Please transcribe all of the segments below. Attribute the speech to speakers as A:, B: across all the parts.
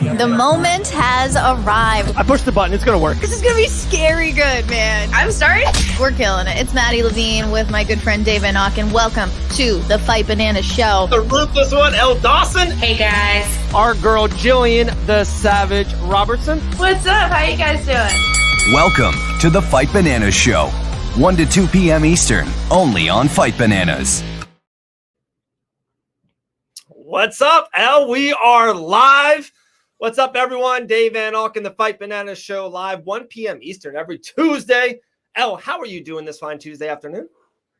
A: The moment has arrived.
B: I pushed the button. It's going to work.
A: This is going to be scary good, man.
C: I'm sorry?
A: We're killing it. It's Maddie Levine with my good friend Dave Van Auken. Welcome to the Fight Bananas Show.
B: The ruthless one, Elle Dawson.
C: Hey, guys.
B: Our girl, Jillian, the Savage Robertson.
C: What's up? How you guys doing?
D: Welcome to the Fight Bananas Show. 1 to 2 p.m. Eastern, only on Fight Bananas.
B: What's up, Elle? We are live. What's up, everyone? Dave Van Auken, the Fight Bananas Show, live 1 p.m. Eastern every Tuesday. Elle, how are you doing this fine Tuesday afternoon?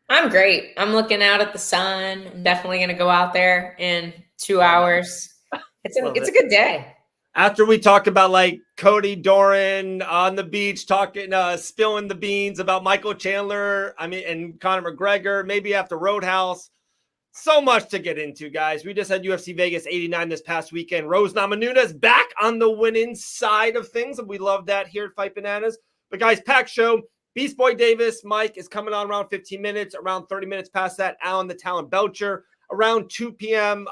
C: I'm great. I'm looking out at the sun. I'm definitely going to go out there in 2 hours. It's a good day.
B: After we talked about like Cody Doran on the beach, talking, spilling the beans about Michael Chandler, and Conor McGregor, maybe after Roadhouse. So much to get into, guys. We just had UFC Vegas 89 this past weekend. Rose Namajunas back on the winning side of things, and we love that here at Fight Bananas. But, guys, packed show. Beast Boy Davis, Mike, is coming on around 15 minutes. Around 30 minutes past that, Alan the Talent Belcher. Around 2 p.m.,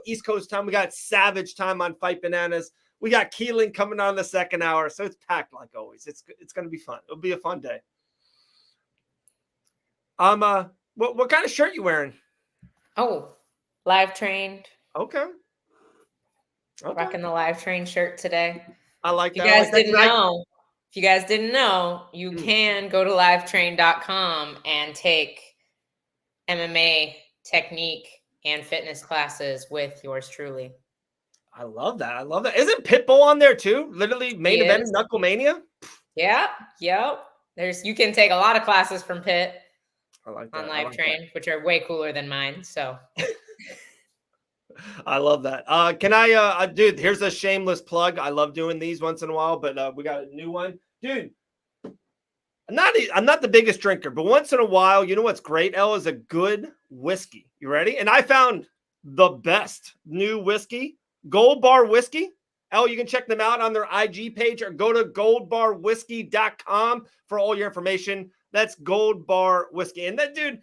B: East Coast time, we got Savage time on Fight Bananas. We got Keelan coming on the second hour, so it's packed like always. It's going to be fun. It'll be a fun day. What kind of shirt you wearing?
C: Oh, live trained.
B: Okay.
C: Rocking the live train shirt today.
B: I like that.
C: If you guys didn't know, you can go to livetrain.com and take MMA technique and fitness classes with yours truly.
B: I love that. Isn't Pitbull on there too? Literally main event Knucklemania?
C: Yeah. Yep. You can take a lot of classes from Pitt.
B: I like that.
C: On live train, which are way cooler than mine. So
B: I love that. Can I dude, here's a shameless plug. I love doing these once in a while, but we got a new one. Dude, I'm not the biggest drinker, but once in a while, you know what's great, Elle, is a good whiskey. You ready? And I found the best new whiskey, Gold Bar Whiskey. Elle, you can check them out on their IG page or go to goldbarwhiskey.com for all your information. That's Gold Bar Whiskey. And that dude,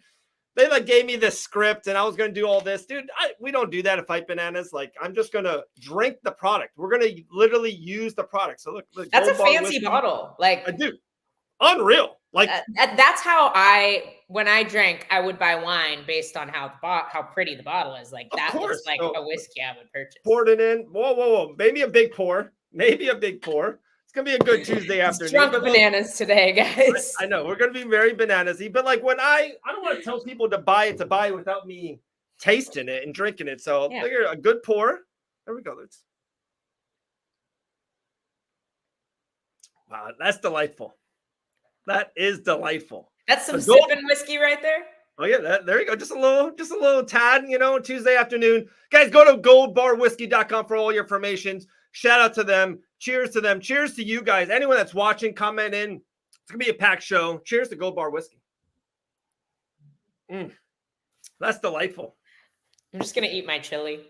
B: they gave me this script and I was going to do all this. Dude, we don't do that at Fight Bananas. I'm just going to drink the product. We're going to literally use the product. So look
C: that's
B: Gold
C: a
B: Bar
C: fancy
B: Whiskey.
C: Bottle.
B: I do. Unreal.
C: That's how when I drank, I would buy wine based on how pretty the bottle is. That looks like a whiskey I would purchase.
B: Poured it in. Whoa. Maybe a big pour. It's going to be a good Tuesday afternoon.
C: Drunk bananas today, guys.
B: I know. We're going to be very bananasy. But when I don't want to tell people to buy it without me tasting it and drinking it. So look here, a good pour. There we go. Wow, that's delightful. That is delightful.
C: That's some sipping whiskey right there.
B: Oh yeah, there you go. Just a little tad, Tuesday afternoon. Guys, go to goldbarwhiskey.com for all your information. Shout out to them. Cheers to them. Cheers to you guys. Anyone that's watching, comment in. It's going to be a packed show. Cheers to Gold Bar Whiskey. That's delightful.
C: I'm just going to eat my chili.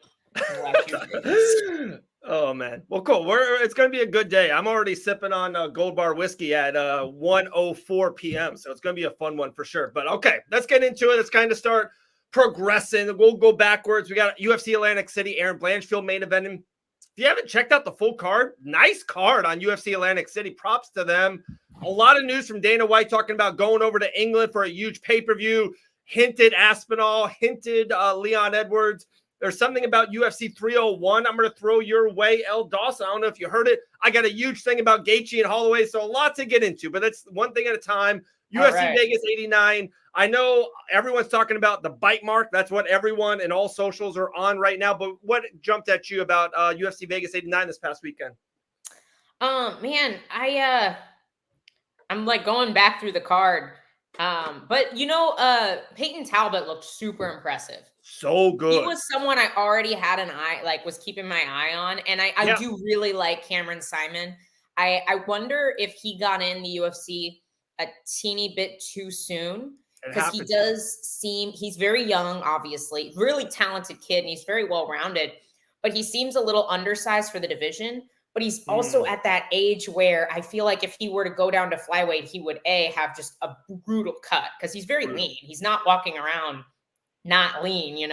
B: Oh, man. Well, cool. It's going to be a good day. I'm already sipping on Gold Bar Whiskey at 1:04 p.m. So it's going to be a fun one for sure. But okay, let's get into it. Let's kind of start progressing. We'll go backwards. We got UFC Atlantic City, Aaron Blanchfield main eventing. If you haven't checked out the full card, nice card on UFC Atlantic City. Props to them. A lot of news from Dana White talking about going over to England for a huge pay-per-view. Hinted Aspinall, hinted Leon Edwards. There's something about UFC 301 I'm going to throw your way, Elle Dawson. I don't know if you heard it. I got a huge thing about Gaethje and Holloway, so a lot to get into, but that's one thing at a time. UFC Vegas 89. I know everyone's talking about the bite mark. That's what everyone and all socials are on right now. But what jumped at you about UFC Vegas 89 this past weekend?
C: Man, I'm going back through the card. But Peyton Talbot looked super impressive.
B: So good.
C: He was someone I already had an eye, was keeping my eye on. And I do really like Cameron Simon. I wonder if he got in the UFC a teeny bit too soon. Because he does seem, he's very young, obviously, really talented kid, and he's very well-rounded, but he seems a little undersized for the division. But he's also at that age where I feel like if he were to go down to flyweight, he would have just a brutal cut because he's very lean. He's not walking around not lean,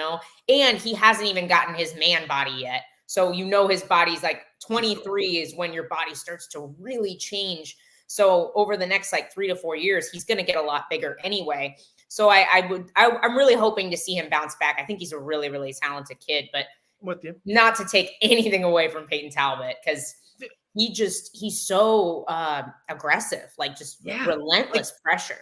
C: and he hasn't even gotten his man body yet. So, his body's like 23 is when your body starts to really change. So over the next like 3 to 4 years, he's going to get a lot bigger anyway. So I'm really hoping to see him bounce back. I think he's a really, really talented kid, but
B: with you,
C: not to take anything away from Peyton Talbot, because he's so aggressive, like just relentless pressure.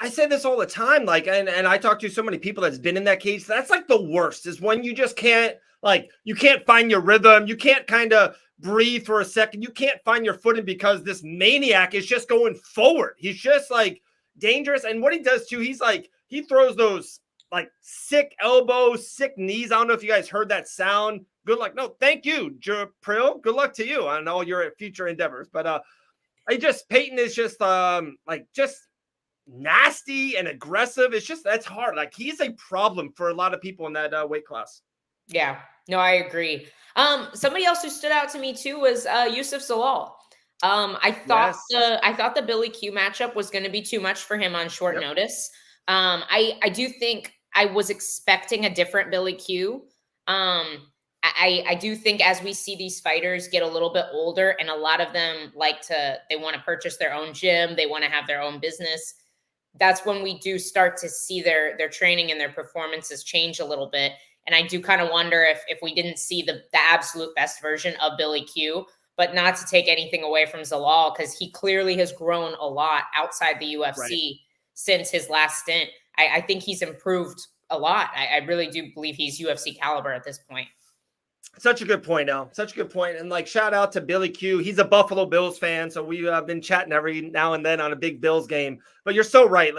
B: I say this all the time, like, and I talk to so many people that's been in that cage. That's like the worst, is when you just can't, like, you can't find your rhythm. You can't kind of breathe for a second. You can't find your footing because this maniac is just going forward. He's just like dangerous. And what he does too, he's like, he throws those like sick elbows, sick knees. I don't know if you guys heard that sound. Good luck. No, thank you, Japril. Good luck to you on all your future endeavors. But Peyton is just like just nasty and aggressive. It's just, that's hard. Like, he's a problem for a lot of people in that weight class.
C: Yeah, no, I agree. Somebody else who stood out to me too was Yusuf Zalal. I thought the Billy Q matchup was going to be too much for him on short notice. I do think I was expecting a different Billy Q. I do think as we see these fighters get a little bit older, and a lot of them they want to purchase their own gym, they want to have their own business. That's when we do start to see their training and their performances change a little bit. And I do kind of wonder if we didn't see the absolute best version of Billy Q, but not to take anything away from Zalal, because he clearly has grown a lot outside the UFC since his last stint. I think he's improved a lot. I really do believe he's UFC caliber at this point.
B: Such a good point, Elle. Such a good point. And like, shout out to Billy Q. He's a Buffalo Bills fan, so we've been chatting every now and then on a big Bills game. But you're so right.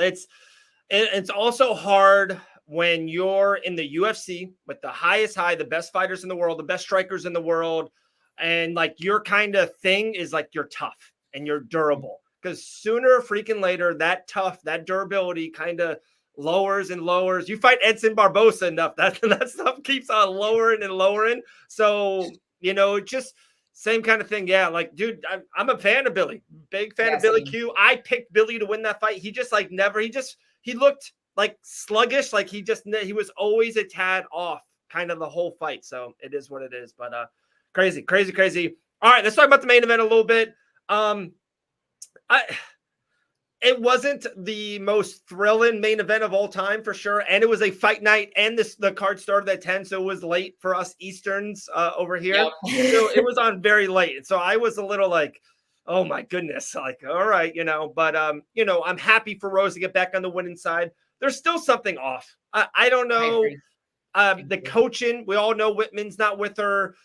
B: It's also hard when you're in the UFC with the highest high, the best fighters in the world, the best strikers in the world, and like your kind of thing is like you're tough and you're durable. Because sooner or freaking later, that durability kind of lowers and lowers. You fight Edson Barbosa enough, that stuff keeps on lowering and lowering. So, just same kind of thing. Yeah, like, dude, I'm a fan of Billy. Big fan of Billy Q. I picked Billy to win that fight. He just like he looked like sluggish. Like he was always a tad off kind of the whole fight. So it is what it is. But crazy. All right, let's talk about the main event a little bit. It wasn't the most thrilling main event of all time for sure. And it was a fight night, and the card started at 10. So it was late for us Easterns over here. Yep. So it was on very late. So I was a little like, oh my goodness. Like, all right, but I'm happy for Rose to get back on the winning side. There's still something off. I don't know. The coaching, we all know Whitman's not with her.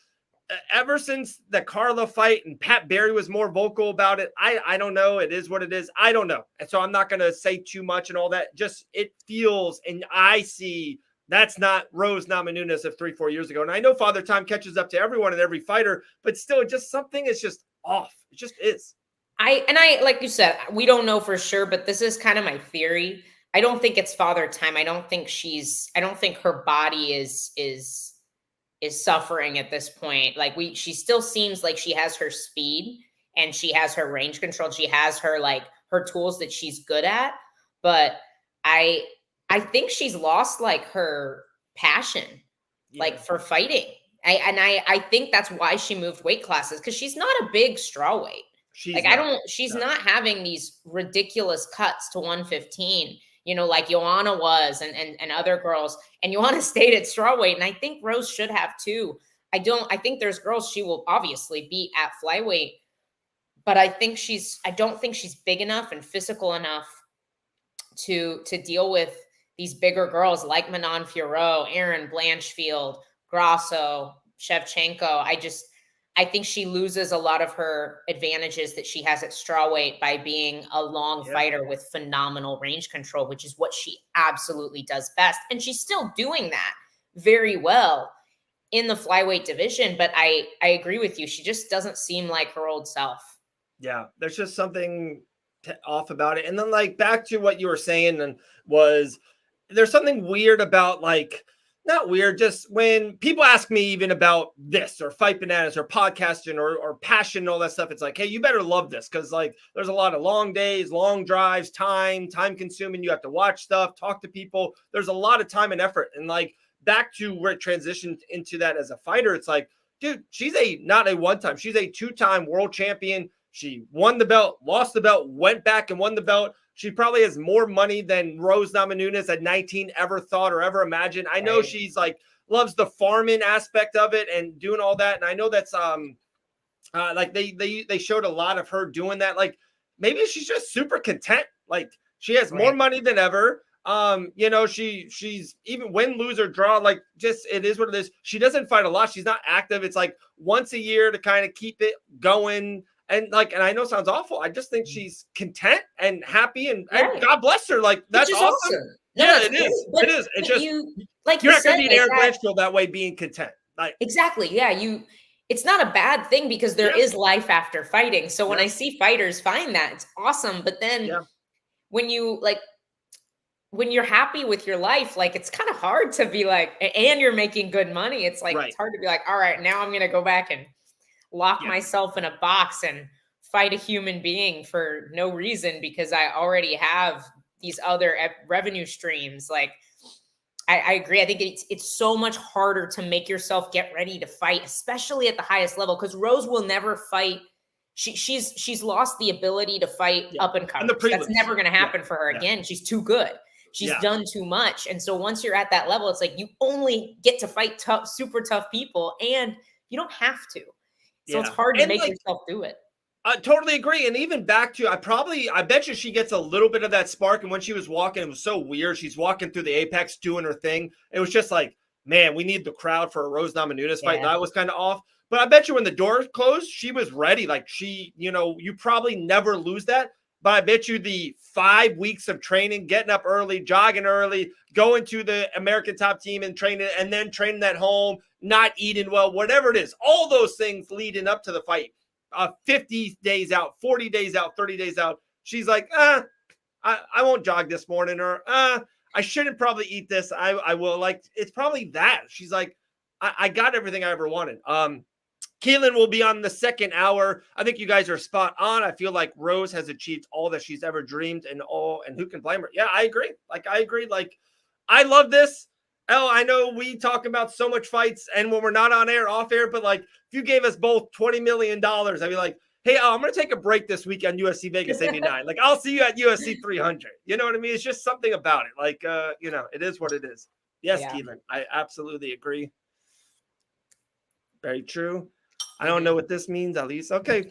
B: Ever since the Carla fight and Pat Barry was more vocal about it, I don't know. It is what it is. I don't know. And so I'm not going to say too much and all that. Just it feels, and I see that's not Rose Namajunas of 3-4 years ago. And I know Father Time catches up to everyone and every fighter, but still just something is just off. It just is.
C: I like you said, we don't know for sure, but this is kind of my theory. I don't think it's Father Time. I don't think her body is suffering at this point. Like she still seems like she has her speed and she has her range control. She has her tools that she's good at, but I think she's lost like her passion, like for fighting. I think that's why she moved weight classes, because she's not a big strawweight. She's not having these ridiculous cuts to 115. Like Joanna was and other girls, and Joanna stayed at strawweight. And I think Rose should have too. I think there's girls she will obviously beat at flyweight, but I don't think she's big enough and physical enough to deal with these bigger girls like Manon Fiorot, Erin Blanchfield, Grasso, Shevchenko. I think she loses a lot of her advantages that she has at strawweight by being a long fighter with phenomenal range control, which is what she absolutely does best. And she's still doing that very well in the flyweight division. But I agree with you. She just doesn't seem like her old self.
B: Yeah, there's just something off about it. And then back to what you were saying, and there's something weird about not weird, just when people ask me even about this or Fight Bananas or podcasting or passion and all that stuff, it's like, hey, you better love this, because there's a lot of long days, long drives, time consuming. You have to watch stuff, talk to people. There's a lot of time and effort. And back to where it transitioned into that as a fighter, it's like, dude, she's not a one-time, she's a two-time world champion. She won the belt, lost the belt, went back and won the belt. She probably has more money than Rose Namajunas at 19 ever thought or ever imagined. I know she's like loves the farming aspect of it and doing all that. And I know that's like they showed a lot of her doing that. Like maybe she's just super content. Like she has more money than ever. You know, she's even win, lose, or draw, like just it is what it is. She doesn't fight a lot. She's not active. It's like once a year to kind of keep it going. And like, and I know it sounds awful. I just think she's content and happy, and God bless her. Like that's awesome. Yeah, it is. It is. It's just you're not going to be Aaron Blanchfield that way, being content. Like
C: exactly. Yeah, it's not a bad thing because there is life after fighting. So when I see fighters find that, it's awesome. But then when you're happy with your life, like it's kind of hard to be like, and you're making good money. It's like, it's hard to be like, all right, now I'm going to go back and lock myself in a box and fight a human being for no reason because I already have these other revenue streams. Like I agree. I think it's so much harder to make yourself get ready to fight, especially at the highest level, because Rose will never fight. She's lost the ability to fight up and comers. That's never going to happen for her again. She's too good. She's done too much. And so once you're at that level, it's like you only get to fight tough, super tough people, and you don't have to. So it's hard to make yourself do it.
B: I totally agree. And even back to, I bet you she gets a little bit of that spark. And when she was walking, it was so weird. She's walking through the Apex doing her thing. It was just like, man, we need the crowd for a Rose Namajunas fight. That was kind of off. But I bet you when the door closed, she was ready. Like she, you know, you probably never lose that. But I bet you the 5 weeks of training, getting up early, jogging early, going to the American Top Team and training, and then training at home, not eating well, whatever it is, all those things leading up to the fight, 50 days out, 40 days out, 30 days out. She's like, I won't jog this morning, or I shouldn't probably eat this. I will. Like, it's probably that. She's like, I got everything I ever wanted. Keelan will be on the second hour. I think you guys are spot on. I feel like Rose has achieved all that she's ever dreamed, and who can blame her? Yeah, I agree. Like, I love this. Elle, I know we talk about so much fights, and when we're not on air, off air, but like, if you gave us both $20 million, I'd be like, hey, I'm going to take a break this week on UFC Vegas 89. Like, I'll see you at UFC 300. You know what I mean? It's just something about it. Like, you know, it is what it is. Yes, Keelan, I absolutely agree. Very true. I don't know what this means, at least. Okay,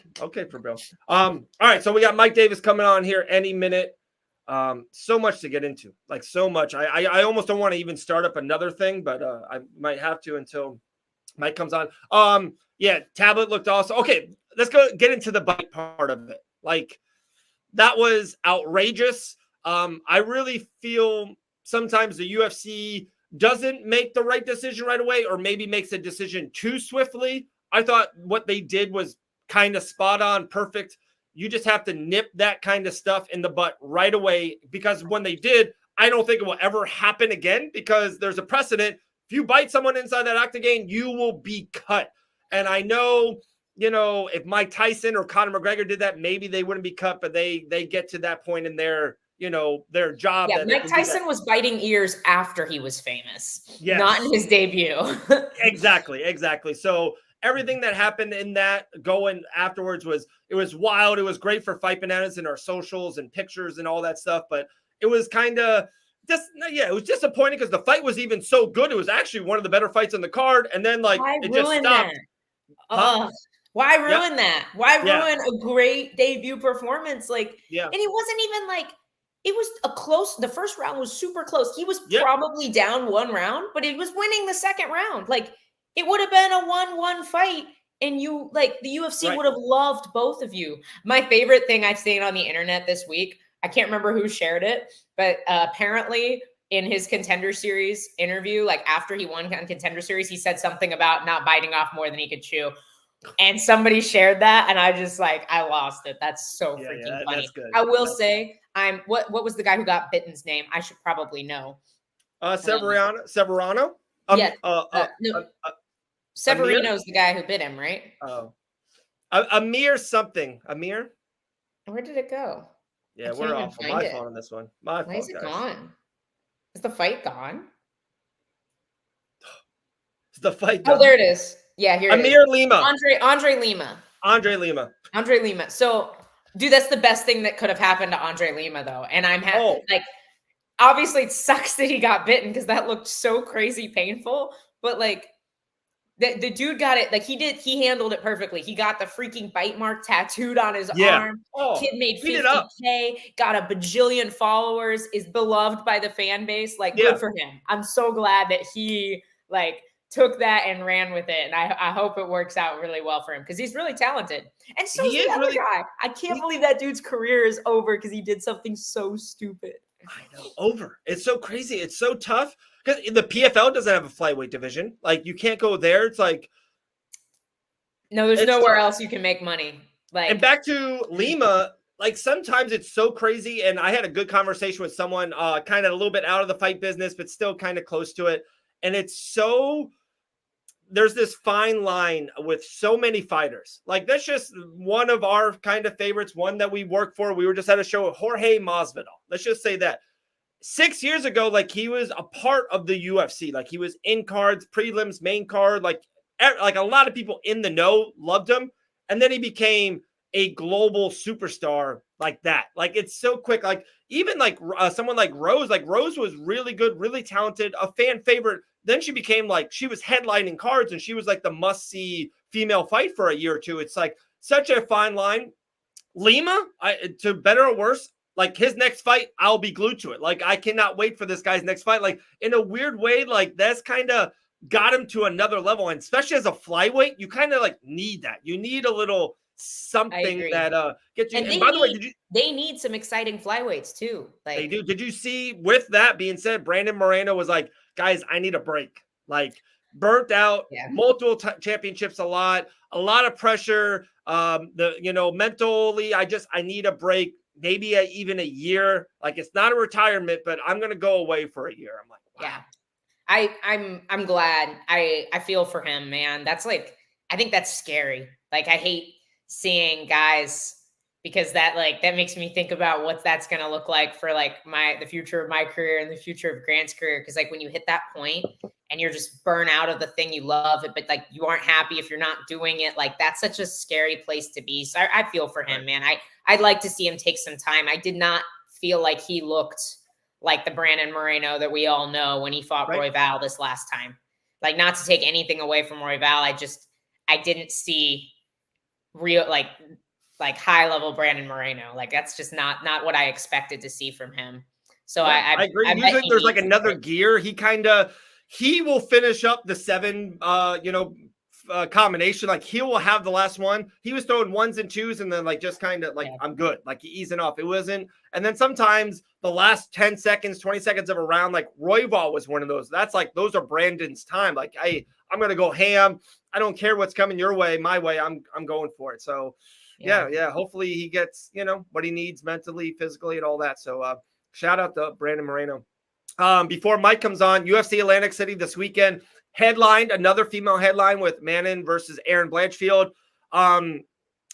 B: for Bill. All right, so we got Mike Davis coming on here any minute. So much to get into, like so much. I almost don't want to even start up another thing, but I might have to until Mike comes on. Yeah, Tablet looked awesome. Okay, let's go get into the bite part of it. Like, that was outrageous. I really feel sometimes the UFC doesn't make the right decision right away, or maybe makes a decision too swiftly. I thought what they did was kind of spot on, perfect. You just have to nip that kind of stuff in the butt right away, because when they did, I don't think it will ever happen again, because there's a precedent. If you bite someone inside that octagon, you will be cut. And I know, you know, if Mike Tyson or Conor McGregor did that, maybe they wouldn't be cut, but they get to that point in their, you know, their job.
C: Yeah, Mike Tyson was biting ears after he was famous, not in his debut.
B: Exactly. So everything that happened in that going afterwards was wild. It was great for Fight Bananas and our socials and pictures and all that stuff. But it was kind of it was disappointing because the fight was even so good. It was actually one of the better fights on the card. And then it just stopped.
C: Why ruin that? Why ruin a great debut performance? And he wasn't even like, it was the first round was super close. He was probably down one round, but he was winning the second round. Like, it would have been a 1-1 fight, and the UFC would have loved both of you. My favorite thing I've seen on the internet this week, I can't remember who shared it, but apparently in his Contender Series interview, like after he won on Contender Series, he said something about not biting off more than he could chew. And somebody shared that, and I just I lost it. That's so freaking funny. That's good. I will say, what was the guy who got bitten's name? I should probably know.
B: Severano.
C: Severino's the guy who bit him, right?
B: Oh, Amir something. Amir.
C: Where did it go?
B: Yeah, we're off on my phone on this one. Why
C: is it gone? Is the fight gone?
B: The fight.
C: Oh, there it is. Yeah, here it is.
B: Amir Lima.
C: Andre Lima.
B: Andre Lima.
C: So, dude, that's the best thing that could have happened to Andre Lima, though. And I'm happy. Like, obviously, it sucks that he got bitten because that looked so crazy painful. But like, the dude got it. Like he handled it perfectly. He got the freaking bite mark tattooed on his arm. Kid made 50K, got a bajillion followers, is beloved by the fan base. Like, good for him. I'm so glad that he like took that and ran with it. And I hope it works out really well for him because he's really talented. And so is the other guy. I can't believe that dude's career is over because he did something so stupid.
B: I know, over. It's so crazy. It's so tough. Because the PFL doesn't have a flyweight division. Like, you can't go there. It's like...
C: No, there's nowhere else you can make money. Like,
B: and back to Lima, like, sometimes it's so crazy. And I had a good conversation with someone kind of a little bit out of the fight business, but still kind of close to it. And it's so... There's this fine line with so many fighters. Like, that's just one of our kind of favorites, one that we work for. We were just at a show with Jorge Masvidal. Let's just say that. 6 years ago, like, he was a part of the UFC. Like, he was in cards, prelims, main card. Like a lot of people in the know loved him. And then he became a global superstar like that. Like, it's so quick. Like, even like someone like Rose was really good, really talented, a fan favorite. Then she became like, she was headlining cards and she was like the must-see female fight for a year or two. It's like such a fine line. Lima, to better or worse, like, his next fight, I'll be glued to it. Like, I cannot wait for this guy's next fight. Like, in a weird way, like, that's kind of got him to another level. And especially as a flyweight, you kind of like need that. You need a little something that gets you. And by the way,
C: they need some exciting flyweights too. Like,
B: they do. Did you see, with that being said, Brandon Moreno was like, guys, I need a break. Like, burnt out, multiple championships, a lot of pressure. Mentally, I need a break. Maybe even a year. Like, it's not a retirement, but I'm gonna go away for a year. I'm like, wow.
C: Yeah, I'm glad. I feel for him, man. That's like, I think that's scary. Like, I hate seeing guys, because that makes me think about what that's gonna look like for like the future of my career and the future of Grant's career. Because like, when you hit that point and you're just burnt out of the thing you love, but like, you aren't happy if you're not doing it. Like, that's such a scary place to be. So I feel for him, man. I'd like to see him take some time. I did not feel like he looked like the Brandon Moreno that we all know when he fought Royval this last time. Like, not to take anything away from Royval, I didn't see real like high level Brandon Moreno. Like, that's just not what I expected to see from him. So I agree.
B: Usually there's like another gear. He will finish up the 7 combination. Like, he will have the last one. He was throwing 1s and 2s and then like just kind of like, I'm good, like, easing off. It wasn't. And then sometimes the last 10 seconds, 20 seconds of a round, like Royval was one of those. That's like, those are Brandon's time. Like, I'm gonna go ham. I don't care what's coming your way, my way. I'm going for it. So yeah. Hopefully he gets what he needs mentally, physically, and all that. So shout out to Brandon Moreno. Before Mike comes on, UFC Atlantic City this weekend headlined, another female headline with Manon versus Erin Blanchfield. I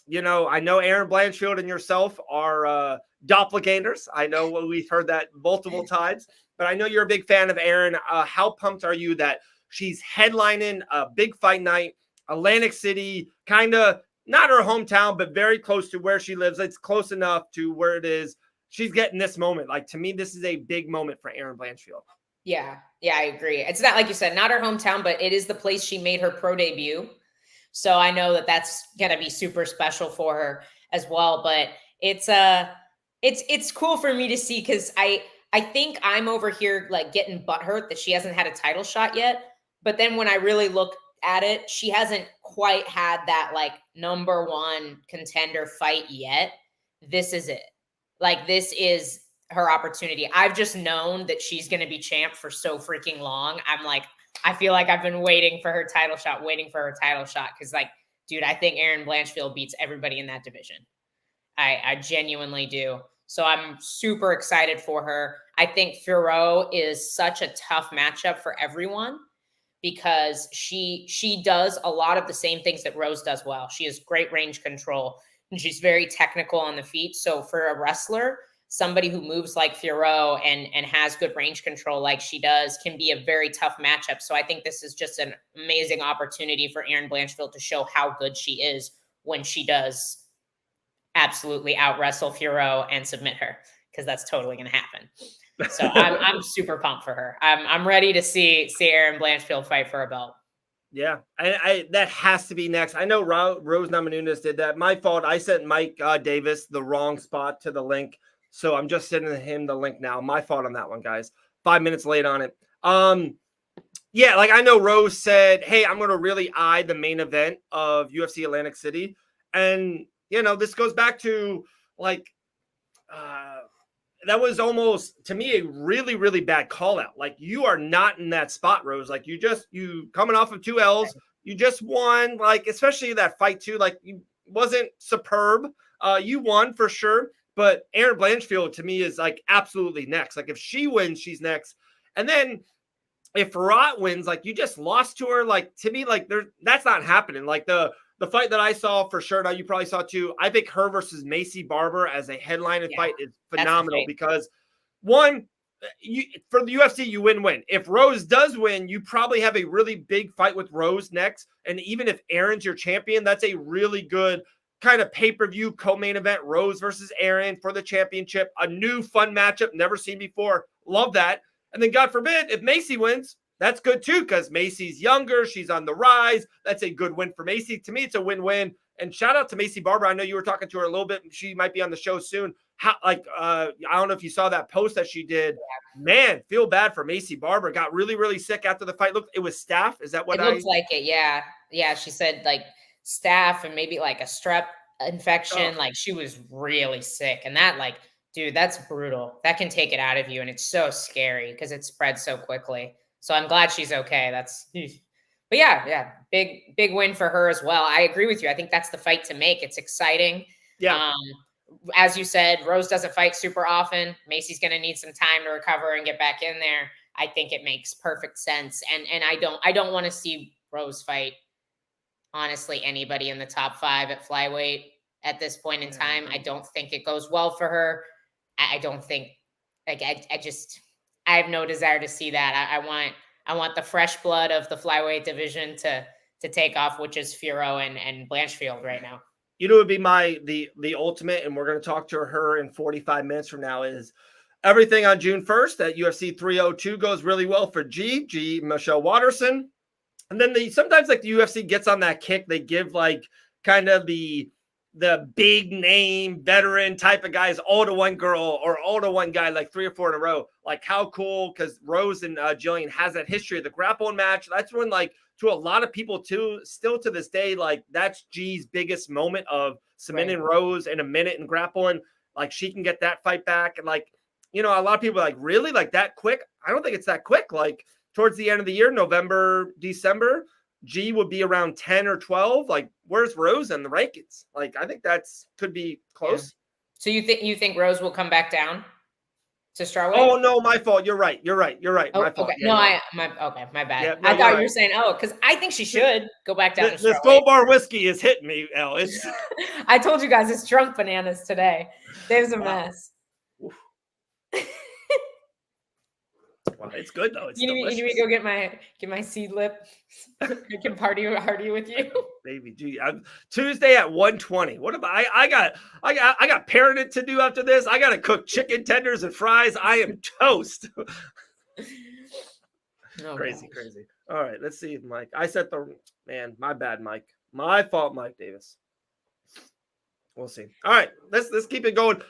B: know Erin Blanchfield and yourself are doppelgangers. I know we've heard that multiple times, but I know you're a big fan of Erin. How pumped are you that she's headlining a big fight night, Atlantic City, kind of not her hometown, but very close to where she lives. It's close enough to where it is. She's getting this moment. Like, to me, this is a big moment for Erin Blanchfield.
C: Yeah, I agree. It's not, like you said, not her hometown, but it is the place she made her pro debut. So I know that that's going to be super special for her as well. But it's cool for me to see, because I think I'm over here like getting butthurt that she hasn't had a title shot yet. But then when I really look at it, she hasn't quite had that like number 1 contender fight yet. This is it. Like, this is her opportunity. I've just known that she's going to be champ for so freaking long. I'm like, I feel like I've been waiting for her title shot. Because like, dude, I think Erin Blanchfield beats everybody in that division. I genuinely do. So I'm super excited for her. I think Fiorot is such a tough matchup for everyone, because she does a lot of the same things that Rose does well. She has great range control and she's very technical on the feet. So for a wrestler, somebody who moves like Fiorot and has good range control like she does can be a very tough matchup. So I think this is just an amazing opportunity for Erin Blanchfield to show how good she is when she does absolutely out wrestle Fiorot and submit her, because that's totally going to happen. So I'm super pumped for her. I'm ready to see Erin Blanchfield fight for a belt.
B: Yeah, I that has to be next. I know Rose Namajunas did that. My fault. I sent Mike Davis the wrong spot to the link, so I'm just sending him the link now. My fault on that one, guys. 5 minutes late on it. Yeah, like I know Rose said, hey, I'm going to really eye the main event of UFC Atlantic City. And, you know, this goes back to like, that was almost, to me, a really, really bad call out. Like, you are not in that spot, Rose. Like, you coming off of 2 L's, you just won, like, especially that fight too. Like, you wasn't superb. You won for sure. But Erin Blanchfield, to me, is like absolutely next. Like, if she wins, she's next. And then if Farhat wins, like, you just lost to her. Like, to me, like, that's not happening. Like, the fight that I saw for sure, now you probably saw too, I think her versus Macy Barber as a headlining fight is phenomenal because, one, for the UFC, you win-win. If Rose does win, you probably have a really big fight with Rose next. And even if Erin's your champion, that's a really good kind of pay-per-view co-main event, Rose versus Erin for the championship. A new fun matchup, never seen before. Love that. And then God forbid, if Macy wins, that's good too, because Macy's younger. She's on the rise. That's a good win for Macy. To me, it's a win-win. And shout out to Macy Barber. I know you were talking to her a little bit. She might be on the show soon. I don't know if you saw that post that she did. Yeah. Man, feel bad for Macy Barber. Got really, really sick after the fight. Look, it was staph. Is that what
C: it looks like? It, yeah. Yeah, she said like staph and maybe like a strep infection. Like she was really sick. And that, like, dude, that's brutal. That can take it out of you. And it's so scary because it spreads so quickly. So I'm glad she's okay. But yeah, big win for her as well. I agree with you. I think that's the fight to make. It's exciting.
B: Yeah.
C: As you said, Rose doesn't fight super often. Macy's going to need some time to recover and get back in there. I think it makes perfect sense. And I don't want to see Rose fight, honestly, anybody in the top 5 at flyweight at this point in time. I don't think it goes well for her. I don't think, like, I have no desire to see that. I want the fresh blood of the flyweight division to take off, which is Fiorot and Blanchfield right now.
B: You know, it would be the ultimate, and we're going to talk to her in 45 minutes from now, is everything on June 1st at UFC 302 goes really well for G Michelle Watterson. And then sometimes like the UFC gets on that kick. They give like kind of the big name veteran type of guys all to one girl or all to one guy, like 3 or 4 in a row. Like, how cool, because Rose and Jillian has that history of the grappling match. That's when, like, to a lot of people too, still to this day, like, that's G's biggest moment of submitting Rose in a minute and grappling. Like, she can get that fight back. And, like, you know, a lot of people are like, really? Like, that quick? I don't think it's that quick. Like, towards the end of the year, November, December, G would be around 10 or 12. Like, where's Rose in the rankings? Like, I think could be close.
C: Yeah. So you think Rose will come back down to strawweight?
B: Oh no, my fault. You're right. Oh, my fault.
C: Okay.
B: Yeah,
C: my bad.
B: Yeah, no,
C: I thought you were saying, because I think she should go back down to strawweight.
B: This Gold Bar whiskey is hitting me, Elle. It's
C: I told you guys it's drunk bananas today. Dave's a mess.
B: Well, it's good though. It's
C: you need me to go get my seed lip. I can party with you.
B: Baby, gee, Tuesday at 1:20. What am I got parenting to do after this. I got to cook chicken tenders and fries. I am toast. Crazy. All right, let's see if Mike. I set my bad, Mike. My fault, Mike Davis. We'll see. All right, let's keep it going.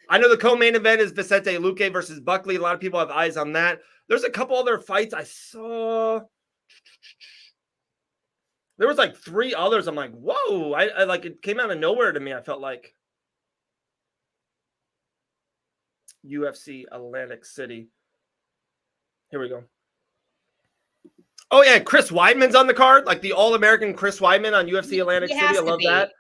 B: I know the co-main event is Vicente Luque versus Buckley. A lot of people have eyes on that. There's a couple other fights I saw. There was like 3 others. I'm like, whoa! I like, it came out of nowhere to me. I felt like UFC Atlantic City. Here we go. Oh yeah, Chris Weidman's on the card, like the All-American Chris Weidman on UFC Atlantic City. I love that.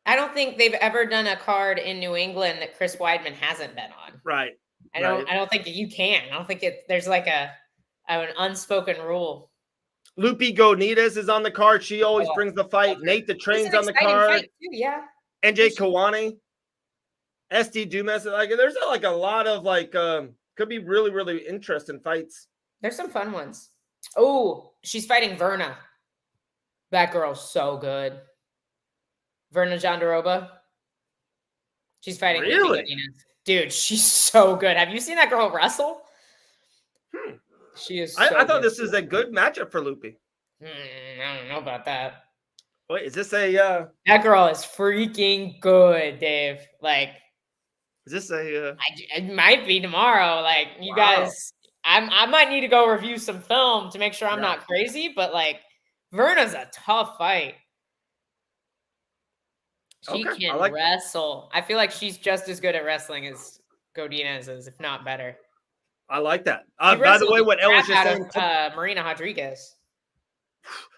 C: I don't think they've ever done a card in New England that Chris Weidman hasn't been on.
B: Right.
C: I don't think you can. I don't think there's like an unspoken rule.
B: Lupi Gonitas is on the card. She always brings the fight. Nate the Train's on the card.
C: Too, yeah.
B: NJ Kawani. SD Dumas. Like, there's like a lot of like could be really, really interesting fights.
C: There's some fun ones. Oh, she's fighting Verna. That girl's so good. Verna Jandaroba. She's fighting
B: Really?
C: Lupi Godinez. Dude, she's so good. Have you seen that girl wrestle? She is.
B: I thought this is a good matchup for Lupi.
C: I don't know about that.
B: Wait, is this a?
C: That girl is freaking good, Dave. Like,
B: is this a?
C: It might be tomorrow. Like, you guys, I might need to go review some film to make sure I'm not crazy. But like, Verna's a tough fight. She can wrestle. I feel like she's just as good at wrestling as Godinez is, if not better.
B: I like that. By the way, what Elle was just saying,
C: Marina Rodriguez.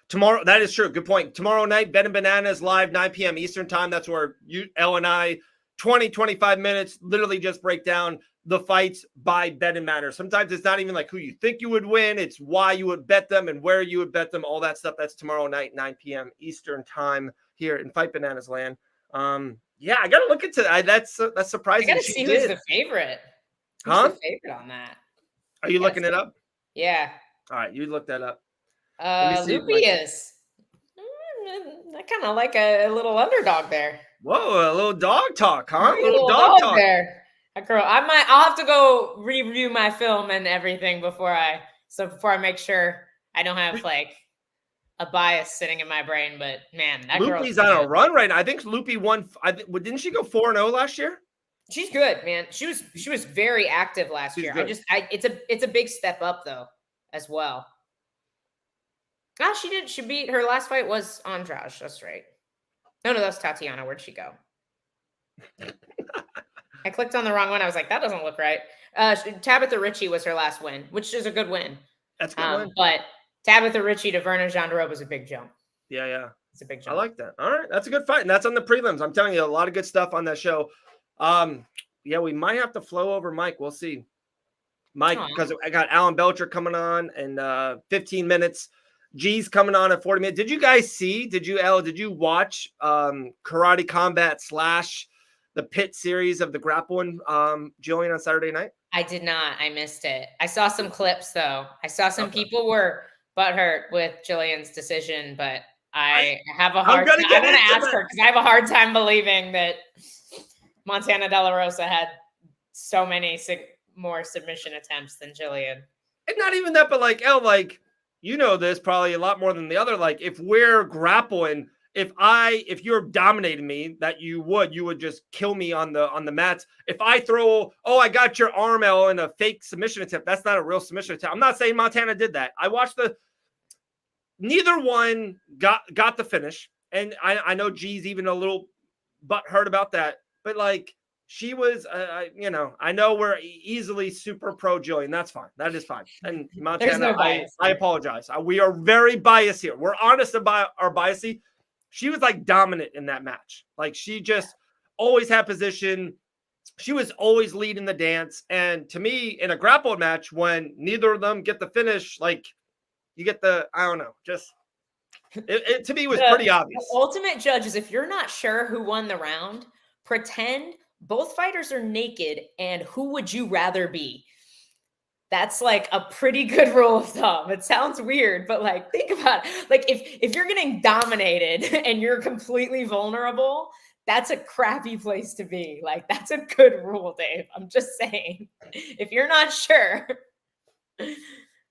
B: Tomorrow, that is true. Good point. Tomorrow night, Bet and Bananas live, 9 p.m. Eastern time. That's where Elle and I, 20, 25 minutes, literally just break down the fights by betting matter. Sometimes it's not even like who you think you would win. It's why you would bet them and where you would bet them, all that stuff. That's tomorrow night, 9 p.m. Eastern time here in Fight Bananas land. Yeah, I got to look into that. That's surprising.
C: I got to see who's the favorite. Who's the favorite on that?
B: Are you looking it up?
C: Yeah.
B: All right, you look that up.
C: Lupi is. I kind of like a little underdog there.
B: Whoa, a little dog talk, huh?
C: A little dog talk there. Girl, I'll have to go review my film and everything before I make sure I don't have like a bias sitting in my brain. But man, that
B: Lupi's on a run right now. I think Lupi won. Didn't she go 4-0 last year?
C: She's good, man. She was very active last year. Good. It's a big step up though, as well. Ah, she did. She beat her last fight was Andrade. That's right. No, that's Tatiana. Where'd she go? I clicked on the wrong one. I was like, that doesn't look right. Tabitha Ritchie was her last win, which is a good win.
B: That's a good win.
C: But Tabitha Ritchie to Verna Jandaroba was a big jump.
B: Yeah.
C: It's a big jump.
B: I like that. All right. That's a good fight. And that's on the prelims. I'm telling you, a lot of good stuff on that show. Yeah, we might have to flow over Mike. We'll see. Mike, because I got Alan Belcher coming on in 15 minutes. G's coming on at 40 minutes. Did you guys see? Did you watch Karate Combat / the Pit series of the grappling, Jillian, on Saturday night? I
C: did not. I missed it. I saw some clips though. I saw some people were butthurt with Jillian's decision, but I have a hard time. I'm going to ask her because I have a hard time believing that Montana De La Rosa had so many more submission attempts than Jillian.
B: And not even that, but like, Elle, like, you know this probably a lot more than the other. Like, if we're grappling, if you're dominating me, that you would just kill me on the mats. If I throw, I got your arm, Elle, in a fake submission attempt, that's not a real submission attempt. I'm not saying Montana did that. I watched neither one got the finish. And I know G's even a little butthurt about that, but like, she was, I know we're easily super pro Jillian. That's fine. That is fine. And Montana, I apologize. We are very biased here. We're honest about our bias. She was like dominant in that match. Like, she just always had position. She was always leading the dance. And to me, in a grapple match, when neither of them get the finish, like, you get I don't know, just it to me was pretty obvious.
C: The ultimate judge is, if you're not sure who won the round, pretend both fighters are naked, and who would you rather be? That's like a pretty good rule of thumb. It sounds weird, but like, think about it. Like, if you're getting dominated and you're completely vulnerable, that's a crappy place to be. Like, that's a good rule, Dave. I'm just saying, if you're not sure,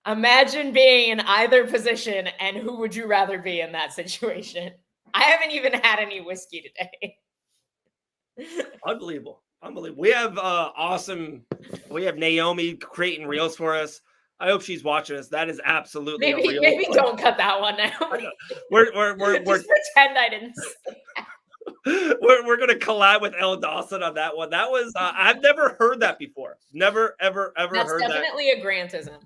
C: imagine being in either position, and who would you rather be in that situation? I haven't even had any whiskey today.
B: Unbelievable. We have we have Naomi creating reels for us. I hope she's watching us. That is absolutely
C: maybe don't cut that one now.
B: We're
C: just pretend I didn't say that.
B: We're gonna collab with Elle Dawson on that one. That was I've never heard that before. Never ever heard that.
C: That's definitely a Grantism.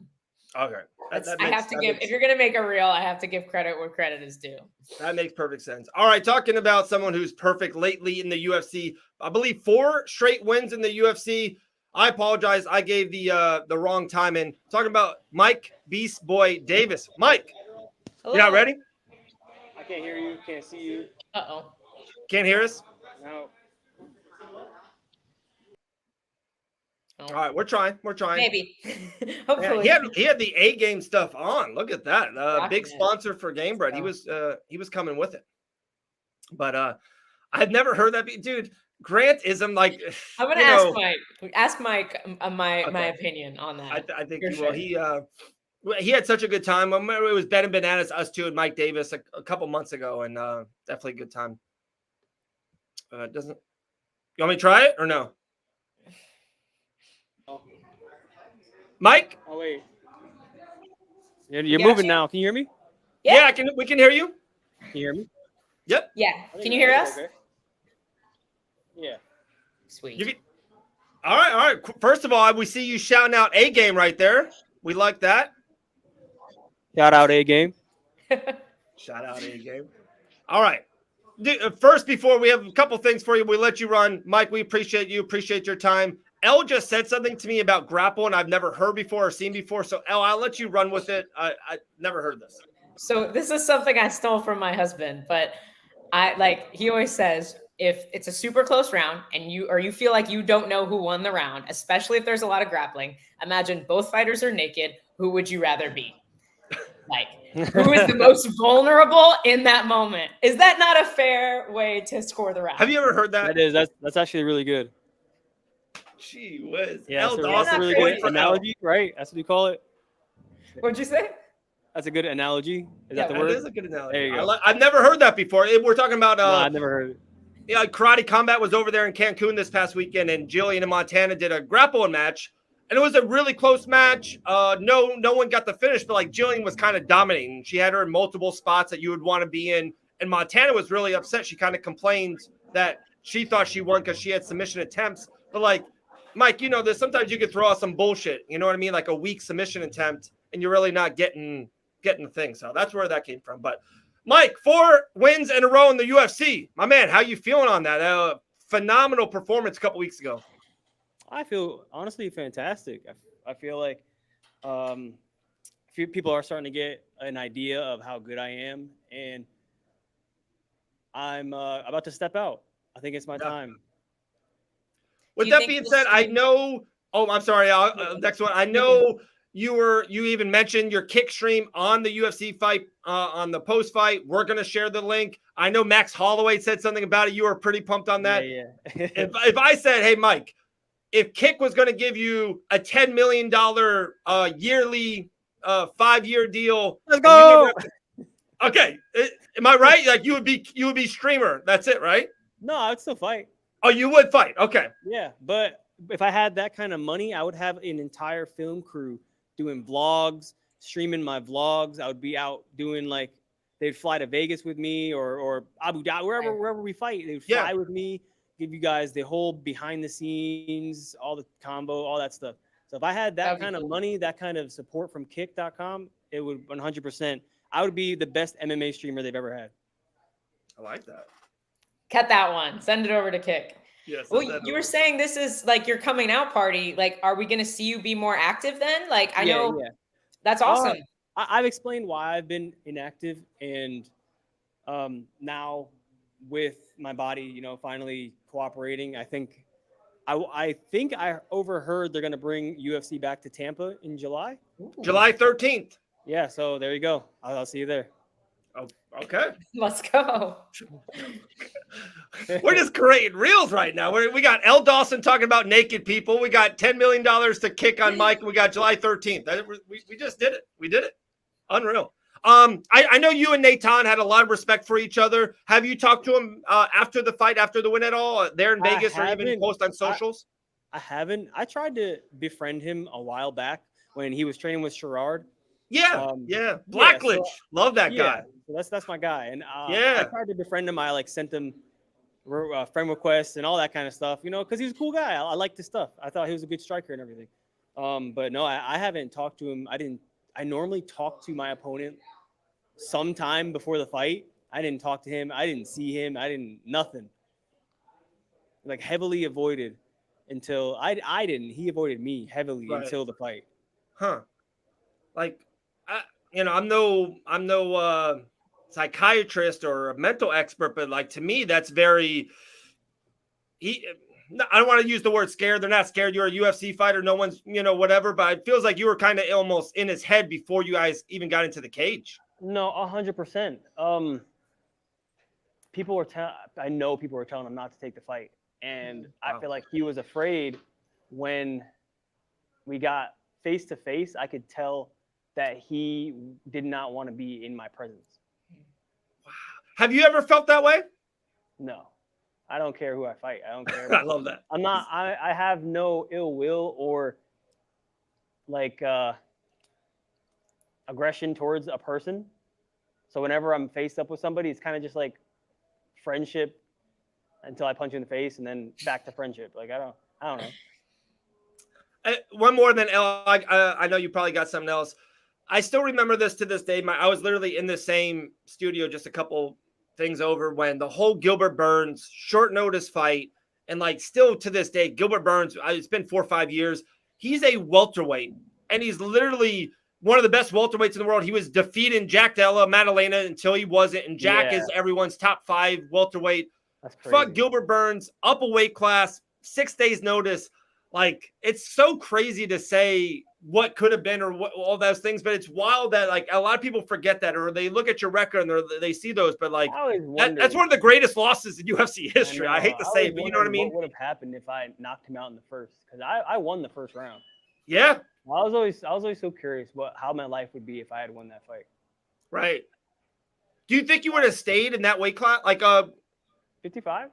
B: Okay.
C: If you're going to make a reel, I have to give credit where credit is due.
B: That makes perfect sense. All right. Talking about someone who's perfect lately in the UFC, I believe 4 straight wins in the UFC. I apologize. I gave the wrong time in. Talking about Mike Beast Boy Davis. Mike,
C: hello.
B: You not ready?
E: I can't hear you. Can't see you.
C: Uh-oh.
B: Can't hear us?
E: No.
B: All right, we're trying.
C: Maybe.
B: Yeah,
C: Hopefully.
B: he had the A game stuff on. Look at that. Big
C: Rocking it.
B: sponsor for Gamebred.
C: So.
B: He was coming with it. But I've never heard that dude. Grantism, like
C: I'm gonna ask Mike my opinion on that.
B: I think
C: for
B: he
C: sure.
B: will. He had such a good time. I remember it was Ben and Bananas, us two, and Mike Davis a couple months ago, and definitely a good time. Doesn't you want me to try it or no? Mike?
E: Oh wait.
F: You're moving now. Can you hear me?
B: Yeah, we can hear you.
F: Can you hear me?
B: Yep.
C: Yeah. Can you hear us?
E: Okay. Yeah.
C: Sweet.
B: All right. First of all, we see you shouting out A game right there. We like that.
F: Shout out A game.
B: Shout out A game. All right. First, before we have a couple things for you, we let you run. Mike, we appreciate you. Appreciate your time. Elle just said something to me about grapple, and I've never heard before or seen before. So, Elle, I'll let you run with it. I never heard this.
C: So this is something I stole from my husband, but he always says, if it's a super close round and you feel like you don't know who won the round, especially if there's a lot of grappling, imagine both fighters are naked. Who would you rather be? Who is the most vulnerable in that moment? Is that not a fair way to score the round?
B: Have you ever heard that?
F: That is. That's actually really good.
B: Gee whiz.
F: Yeah,
B: Elle
F: so
B: Dawson,
F: that's a really
B: point
F: good
B: for
F: analogy, right? That's what you call it.
C: What'd you say?
F: That's a good analogy. Is that the
B: That
F: word?
B: is a good analogy.
F: There you go.
B: I've never heard that before. We're talking about
F: No, I've never heard it.
B: Yeah, Karate Combat was over there in Cancun this past weekend, and Jillian in Montana did a grappling match, and it was a really close match. No one got the finish, but like Jillian was kind of dominating. She had her in multiple spots that you would want to be in, and Montana was really upset. She kind of complained that she thought she won because she had submission attempts. But like, Mike, you know this. Sometimes you could throw out some bullshit. You know what I mean? Like a weak submission attempt, and you're really not getting the thing. So that's where that came from. But Mike, 4 wins in a row in the UFC. My man, how you feeling on that? Phenomenal performance a couple weeks ago.
F: I feel honestly fantastic. I feel like few people are starting to get an idea of how good I am, and I'm about to step out. I think it's my time.
B: With that being said, I know. Oh, I'm sorry. Next one. I know you even mentioned your kick stream on the UFC fight on the post fight. We're gonna share the link. I know Max Holloway said something about it. You were pretty pumped on that.
F: Yeah.
B: if I said, hey, Mike, if Kick was going to give you a $10 million yearly 5-year deal,
F: let's go.
B: Okay, am I right? Like you would be streamer. That's it, right?
F: No, I would still fight.
B: Oh, you would fight. Okay.
F: Yeah, but if I had that kind of money, I would have an entire film crew doing vlogs, streaming my vlogs. I would be out doing like they'd fly to Vegas with me or Abu Dhabi, wherever we fight. They'd fly with me, give you guys the whole behind the scenes, all the combo, all that stuff. So if I had that kind of money, that kind of support from kick.com, it would 100%. I would be the best MMA streamer they've ever had.
B: I like that.
C: Cut that one. Send it over to Kick.
B: Yes.
C: Well, you were saying this is like your coming out party. Like, are we going to see you be more active then? Like, I know that's awesome.
F: I've explained why I've been inactive, and now with my body, you know, finally cooperating, I think I overheard they're going to bring UFC back to Tampa in July.
C: Ooh.
B: July 13th.
F: Yeah, so there you go. I'll see you there.
B: Oh, okay.
C: Let's go.
B: We're just creating reels right now. We got Elle Dawson talking about naked people. We got $10 million to Kick on Mike. We got July 13th. We just did it. We did it. Unreal. I know you and Nathan had a lot of respect for each other. Have you talked to him after the fight, after the win at all? There in Vegas, or even post on socials?
F: I haven't. I tried to befriend him a while back when he was training with Sherrard.
B: Yeah, Blackledge.
F: So,
B: love that guy.
F: So that's my guy. And I tried to befriend him. I sent him friend requests and all that kind of stuff, you know, because he's a cool guy. I liked his stuff. I thought he was a good striker and everything. But no, I haven't talked to him. I normally talk to my opponent sometime before the fight. I didn't talk to him. I didn't see him. Nothing. Like heavily avoided until I didn't. He avoided me heavily until the fight.
B: Huh. Like, I'm no psychiatrist or a mental expert, but like to me, that's very. I don't want to use the word scared. They're not scared. You're a UFC fighter. No one's, whatever. But it feels like you were kind of almost in his head before you guys even got into the cage.
F: No, 100%. I know people were telling him not to take the fight. And I feel like he was afraid when we got face to face. I could tell that he did not want to be in my presence.
B: Wow. Have you ever felt that way?
F: No. I don't care who I fight. I don't care.
B: I love that.
F: I have no ill will or like aggression towards a person. So whenever I'm faced up with somebody, it's kind of just like friendship until I punch you in the face and then back to friendship. Like, I don't know.
B: One more than Elle. I know you probably got something else. I still remember this to this day. I was literally in the same studio just a couple things over when the whole Gilbert Burns short notice fight, and like still to this day, Gilbert Burns, it's been 4 or 5 years. He's a welterweight, and he's literally one of the best welterweights in the world. He was defeating Jack Della Maddalena until he wasn't, and Jack is everyone's top 5 welterweight.
F: That's crazy.
B: Fuck Gilbert Burns, up a weight class, 6 days notice. Like, it's so crazy to say what could have been or what, all those things, but it's wild that like a lot of people forget that, or they look at your record and they see those, but like that's one of the greatest losses in UFC history. I hate to say it, but you know what I mean?
F: What would have happened if I knocked him out in the first? Because I won the first round.
B: Yeah.
F: I was always so curious how my life would be if I had won that fight.
B: Right. Do you think you would have stayed in that weight class? Like
F: 55?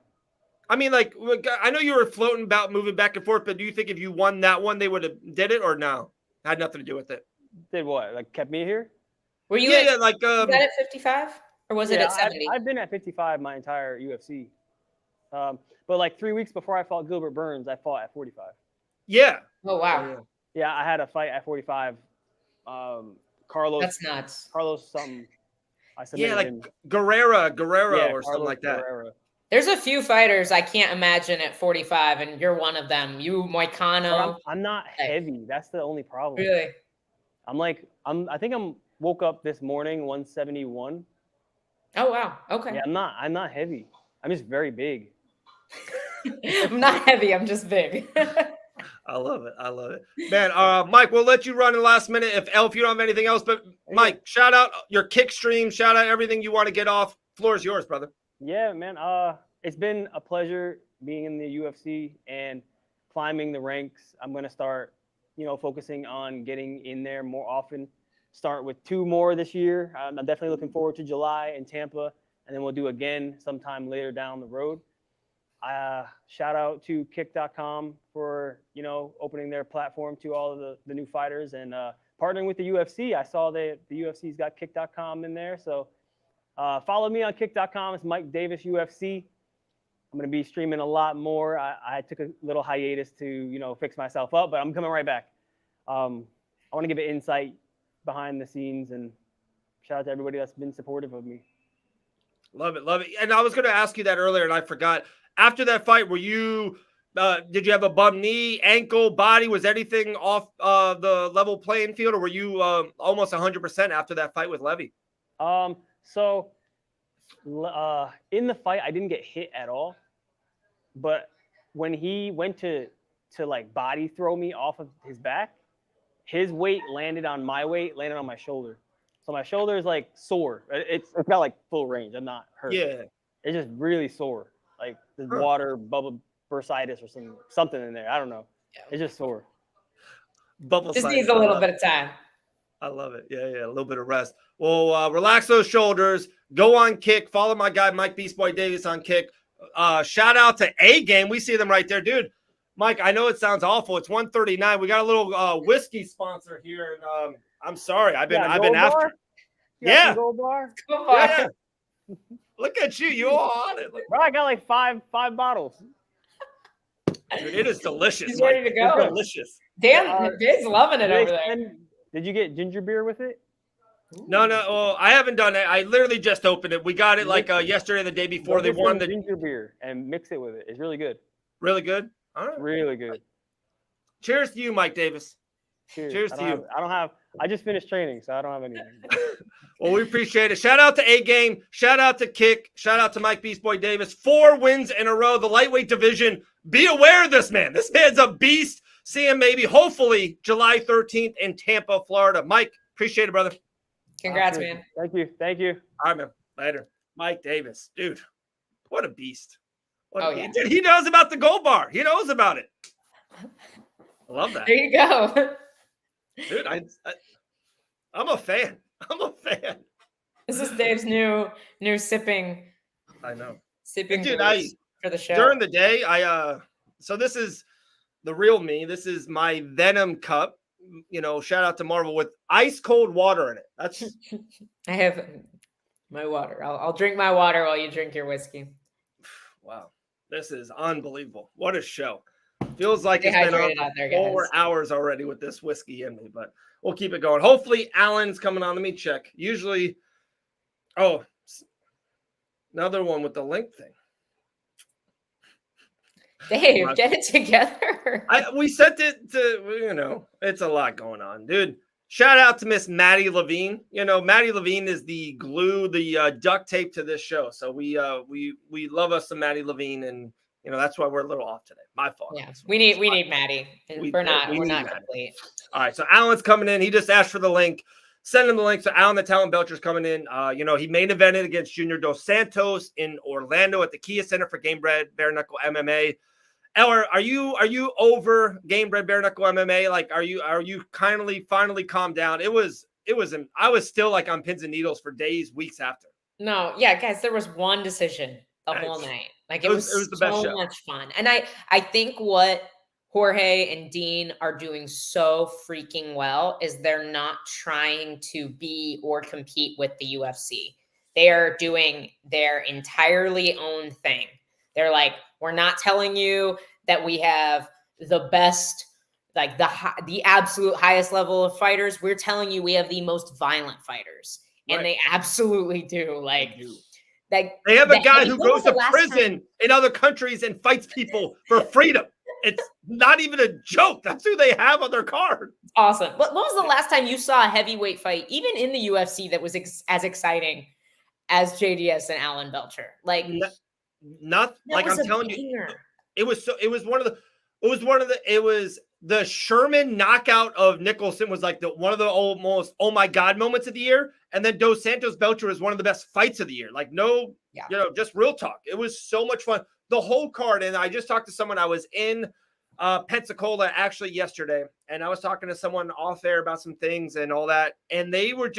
B: I mean, like, I know you were floating about moving back and forth, but do you think if you won that one, they would have did it, or no? Had nothing to do with it.
F: Did what? Like kept me here?
C: Were you
B: like
C: at 55? Or was it at 70?
F: I've been at 55 my entire UFC. But like 3 weeks before I fought Gilbert Burns, I fought at 45.
B: Yeah.
C: Oh, wow.
F: Yeah, I had a fight at 45. Carlos.
C: That's nuts.
F: Carlos something. I submitted
B: like
F: him.
B: Guerrero or
F: Carlos
B: something like that.
F: Guerrero.
C: There's a few fighters I can't imagine at 45, and you're one of them. You, Moicano.
F: I'm not heavy. That's the only problem.
C: Really?
F: I think I'm woke up this morning 171.
C: Oh, wow. Okay.
F: Yeah, I'm not heavy. I'm just very big.
C: I'm not heavy. I'm just big.
B: I love it. Man, Mike, we'll let you run in the last minute if you don't have anything else. But Mike, shout out your kick stream. Shout out everything you want to get off. Floor is yours, brother.
F: Yeah, man. It's been a pleasure being in the UFC and climbing the ranks. I'm going to start, focusing on getting in there more often. Start with 2 more this year. I'm definitely looking forward to July in Tampa, and then we'll do again sometime later down the road. Shout out to kick.com for, opening their platform to all of the new fighters and partnering with the UFC. I saw that the UFC's got kick.com in there. So follow me on kick.com. It's Mike Davis UFC. I'm going to be streaming a lot more. I took a little hiatus to, fix myself up, but I'm coming right back. I want to give an insight behind the scenes and shout out to everybody that's been supportive of me.
B: Love it. And I was going to ask you that earlier and I forgot. After that fight, were you, did you have a bum knee, ankle, body? Was anything off the level playing field, or were you almost 100% after that fight with Levy?
F: So in the fight, I didn't get hit at all. But when he went to like body throw me off of his back, his weight landed on my weight, landed on my shoulder. So my shoulder is like sore. It's got like full range. I'm not hurt.
B: Yeah.
F: It's just really sore. Like there's water bubble bursitis or something in there. I don't know. It's just sore.
B: Bubble
C: just needs a little bit of time.
B: I love it. Yeah. A little bit of rest. Well, relax those shoulders. Go on Kick. Follow my guy, Mike Beast Boy Davis on Kick. Shout out to A-Game. We see them right there, dude. Mike, I know it sounds awful. It's 1:39. We got a little whiskey sponsor here, and I'm sorry. I've been after. Yeah.
F: Gold bar?
B: Yeah. Look at you. You all on it.
F: Bro, I got like five bottles.
B: Dude, it is delicious.
C: He's ready to go.
B: It's delicious.
C: Dan, Dan's loving it over there.
F: Did you get ginger beer with it?
B: No. Well, I haven't done it. I literally just opened it. We got it like yesterday, the day before. They won the
F: ginger beer and mix it with it. It's really good.
B: Really good. All right.
F: Really good.
B: Cheers to you, Mike Davis. Cheers to you.
F: I just finished training, so I don't have anything.
B: Well, we appreciate it. Shout out to A-Game. Shout out to Kick. Shout out to Mike Beast Boy Davis. 4 wins in a row. The lightweight division. Be aware of this man. This man's a beast. See him maybe, hopefully, July 13th in Tampa, Florida. Mike, appreciate it, brother.
C: Congrats, man.
F: Thank you.
B: All right, man. Later. Mike Davis. Dude, what a beast.
C: Yeah.
B: Dude, he knows about the Gold Bar. He knows about it. I love that.
C: There you go.
B: Dude, I'm a fan.
C: This is Dave's new sipping.
B: I know.
C: Sipping
B: dude,
C: for the show.
B: During the day, so this is the real me. This is my Venom cup. Shout out to Marvel with ice cold water in it. That's
C: I have my water. I'll drink my water while you drink your whiskey.
B: Wow. This is unbelievable. What a show. Feels like it's been on 4 hours already with this whiskey in me, but we'll keep it going. Hopefully Alan's coming on. Let me check. Usually, another one with the link thing.
C: Dave, get it together.
B: We sent it to, it's a lot going on, dude. Shout out to Miss Maddie Levine. Maddie Levine is the glue, the duct tape to this show. So we love us some Maddie Levine, and that's why we're a little off today. My fault.
C: Yeah, we need Maddie. We're not complete.
B: All right, so Alan's coming in. He just asked for the link. Send him the link. So Alan the Talent Belcher's coming in. He main evented against Junior Dos Santos in Orlando at the Kia Center for Gamebred BareKnuckle MMA. Elle, are you over Gamebred BareKnuckle MMA? Like, are you finally calmed down? I was still like on pins and needles for days, weeks after.
C: No, yeah, guys, there was one decision the whole night. Like it was
B: the best show.
C: Much fun. And I think what Jorge and Dean are doing so freaking well is they're not trying to be or compete with the UFC. They are doing their entirely own thing. They're like, we're not telling you that we have the best, like the absolute highest level of fighters. We're telling you we have the most violent fighters. And they absolutely do. They have
B: a guy who goes to prison in other countries and fights people for freedom. It's not even a joke. That's who they have on their card.
C: Awesome. When was the last time you saw a heavyweight fight, even in the UFC, that was as exciting as JDS and Alan Belcher? I'm telling you, it was the Sherman knockout of Nicholson was like one of the almost oh my god moments of the year, and then Dos Santos Belcher is one of the best fights of the year. Just real talk. It was so much fun. The whole card, and I just talked to someone. I was in Pensacola actually yesterday, and I was talking to someone off air about some things and all that, and they were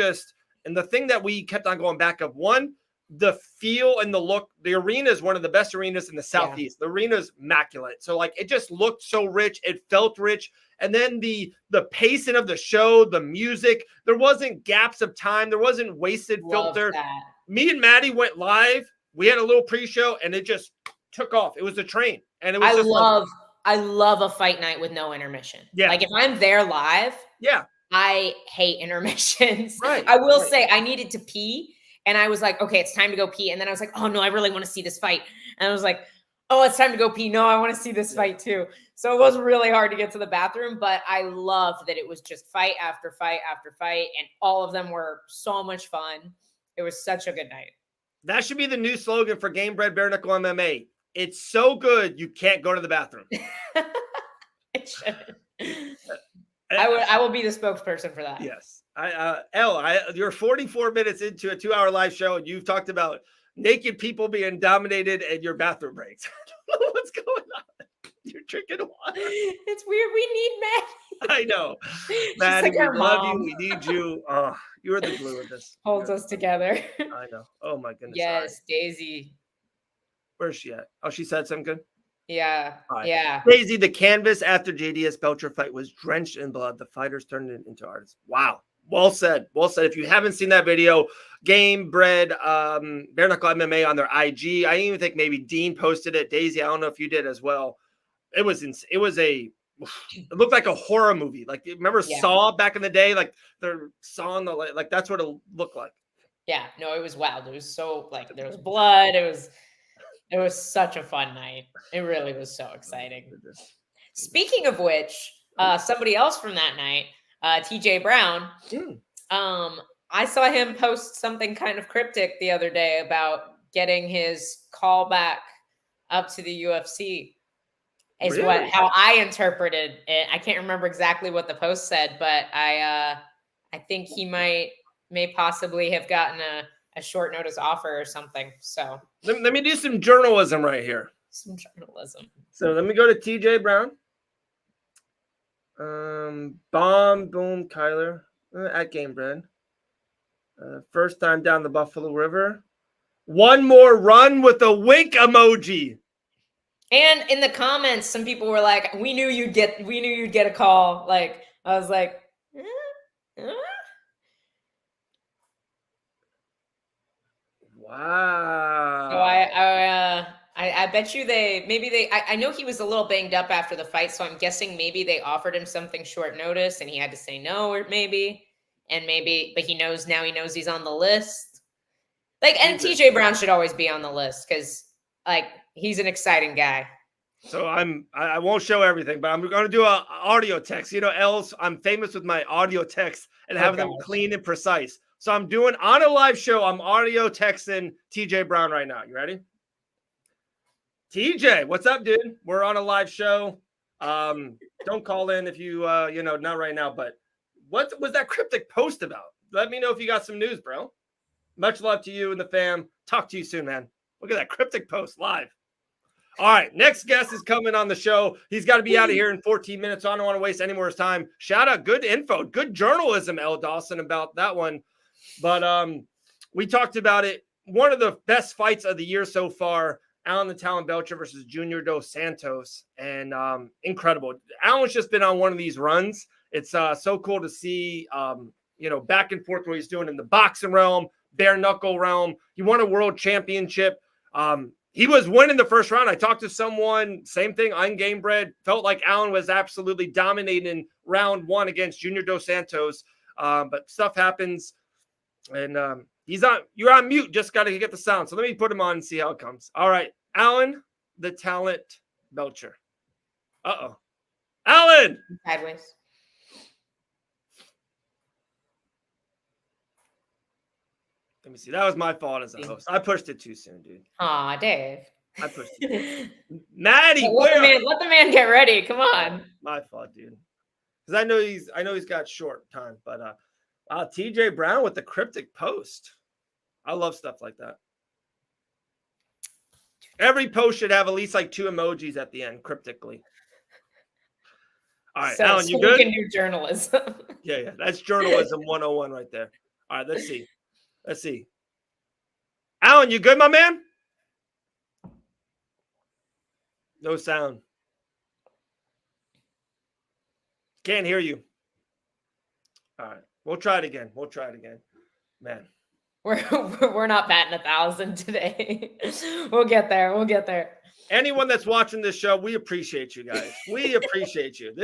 C: and the thing that we kept on going back of, one, the feel and the look. The arena is one of the best arenas in the Southeast. The arena is immaculate. So it just looked so rich. It felt rich. And then the pacing of the show, the music, there wasn't gaps of time. There wasn't wasted filter. That.
B: Me and Maddie went live. We had a little pre-show and it just took off. It was a train. And it was
C: I love a fight night with no intermission.
B: Yeah.
C: Like if I'm there live, I hate intermissions.
B: Right.
C: I will say I needed to pee. And I was like, okay, it's time to go pee. And then I was like, oh no, I really want to see this fight. And I was like, oh, it's time to go pee. No, I want to see this fight too. So it was really hard to get to the bathroom, but I loved that it was just fight after fight after fight. And all of them were so much fun. It was such a good night.
B: That should be the new slogan for Gamebred BareKnuckle MMA. It's so good, you can't go to the bathroom.
C: It should. I will be the spokesperson for that.
B: Yes. Elle, you're 44 minutes into a 2-hour live show, and you've talked about naked people being dominated and your bathroom breaks. I don't know what's going on. You're drinking water.
C: It's weird. We need Maddie.
B: I know. Maddie, we love you. We need you. Oh, you're the glue of this.
C: Holds us together.
B: I know. Oh, my goodness.
C: Yes, Daisy.
B: Where's she at? Oh, she said something good?
C: Yeah.
B: Right.
C: Yeah.
B: Daisy, the canvas after JDS Belcher fight was drenched in blood. The fighters turned it into artists. Wow. Well said. Well said. If you haven't seen that video, Gamebred, BareKnuckle MMA on their IG. I even think maybe Dean posted it. Daisy, I don't know if you did as well. It looked like a horror movie. Like, remember Saw back in the day? Like they're sawing that's what it looked like.
C: Yeah. No, it was wild. It was so there was blood. It was such a fun night. It really was so exciting. Speaking of which, somebody else from that night, TJ Brown. I saw him post something kind of cryptic the other day about getting his call back up to the UFC. Is how I interpreted it. I can't remember exactly what the post said, but I think he may possibly have gotten a short notice offer or something. So
B: let me do some journalism right here.
C: Some journalism.
B: So let me go to TJ Brown. Boom, Kyler at Gamebred. First time down the Buffalo River. One more run with a wink emoji.
C: And in the comments, some people were like, "We knew you'd get a call." Like I was like,
B: Wow.
C: So I bet you I know he was a little banged up after the fight, so I'm guessing maybe they offered him something short notice and he had to say no, or but he knows he's on the list. Like, and TJ Brown should always be on the list because like he's an exciting guy.
B: So I won't show everything, but I'm going to do an audio text. You know, Elle's, I'm famous with my audio text and having them clean and precise. So I'm doing on a live show. I'm audio texting TJ Brown right now. You ready? TJ, what's up, dude? We're on a live show. Don't call in if you, not right now, but what was that cryptic post about? Let me know if you got some news, bro. Much love to you and the fam. Talk to you soon, man. Look at that cryptic post live. All right, next guest is coming on the show. He's got to be out of here in 14 minutes. So I don't want to waste any more of his time. Shout out, good info, good journalism, Elle Dawson, about that one. But we talked about it. One of the best fights of the year so far, Alan the Talon Belcher versus Junior Dos Santos. And incredible. Alan's just been on one of these runs. It's so cool to see, back and forth what he's doing in the boxing realm, BareKnuckle realm. He won a world championship. He was winning the first round. I talked to someone, same thing on Gamebred. Felt like Alan was absolutely dominating round one against Junior Dos Santos. But stuff happens. And you're on mute. Just got to get the sound. So let me put him on and see how it comes. All right. Alan, the talent Belcher. Uh-oh. Alan!
C: Sideways.
B: Let me see. That was my fault as a host. I pushed it too soon, dude.
C: Aw, Dave.
B: I pushed it. Maddie,
C: let the man get ready. Come on.
B: My fault, dude. Because I know he's got short time, but TJ Brown with the cryptic post. I love stuff like that. Every post should have at least like 2 emojis at the end, cryptically. All right, Alan, you good?
C: We can do journalism.
B: Yeah. That's journalism 101 right there. All right, let's see. Alan, you good, my man? No sound. Can't hear you. All right. We'll try it again. Man.
C: We're not batting 1,000 today. We'll get there.
B: Anyone that's watching this show, we appreciate you guys. We appreciate you.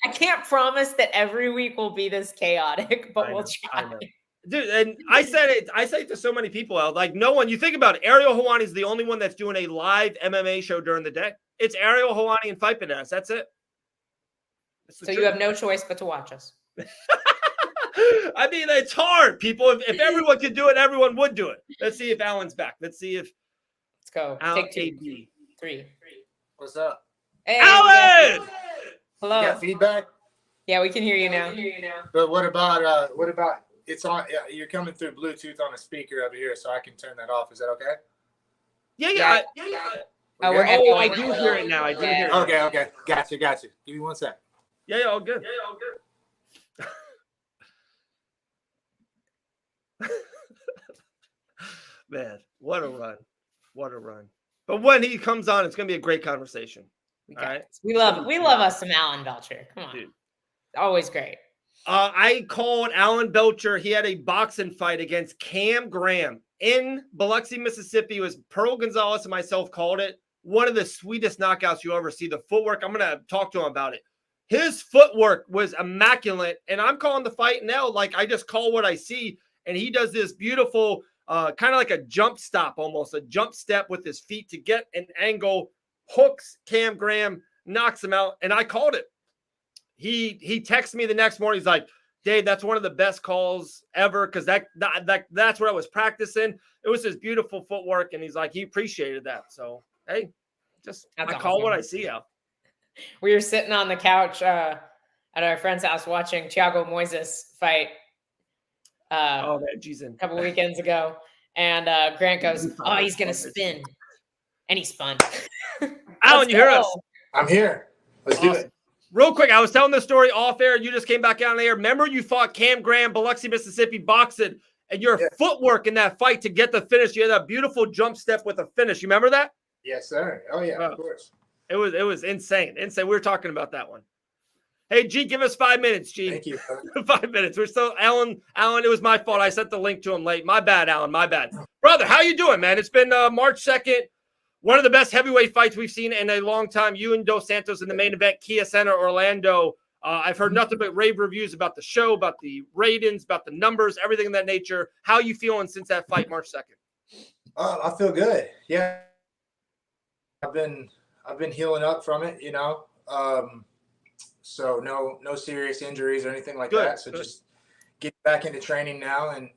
B: I
C: can't promise that every week will be this chaotic, but we'll try.
B: Dude, and I said it to so many people out. Like, no one, you think about it, Ariel Helwani is the only one that's doing a live MMA show during the day. It's Ariel Helwani and Fight Bananas. That's it.
C: So you have no choice but to watch us.
B: I mean, it's hard, people. If everyone could do it, everyone would do it. Let's see if Alan's back. Let's
C: go.
B: Alan,
C: Take 2. 3.
G: What's up?
C: Hey,
B: Alan!
C: Hello.
G: You got feedback?
C: Yeah, we can hear you now.
G: But what about it's on? You're coming through Bluetooth on a speaker over here, so I can turn that off. Is that okay?
B: Yeah. I do hear it now.
G: Okay. Gotcha. Give me 1 sec.
B: Yeah, all good. Man, what a run. But when he comes on, it's going to be a great conversation. All right.
C: We love us some Alan Belcher. Come on. Dude. Always great.
B: I called Alan Belcher. He had a boxing fight against Cam Graham in Biloxi, Mississippi. It was Pearl Gonzalez and myself called it. One of the sweetest knockouts you ever see. The footwork, I'm going to talk to him about it. His footwork was immaculate. And I'm calling the fight now. Like, I just call what I see. And he does this beautiful, kind of like a jump stop, almost a jump step with his feet to get an angle, hooks Cam Graham, knocks him out. And I called it. he texted me the next morning. He's like, Dave, that's one of the best calls ever because that's what I was practicing. It was his beautiful footwork, and he's like, he appreciated that. So, hey, I call what I see out.
C: We were sitting on the couch at our friend's house watching Thiago Moises fight a couple weekends ago, and Grant goes, "Oh, he's gonna spin," and he spun.
B: Alan, you hear us?
G: I'm here. Let's do it.
B: Real quick, I was telling this story off air. You just came back out on the air. Remember you fought Cam Graham, Biloxi, Mississippi, boxing, and your footwork in that fight to get the finish. You had that beautiful jump step with a finish. You remember that?
G: Yes, sir. Oh, yeah, of course.
B: It was insane. Insane. We were talking about that one. Hey, G, give us 5 minutes, G.
G: Thank you.
B: 5 minutes. We're still Alan, it was my fault. I sent the link to him late. My bad, Alan. My bad. Brother, how you doing, man? It's been March 2nd. One of the best heavyweight fights we've seen in a long time. You and Dos Santos in the main event, Kia Center, Orlando. I've heard nothing but rave reviews about the show, about the ratings, about the numbers, everything of that nature. How are you feeling since that fight, March 2nd?
G: I feel good. Yeah. I've been healing up from it, you know. So no serious injuries or anything like that. So just get back into training now and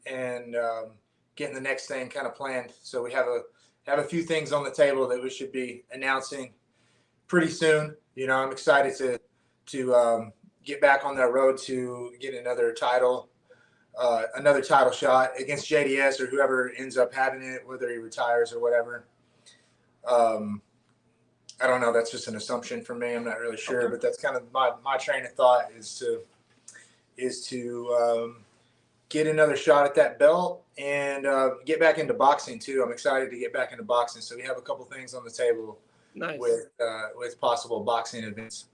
G: getting the next thing kind of planned. So we have a few things on the table that we should be announcing pretty soon. You know, I'm excited to get back on that road to get another title shot against JDS or whoever ends up having it, whether he retires or whatever. I don't know. That's just an assumption for me. I'm not really sure, but that's kind of my train of thought is to get another shot at that belt and get back into boxing too. I'm excited to get back into boxing. So we have a couple things on the table with possible boxing events.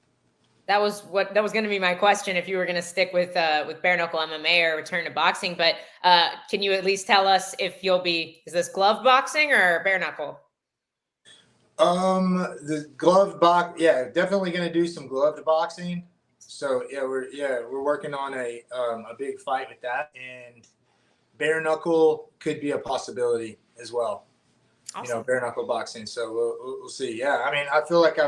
C: That was going to be my question if you were going to stick with bare-knuckle MMA or return to boxing. But can you at least tell us if is this glove boxing or bare-knuckle?
G: The glove box, definitely going to do some gloved boxing. So we're working on a big fight with that, and bare knuckle could be a possibility as well. Awesome. You know, bare knuckle boxing. So we'll see. Yeah, I mean, I feel like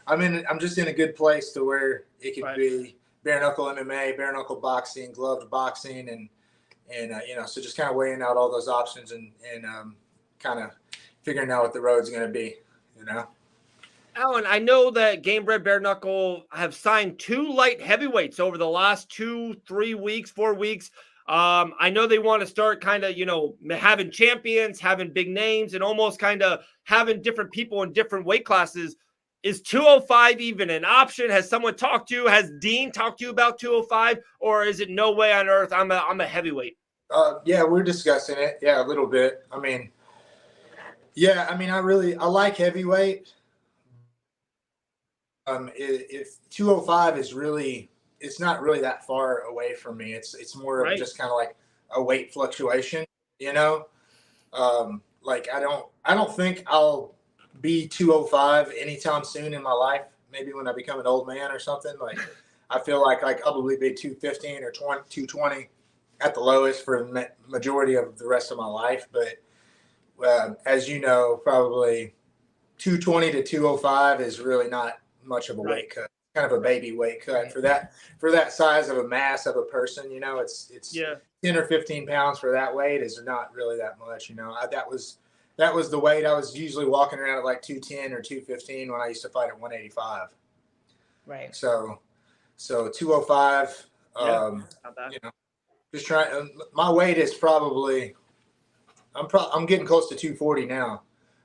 G: I'm just in a good place to where it could be bare knuckle MMA, bare knuckle boxing, gloved boxing, and so just kind of weighing out all those options and kind of figuring out what the road's going to be. You know,
B: Alan, I know that Gamebred BareKnuckle have signed 2 light heavyweights over the last 2, 3 weeks, 4 weeks. I know they want to start kind of, having champions, having big names, and almost kind of having different people in different weight classes. Is 205 even an option? Has someone talked to you? Has Dean talked to you about 205, or is it no way on earth? I'm a heavyweight.
G: Yeah, we're discussing it. Yeah, a little bit. I mean. Yeah, I mean, I like heavyweight. If 205 is it's not really that far away from me. It's more of just kind of like a weight fluctuation, you know. Like I don't think I'll be 205 anytime soon in my life. Maybe when I become an old man or something. Like I feel like I'll probably be 215 or 220 at the lowest for the majority of the rest of my life, but. As you know, probably 220 to 205 is really not much of a weight cut. Kind of a baby weight cut for that size of a mass of a person. You know, it's 10 or 15 pounds for that weight is not really that much. You know, that was the weight I was usually walking around at like 210 or 215 when I used to fight at 185.
C: Right.
G: So 205. Just trying. My weight is probably. I'm getting close to 240 now,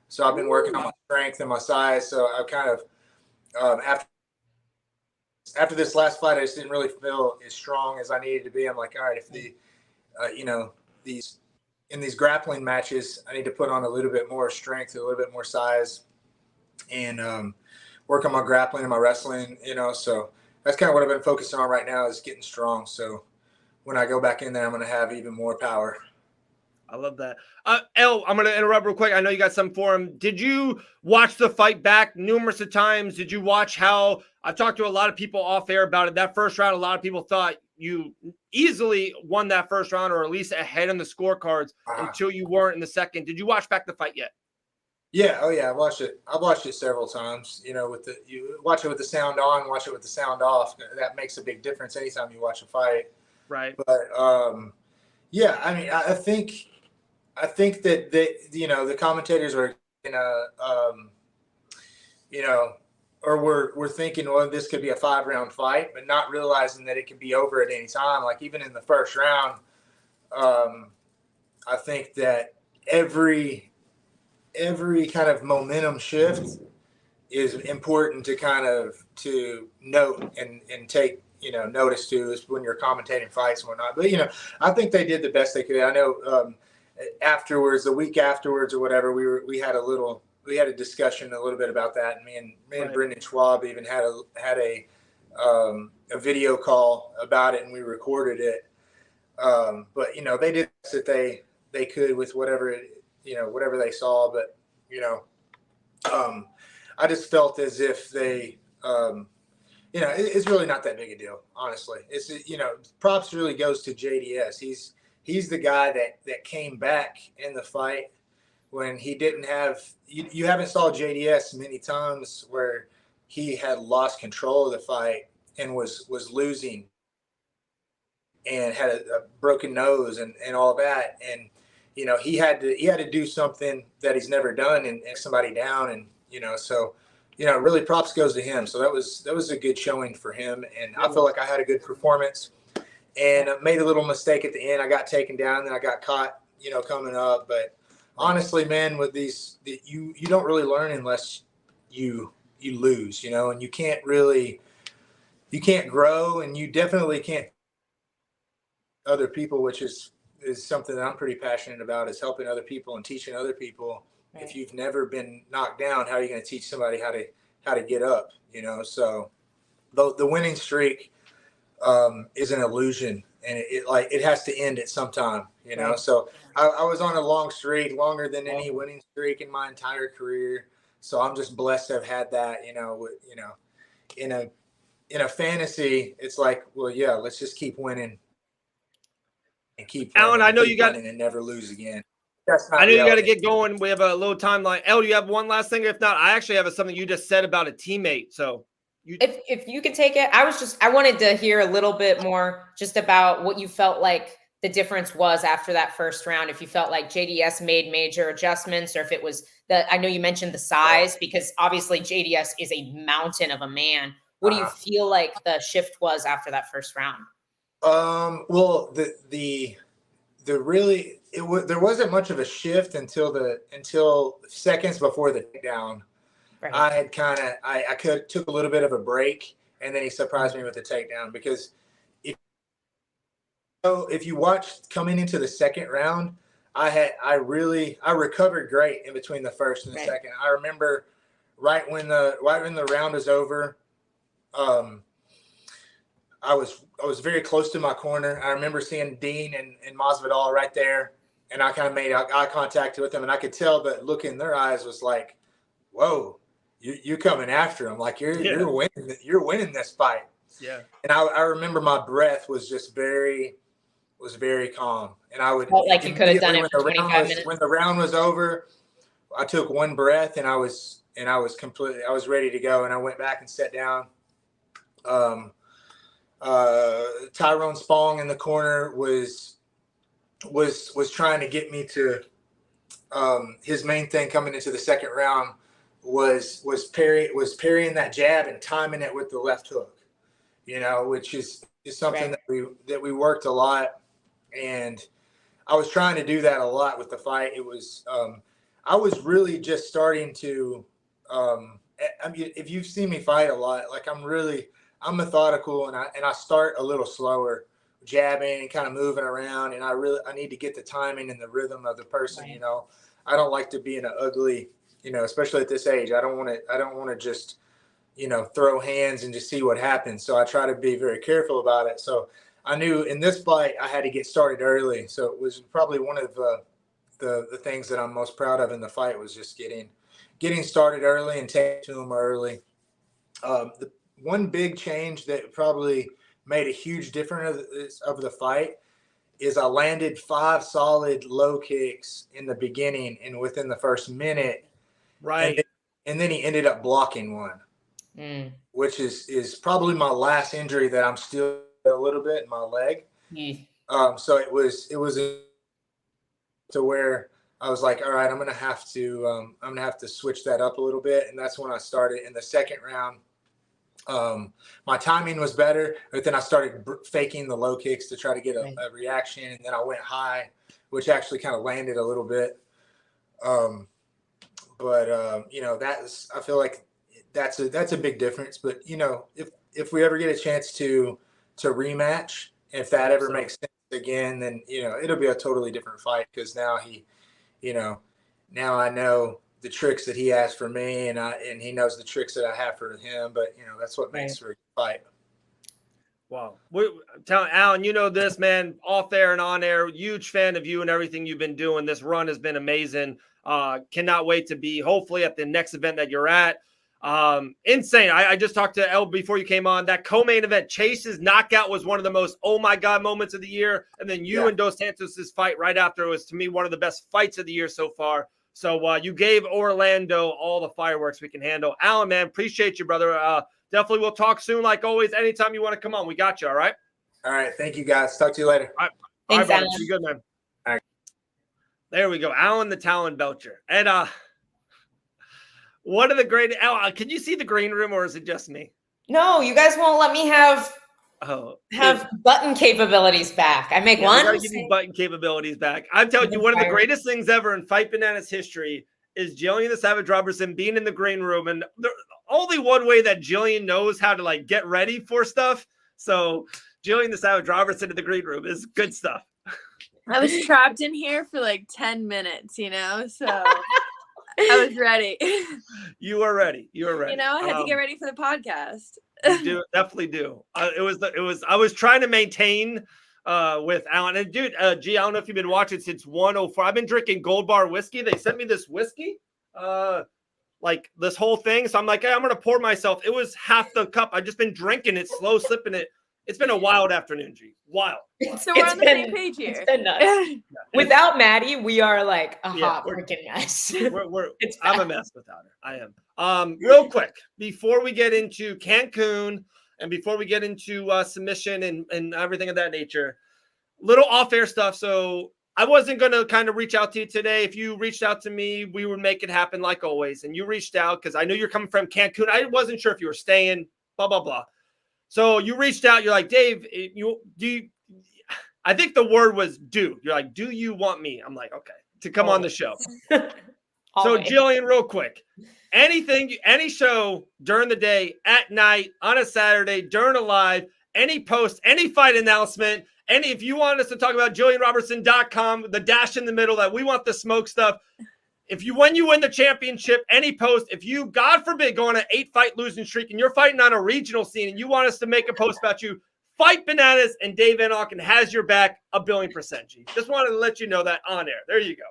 G: so I've been working on my strength and my size. So I kind of after this last fight, I just didn't really feel as strong as I needed to be. I'm like, all right, if these grappling matches, I need to put on a little bit more strength, a little bit more size, and work on my grappling and my wrestling. You know, so that's kind of what I've been focusing on right now is getting strong. So when I go back in there, I'm going to have even more power.
B: I love that. Elle, I'm going to interrupt real quick. I know you got some for him. Did you watch the fight back numerous of times? Did you watch how I've talked to a lot of people off air about it? That first round, a lot of people thought you easily won that first round or at least ahead in the scorecards until you weren't in the second. Did you watch back the fight yet?
G: Yeah. Oh yeah. I've watched it several times, you watch it with the sound on, watch it with the sound off. That makes a big difference anytime you watch a fight.
B: Right.
G: But, yeah, I mean, I think that the commentators are, you know, or we're thinking, well, this could be a 5-round fight, but not realizing that it could be over at any time. Like even in the first round, I think that every kind of momentum shift is important to kind of to note and take notice to, is when you're commentating fights and whatnot. But I think they did the best they could. I know afterwards, the week afterwards or whatever, we had a discussion a little bit about that. And me and Brendan Schwab even had a video call about it, and we recorded it. But they did that they could with whatever they saw. But I just felt as if they it's really not that big a deal, honestly. It's props really goes to JDS. He's the guy that came back in the fight when he didn't have you haven't saw JDS many times where he had lost control of the fight and was losing and had a broken nose and all that. And he had to do something that he's never done and somebody down. And so really props goes to him. So that was a good showing for him, and I feel like I had a good performance. And I made a little mistake at the end. I got taken down, then I got caught, coming up. But honestly, man, with these, you don't really learn unless you lose, and you can't grow, and you definitely can't other people, which is something that I'm pretty passionate about, is helping other people and teaching other people. Right. If you've never been knocked down, how are you going to teach somebody how to get up? So the winning streak is an illusion, and it has to end at some time. Right. So I was on a long streak, longer than any winning streak in my entire career. So I'm just blessed to have had that. In a fantasy, it's like, well, yeah, let's just keep winning and keep.
B: Alan, I know you got
G: and never lose again.
B: I know you got to get going. We have a little timeline. Elle, do you have one last thing? If not, I actually have something you just said about a teammate. So
C: if you could take it, I wanted to hear a little bit more just about what you felt like the difference was after that first round. If you felt like JDS made major adjustments, or if it was I know you mentioned the size, because obviously JDS is a mountain of a man. What do you feel like the shift was after that first round?
G: Well, there wasn't much of a shift until seconds before the takedown. Right. I took a little bit of a break, and then he surprised me with the takedown. Because if you watch coming into the second round, I recovered great in between the first and the second. I remember right when the round was over, I was very close to my corner. I remember seeing Dean and Masvidal right there, and I kind of made eye contact with them, and I could tell the look in their eyes was like, "Whoa, you're coming after him! Like you're winning this fight."
B: Yeah.
G: And I remember my breath was just very calm, and I would
C: felt like you could have done it for 25 minutes.
G: When the round was over, I took one breath, and I was ready to go, and I went back and sat down. Tyrone Spong in the corner was trying to get me to his main thing coming into the second round was parrying that jab and timing it with the left hook, which is something that we worked a lot, and I was trying to do that a lot with the fight. It was I was really just starting to I mean, if you've seen me fight a lot, like I'm methodical, and I start a little slower, jabbing and kind of moving around, and I need to get the timing and the rhythm of the person. Right. I don't like to be in an ugly, especially at this age. I don't want to just, throw hands and just see what happens. So I try to be very careful about it. So I knew in this fight I had to get started early. So it was probably one of the things that I'm most proud of in the fight was just getting started early and taking to them early. The one big change that probably made a huge difference of the fight is I landed 5 solid low kicks in the beginning, and within the first minute,
B: Right.
G: And then he ended up blocking one, which is probably my last injury that I'm still a little bit in my leg. So it was to where I was like, all right, I'm gonna have to switch that up a little bit, and that's when I started in the second round. My timing was better, but then I started faking the low kicks to try to get a reaction, and then I went high, which actually kind of landed a little bit. I feel like that's a big difference. But if we ever get a chance to rematch, if that ever makes sense again, then it'll be a totally different fight, because now now I know the tricks that he has for me, and he knows the tricks that I have for him. But that's what makes for a fight.
B: Wow. Alan, this, man, off air and on air, huge fan of you and everything you've been doing. This run has been amazing. Cannot wait to be hopefully at the next event that you're at. Insane. I just talked to Elle before you came on. That co-main event, Chase's knockout, was one of the most oh my god moments of the year. And then you and Dos Santos's fight right after was, to me, one of the best fights of the year so far. So you gave Orlando all the fireworks we can handle. Alan, man, appreciate you, brother. Definitely we'll talk soon. Like always, anytime you want to come on, we got you. All right.
G: All right. Thank you, guys. Talk to you later.
B: All right.
C: Thanks,
B: Alan.
C: Alan.
B: Be good, man.
G: All right.
B: There we go. Alan the Talon Belcher. And one of the great can you see the green room, or is it just me?
C: No, you guys won't let me have button capabilities back. I make one.
B: I gotta give you button capabilities back. I'm telling you, one of the greatest things ever in Fight Bananas history is Jillian the Savage Robertson being in the green room, and only one way that Jillian knows how to get ready for stuff. So Jillian the Savage Robertson in the green room is good stuff.
H: I was trapped in here for 10 minutes, so I was ready.
B: You were ready.
H: I had to get ready for the podcast.
B: You definitely do. I was trying to maintain with Alan. And dude, G, I don't know if you've been watching since 1:04. I've been drinking Gold Bar whiskey. They sent me this whiskey, this whole thing. So I'm like, hey, I'm gonna pour myself. It was half the cup. I've just been drinking it, slow sipping it. It's been a wild afternoon, G. Wild.
H: So we're on the same page here.
C: It's been nuts. Without Maddie, we are a hot freaking mess.
B: I'm a mess without her. I am. Real quick, before we get into Cancun and before we get into submission and everything of that nature, little off-air stuff. So I wasn't going to kind of reach out to you today. If you reached out to me, we would make it happen like always. And you reached out because I knew you're coming from Cancun. I wasn't sure if you were staying, blah, blah, blah. So you reached out. You're like, Dave, I think the word was do. You're like, do you want me? I'm like, okay, to come on the show. So Jillian, real quick, any show during the day, at night, on a Saturday, during a live, any post, any fight announcement, if you want us to talk about JillianRobertson.com, the dash in the middle, that we want the smoke stuff. When you win the championship, any post, if you, God forbid, go on an 8-fight losing streak and you're fighting on a regional scene and you want us to make a post about you, Fight Bananas and Dave Van Auken has your back 1,000,000,000%. G. Just wanted to let you know that on air. There you go.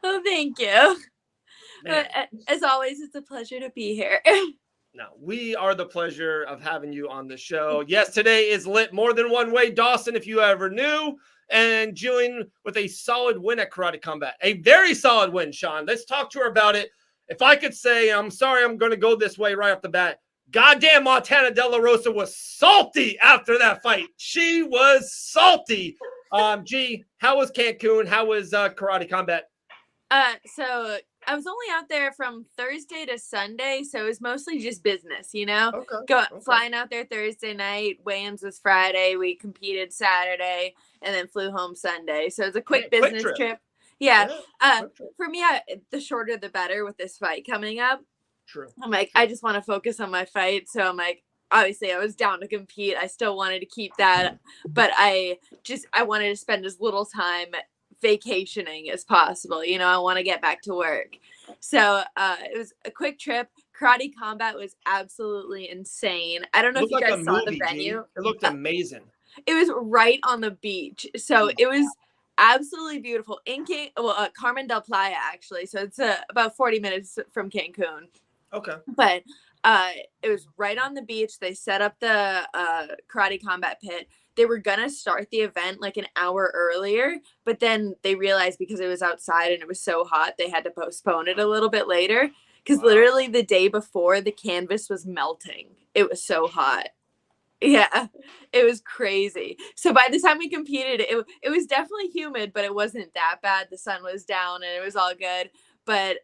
H: Oh, thank you. As always, it's a pleasure to be here.
B: No, we are the pleasure of having you on the show. Yes, today is lit more than one way. Dawson, if you ever knew. And Jillian with a solid win at Karate Combat. A very solid win, Sean. Let's talk to her about it. If I could say, I'm sorry, I'm going to go this way right off the bat. Goddamn, Montana De La Rosa was salty after that fight. She was salty. G, how was Cancun? How was Karate Combat?
H: So I was only out there from Thursday to Sunday, so it was mostly just business, Flying out there Thursday night, weigh-ins was Friday, we competed Saturday, and then flew home Sunday. So it was a quick business trip. Yeah. For me, the shorter the better with this fight coming up.
B: True.
H: I'm like, I just want to focus on my fight. So I'm like, obviously I was down to compete. I still wanted to keep that, but I wanted to spend as little time vacationing as possible. I want to get back to work. So it was a quick trip. Karate Combat was absolutely insane. I don't know if you guys saw the venue.
B: It looked amazing.
H: It was right on the beach. So it was absolutely beautiful in Carmen del Playa, actually. So it's about 40 minutes from Cancun.
B: Okay.
H: But it was right on the beach. They set up the karate combat pit. They were gonna start the event like an hour earlier, but then they realized because it was outside and it was so hot, they had to postpone it a little bit later. Because literally the day before, the canvas was melting. It was so hot. Yeah, it was crazy. So by the time we competed, it was definitely humid, but it wasn't that bad. The sun was down and it was all good. But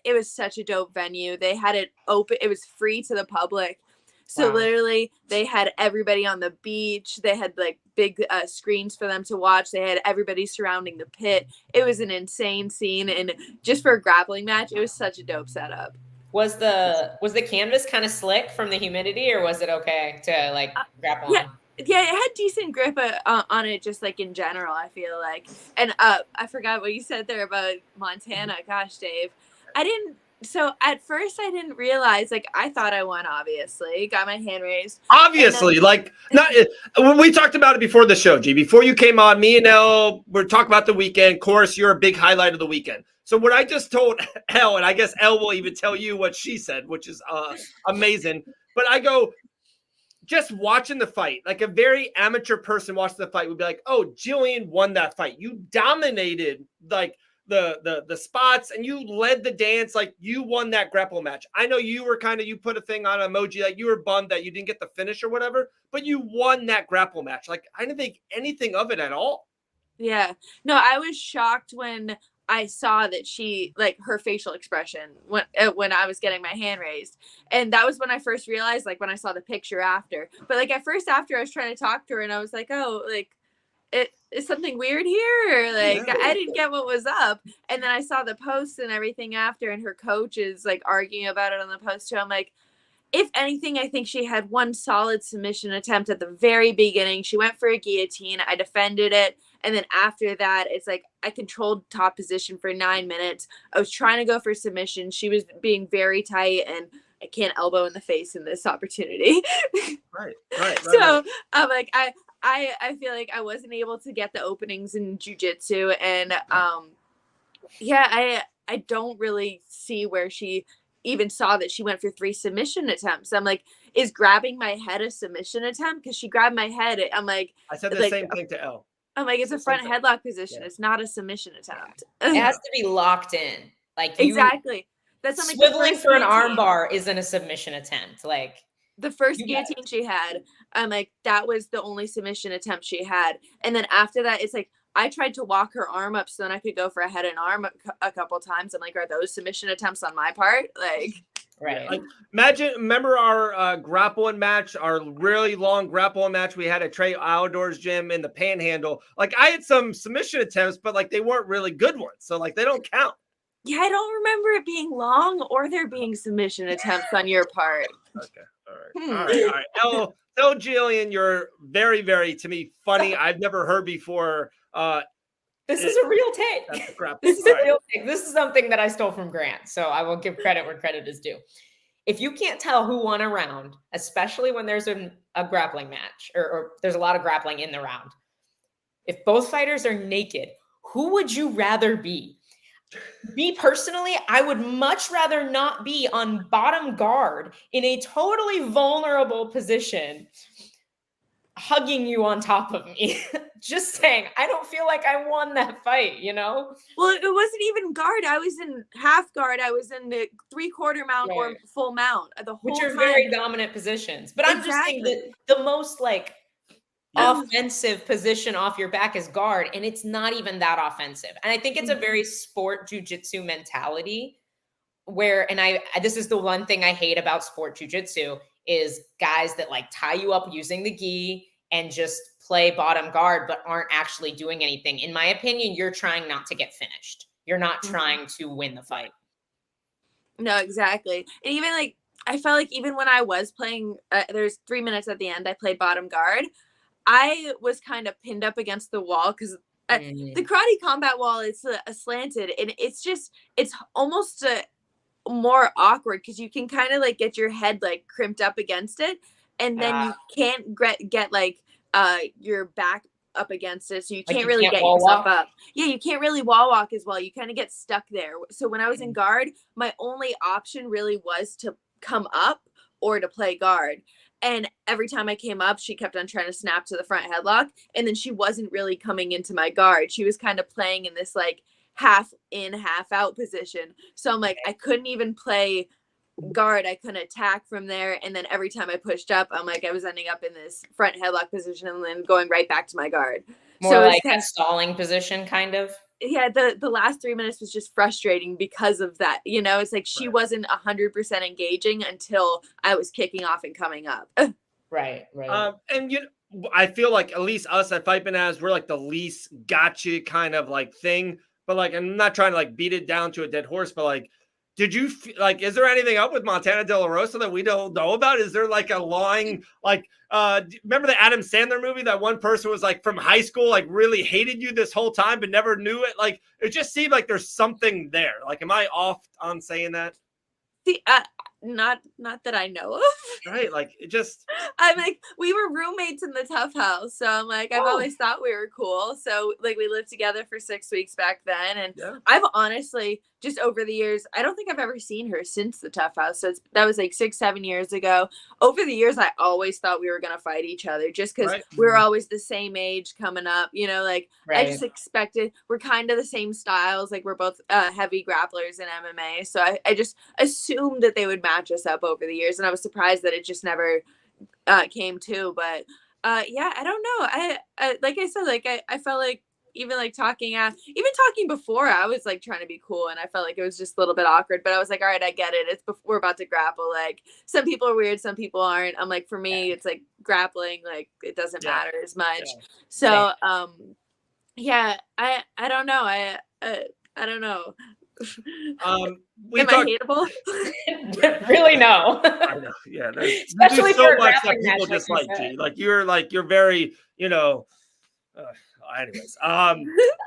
H: it was such a dope venue. They had it open. It was free to the public. So literally they had everybody on the beach. They had like big screens for them to watch. They had everybody surrounding the pit. It was an insane scene. And just for a grappling match, it was such a dope setup.
C: Was the canvas kind of slick from the humidity, or was it okay to like grapple on?
H: Yeah, it had decent grip on it, just like in general, I feel like. And I forgot what you said there about Montana. Gosh, Dave. So at first I didn't realize, like, I thought I won, obviously. Got my hand raised.
B: Obviously, we talked about it before the show, G. Before you came on, me and Elle were talking about the weekend. Of course, you're a big highlight of the weekend. So what I just told Elle, and I guess Elle will even tell you what she said, which is amazing. But I go, just watching the fight, like a very amateur person watching the fight would be like, oh, Jillian won that fight. You dominated, like, the spots, and you led the dance, like you won that grapple match. I know you were you put a thing on emoji, like you were bummed that you didn't get the finish or whatever, but you won that grapple match. Like, I didn't think anything of it at all.
H: Yeah. No, I was shocked when I saw that she, like, her facial expression when I was getting my hand raised. And that was when I first realized, like, when I saw the picture after. But like at first after, I was trying to talk to her and I was like, oh, like, is something weird here? Like, I didn't get what was up. And then I saw the post and everything after, and her coach is like arguing about it on the post too. I'm like, if anything, I think she had one solid submission attempt at the very beginning. She went for a guillotine. I defended it. And then after that, it's like I controlled top position for 9 minutes. I was trying to go for submission. She was being very tight, and I can't elbow in the face in this opportunity.
B: Right.
H: So I'm like, I feel like I wasn't able to get the openings in jiu-jitsu, and I don't really see where she even saw that she went for 3 submission attempts. I'm like, is grabbing my head a submission attempt? Because she grabbed my head. I'm like,
B: I said the same thing to Elle.
H: I'm like, it's a front headlock position. Yeah. It's not a submission attempt.
C: It has to be locked in. Like,
H: exactly. That's something.
C: Swiveling for an arm bar isn't a submission attempt. Like,
H: the first guillotine she had, I'm like, that was the only submission attempt she had. And then after that, it's like, I tried to walk her arm up so then I could go for a head and arm a couple times. I'm like, are those submission attempts on my part? Like,
C: right.
B: Like, remember our grappling match, our really long grappling match we had at Trey Outdoors Gym in the Panhandle. Like, I had some submission attempts, but like they weren't really good ones. So like they don't count.
H: Yeah, I don't remember it being long or there being submission attempts on your part.
B: Okay. All right. Elle Jillian, you're very, very, to me, funny. I've never heard before.
C: This is a real take. This is a real take. This is something that I stole from Grant, so I will give credit where credit is due. If you can't tell who won a round, especially when there's a grappling match or there's a lot of grappling in the round, if both fighters are naked, who would you rather be? Me personally, I would much rather not be on bottom guard in a totally vulnerable position, hugging you on top of me. Just saying, I don't feel like I won that fight, you know?
H: Well, it wasn't even guard. I was in half guard. I was in the 3/4 mount or full mount.
C: Which are very dominant positions. But I'm just saying that the most like offensive position off your back is guard, and it's not even that offensive. And I think it's a very sport jiu-jitsu mentality where, and this is the one thing I hate about sport jiu-jitsu is guys that like tie you up using the gi and just play bottom guard, but aren't actually doing anything. In my opinion, you're trying not to get finished. You're not trying to win the fight.
H: No, exactly. And even like, I felt like even when I was playing, there's 3 minutes at the end, I played bottom guard. I was kind of pinned up against the wall because the karate combat wall is slanted, and it's almost more awkward because you can kind of like get your head like crimped up against it, and then you can't get like your back up against it, so you can't really get yourself up. Yeah, you can't really wall walk as well. You kind of get stuck there. So when I was in guard, my only option really was to come up or to play guard. And every time I came up, she kept on trying to snap to the front headlock. And then she wasn't really coming into my guard. She was kind of playing in this like half in, half out position. So I'm like, I couldn't even play guard. I couldn't attack from there. And then every time I pushed up, I'm like, I was ending up in this front headlock position and then going right back to my guard.
C: More so like a stalling position, kind of.
H: Yeah, the last 3 minutes was just frustrating because of that. You know, it's like she wasn't 100% engaging until I was kicking off and coming up.
C: Right.
B: And I feel like at least us at Fight Bananas, we're like the least gotcha kind of like thing. But like, I'm not trying to like beat it down to a dead horse, but like, did you like, is there anything up with Montana De La Rosa that we don't know about? Is there like a line, like, remember the Adam Sandler movie that one person was like from high school, like really hated you this whole time, but never knew it? Like, it just seemed like there's something there. Like, am I off on saying that?
H: See, not that I know of.
B: Right. Like, it just,
H: I'm like, we were roommates in the Tough House. So I'm like, I've always thought we were cool. So like we lived together for 6 weeks back then. And I've honestly just over the years, I don't think I've ever seen her since the Tough House. So that was like 6-7 years ago. Over the years, I always thought we were going to fight each other just because we were always the same age coming up, you know, like I just expected, we're kind of the same styles. Like we're both heavy grapplers in MMA. So I just assumed that they would match us up over the years. And I was surprised that it just never came to. But yeah, I don't know. I like I said, like I felt like even talking before, I was like trying to be cool, and I felt like it was just a little bit awkward. But I was like, all right, I get it. We're about to grapple. Like some people are weird, some people aren't. I'm like, for me, it's like grappling. Like it doesn't matter as much. Yeah. So yeah, I don't know. I don't know. Am I hateable?
C: Really, no.
B: I know. Yeah,
C: especially
B: so
C: for
B: much
C: a
B: that people just like G. Like you're very, you know. Anyways,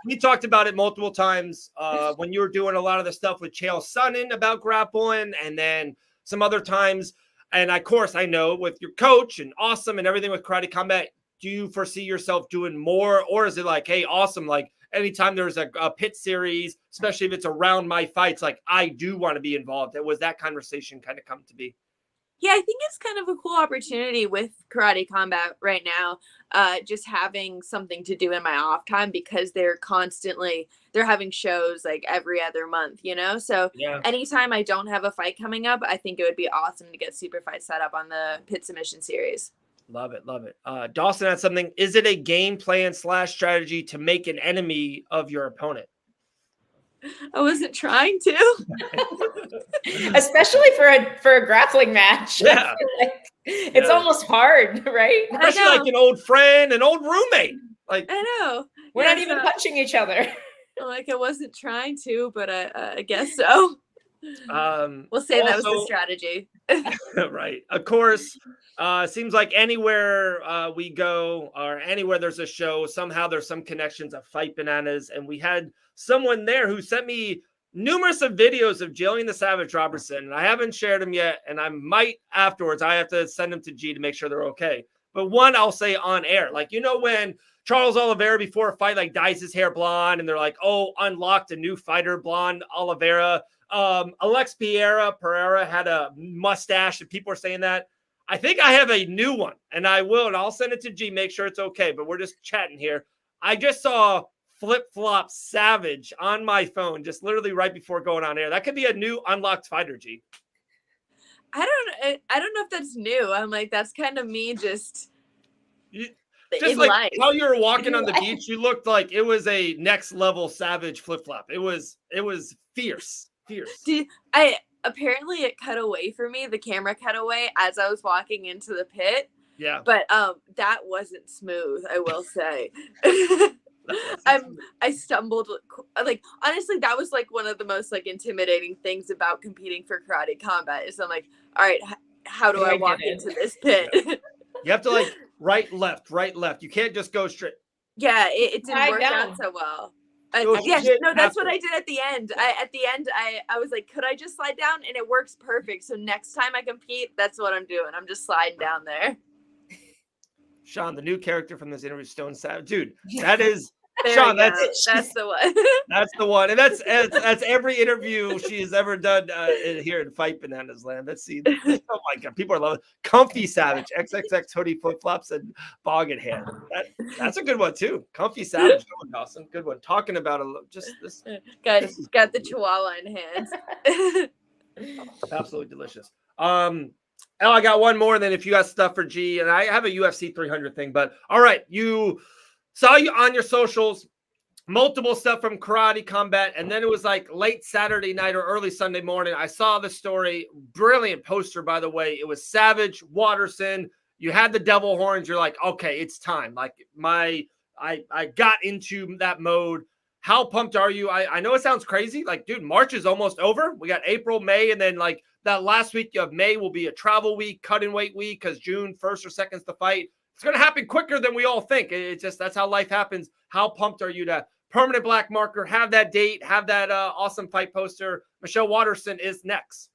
B: we talked about it multiple times when you were doing a lot of the stuff with Chael Sonnen about grappling, and then some other times. And of course, I know with your coach and Awesome and everything with Karate Combat, do you foresee yourself doing more, or is it like, hey, Awesome, like anytime there's a pit series, especially if it's around my fights, like I do want to be involved? It was that conversation kind of come to be.
H: Yeah, I think it's kind of a cool opportunity with Karate Combat right now, just having something to do in my off time because they're having shows like every other month, you know? So anytime I don't have a fight coming up, I think it would be awesome to get Super Fight set up on the Pit Submission Series.
B: Love it. Love it. Dawson had something. Is it a game plan / strategy to make an enemy of your opponent?
H: I wasn't trying to.
C: Especially for a grappling match.
B: Yeah.
C: It's almost hard, right?
B: Especially like an old friend, an old roommate. Like
H: I know.
C: We're not even punching each other.
H: Like I wasn't trying to, but I guess so. We'll say that was the strategy.
B: Right. Of course. Seems like anywhere we go or anywhere there's a show, somehow there's some connections of Fight Bananas. And we had someone there who sent me numerous of videos of Jillian the Savage Robertson. And I haven't shared them yet. And I might afterwards. I have to send them to G to make sure they're okay. But one, I'll say on air. Like, you know, when Charles Oliveira before a fight, like dyes his hair blonde and they're like, oh, unlocked a new fighter, blonde Oliveira. Alex Pereira had a mustache and people are saying that. I think I have a new one and I'll send it to G, make sure it's okay. But we're just chatting here. I just saw Flip-Flop Savage on my phone, just literally right before going on air. That could be a new unlocked fighter, G.
H: I don't know if that's new. I'm like, that's kind of me just
B: like
H: life.
B: How you were walking on the beach, you looked like it was a next level Savage flip-flop. It was fierce.
H: Apparently it cut away for me. The camera cut away as I was walking into the pit.
B: Yeah.
H: But that wasn't smooth, I will say. I stumbled, like, honestly, that was like one of the most like intimidating things about competing for Karate Combat is I'm like, all right, how do I walk into this pit?
B: You have to like right, left. You can't just go straight.
H: Yeah, it didn't work out so well. That's what I did at the end. I was like, could I just slide down? And it works perfect. So next time I compete, that's what I'm doing. I'm just sliding down there.
B: Sean, the new character from this interview, Stone Savage. Dude, that is Sean, that's
H: the one.
B: That's the one, and that's every interview she has ever done here in Fight Bananas Land. Let's see. Oh my God, people are loving Comfy Savage, XXX hoodie, flip flops, and bog in hand. That's a good one too. Comfy Savage, Dawson, good one. Talking about just this.
H: Got the Chihuahua in hand.
B: Absolutely delicious. Elle, I got one more. And then if you got stuff for G, and I have a UFC 300 thing, but all right, you saw you on your socials. Multiple stuff from Karate Combat, and then it was like late Saturday night or early Sunday morning. I saw the story. Brilliant poster, by the way. It was Savage, Watterson. You had the devil horns. You're like, okay, it's time. Like I got into that mode. How pumped are you? I know it sounds crazy. Like, dude, March is almost over. We got April, May, and then like that last week of May will be a travel week, cut-in weight week, because June 1st or 2nd is the fight. It's going to happen quicker than we all think. It's just that's how life happens. How pumped are you to permanent black marker, have that date, have that awesome fight poster? Michelle Watterson is next.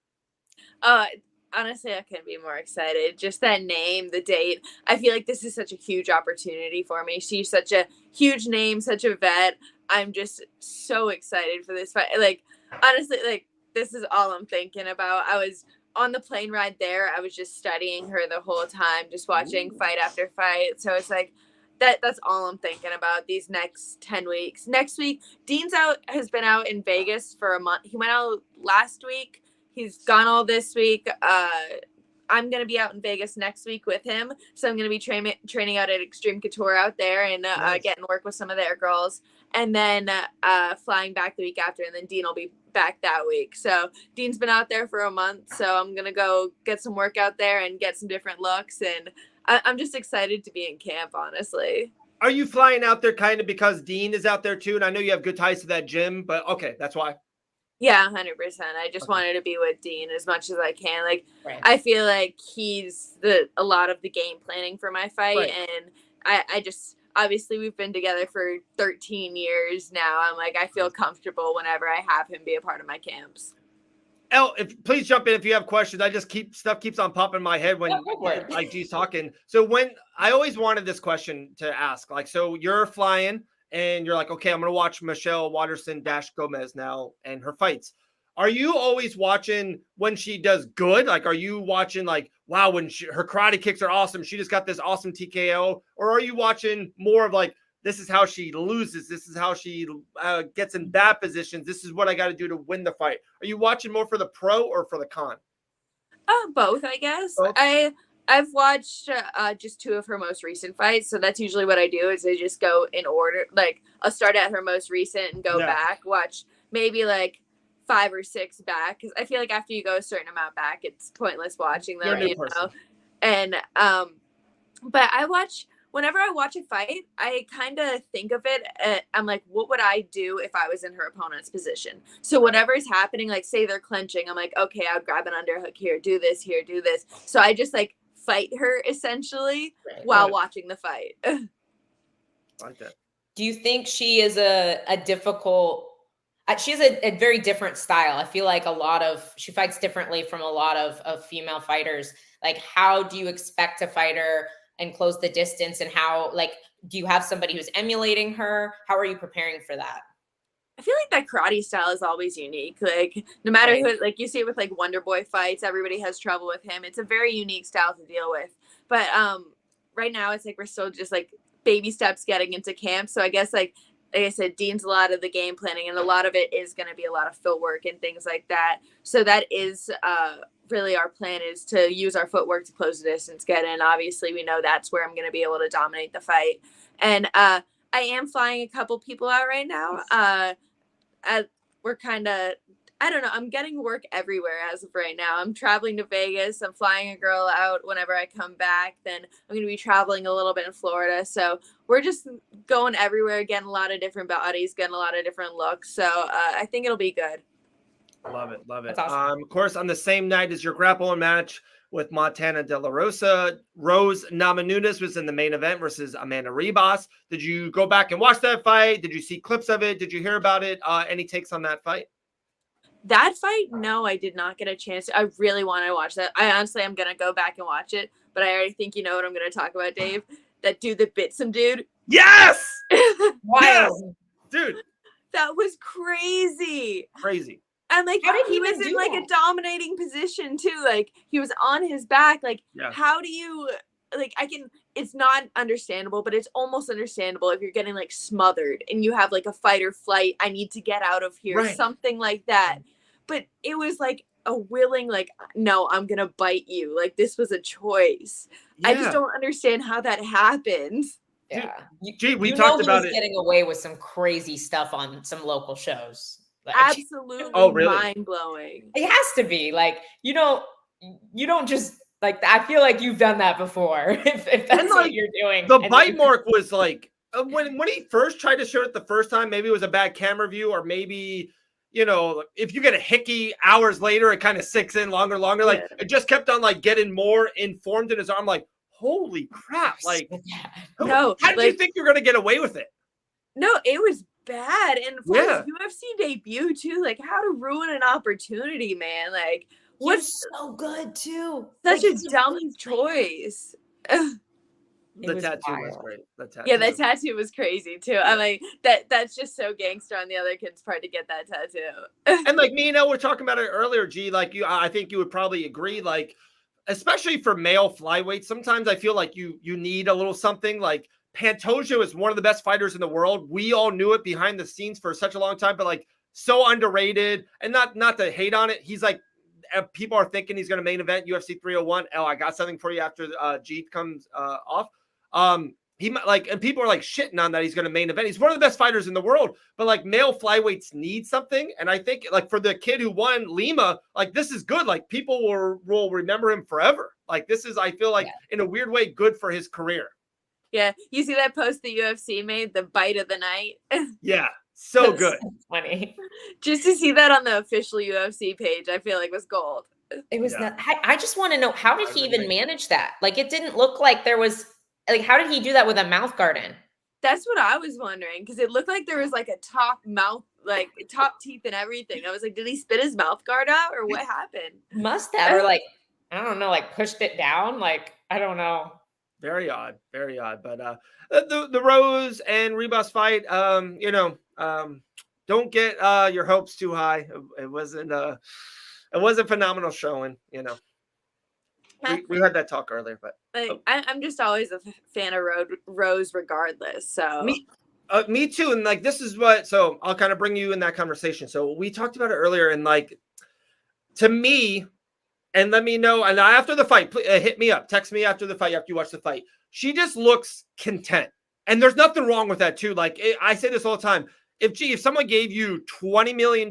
H: Honestly, I couldn't be more excited. Just that name, the date. I feel like this is such a huge opportunity for me. She's such a huge name, such a vet. I'm just so excited for this fight. Like, honestly, like, this is all I'm thinking about. I was on the plane ride there. I was just studying her the whole time, just watching fight after fight. So it's like, that's all I'm thinking about these next 10 weeks. Next week, has been out in Vegas for a month. He went out last week. He's gone all this week. I'm going to be out in Vegas next week with him. So I'm going to be training out at Extreme Couture out there and getting work with some of their girls. And then flying back the week after. And then Dean will be back that week. So Dean's been out there for a month. So I'm going to go get some work out there and get some different looks. And I'm just excited to be in camp, honestly.
B: Are you flying out there kind of because Dean is out there too? And I know you have good ties to that gym, but okay, that's why.
H: Yeah, 100%. I just wanted to be with Dean as much as I can. Like, right. I feel like he's a lot of the game planning for my fight. Right. And I just, obviously we've been together for 13 years now. I'm like, I feel comfortable whenever I have him be a part of my camps.
B: Elle, please jump in if you have questions. I just keeps on popping in my head when like G's talking. So when I always wanted this question to ask, like, so you're flying and you're like, okay, I'm going to watch Michelle Watterson Gomez now and her fights. Are you always watching when she does good? Like, are you watching like, wow, when her karate kicks are awesome, she just got this awesome TKO? Or are you watching more of like, this is how she loses. This is how she gets in bad positions. This is what I got to do to win the fight. Are you watching more for the pro or for the con?
H: Both, I guess. Both? I've watched just 2 of her most recent fights. So that's usually what I do is I just go in order. Like, I'll start at her most recent and go back, watch maybe like 5 or 6 back. Because I feel like after you go a certain amount back, it's pointless watching them, you know? And, but whenever I watch a fight, I kind of think of it. I'm like, what would I do if I was in her opponent's position? So whatever's happening, like say they're clenching, I'm like, okay, I would grab an underhook here, do this here, do this. So I just like fight her essentially while watching the fight.
B: I like that.
C: Do you think she is a difficult? She has a very different style. I feel like she fights differently from a lot of female fighters. Like, how do you expect to fight her and close the distance? And how, like, do you have somebody who's emulating her? How are you preparing for that?
H: I feel like that karate style is always unique. Like, no matter who, like you see it with like Wonder Boy fights, everybody has trouble with him. It's a very unique style to deal with. But right now it's like we're still just like baby steps getting into camp. So I guess like I said, Dean's a lot of the game planning, and a lot of it is going to be a lot of footwork and things like that. So that is really our plan, is to use our footwork to close the distance, get in. Obviously, we know that's where I'm going to be able to dominate the fight. And I am flying a couple people out right now. We're kind of, I don't know, I'm getting work everywhere as of right now. I'm traveling to Vegas. I'm flying a girl out whenever I come back. Then I'm going to be traveling a little bit in Florida. So we're just going everywhere, getting a lot of different bodies, getting a lot of different looks. So I think it'll be good.
B: Love it.
C: That's awesome.
B: Of course, on the same night as your grappling match with Montana De La Rosa, Rose Namajunas was in the main event versus Amanda Ribas. Did you go back and watch that fight? Did you see clips of it? Did you hear about it? Any takes on that fight?
H: That fight? No, I did not get a chance. I really want to watch that. I honestly am going to go back and watch it, but I already think you know what I'm going to talk about, Dave. that dude that bit some dude.
B: Yes.
C: Wild.
B: Yes! Dude.
H: That was crazy.
B: Crazy.
H: And like,
C: How did
H: he
C: he
H: was
C: even
H: in
C: do
H: like
C: that?
H: a dominating position too. Like he was on his back. Like, how do you like? It's not understandable, but it's almost understandable if you're getting like smothered and you have like a fight or flight. I need to get out of here, something like that. But it was like a willing, like, no, I'm gonna bite you. Like this was a choice. I just don't understand how that happened.
C: Yeah.
B: Gee, we talked about it.
C: Getting away with some crazy stuff on some local shows. Like,
H: absolutely mind blowing.
C: It has to be like, you don't just like, I feel like you've done that before. if that's what you're doing.
B: The bite mark was like, when he first tried to show it the first time, maybe it was a bad camera view, or maybe, you know, if you get a hickey hours later, it kind of sinks in longer. Like it just kept on like getting more informed in his arm. Like, holy crap. Like,
H: no,
B: how did you think you're going to get away with it?
H: No, it was bad. And for his UFC debut too, like how to ruin an opportunity, man. Like
C: what's so good too.
H: Such a dumb choice.
B: The tattoo was great.
H: The tattoo was crazy too. I'm like, that's just so gangster on the other kid's part to get that tattoo.
B: And like me and Elle were talking about it earlier, G, like I think you would probably agree, like, especially for male flyweights, sometimes I feel like you need a little something. Like Pantoja is one of the best fighters in the world. We all knew it behind the scenes for such a long time, but like so underrated. And not to hate on it. He's like, people are thinking he's going to main event UFC 301. Elle, I got something for you after G comes off. He might like, and people are like shitting on that he's going to main event. He's one of the best fighters in the world, but like male flyweights need something. And I think like for the kid who won Lima, like this is good. Like people will remember him forever. Like this is, I feel like in a weird way, good for his career.
H: Yeah. You see that post the UFC made, the bite of the night?
B: Yeah. So good.
C: So funny.
H: Just to see that on the official UFC page, I feel like was gold.
C: It was not, I just want to know, how did he even manage that? Like it didn't look like there was, like, how did he do that with a mouth guard in?
H: That's what I was wondering, because it looked like there was like a top mouth, like top teeth and everything. I was like, did he spit his mouth guard out or what happened?
C: Must have, or like, I don't know, like pushed it down. Like, I don't know.
B: Very odd, very odd. But the Rose and Rebus fight, don't get your hopes too high. It wasn't phenomenal showing, you know. We had that talk earlier, but
H: I'm just always a fan of Rose regardless. So
B: me too. And like, this is what, so I'll kind of bring you in that conversation. So we talked about it earlier, and like, to me, and let me know. And after the fight, hit me up, text me after the fight, after you watch the fight. She just looks content, and there's nothing wrong with that too. Like I say this all the time. If someone gave you $20 million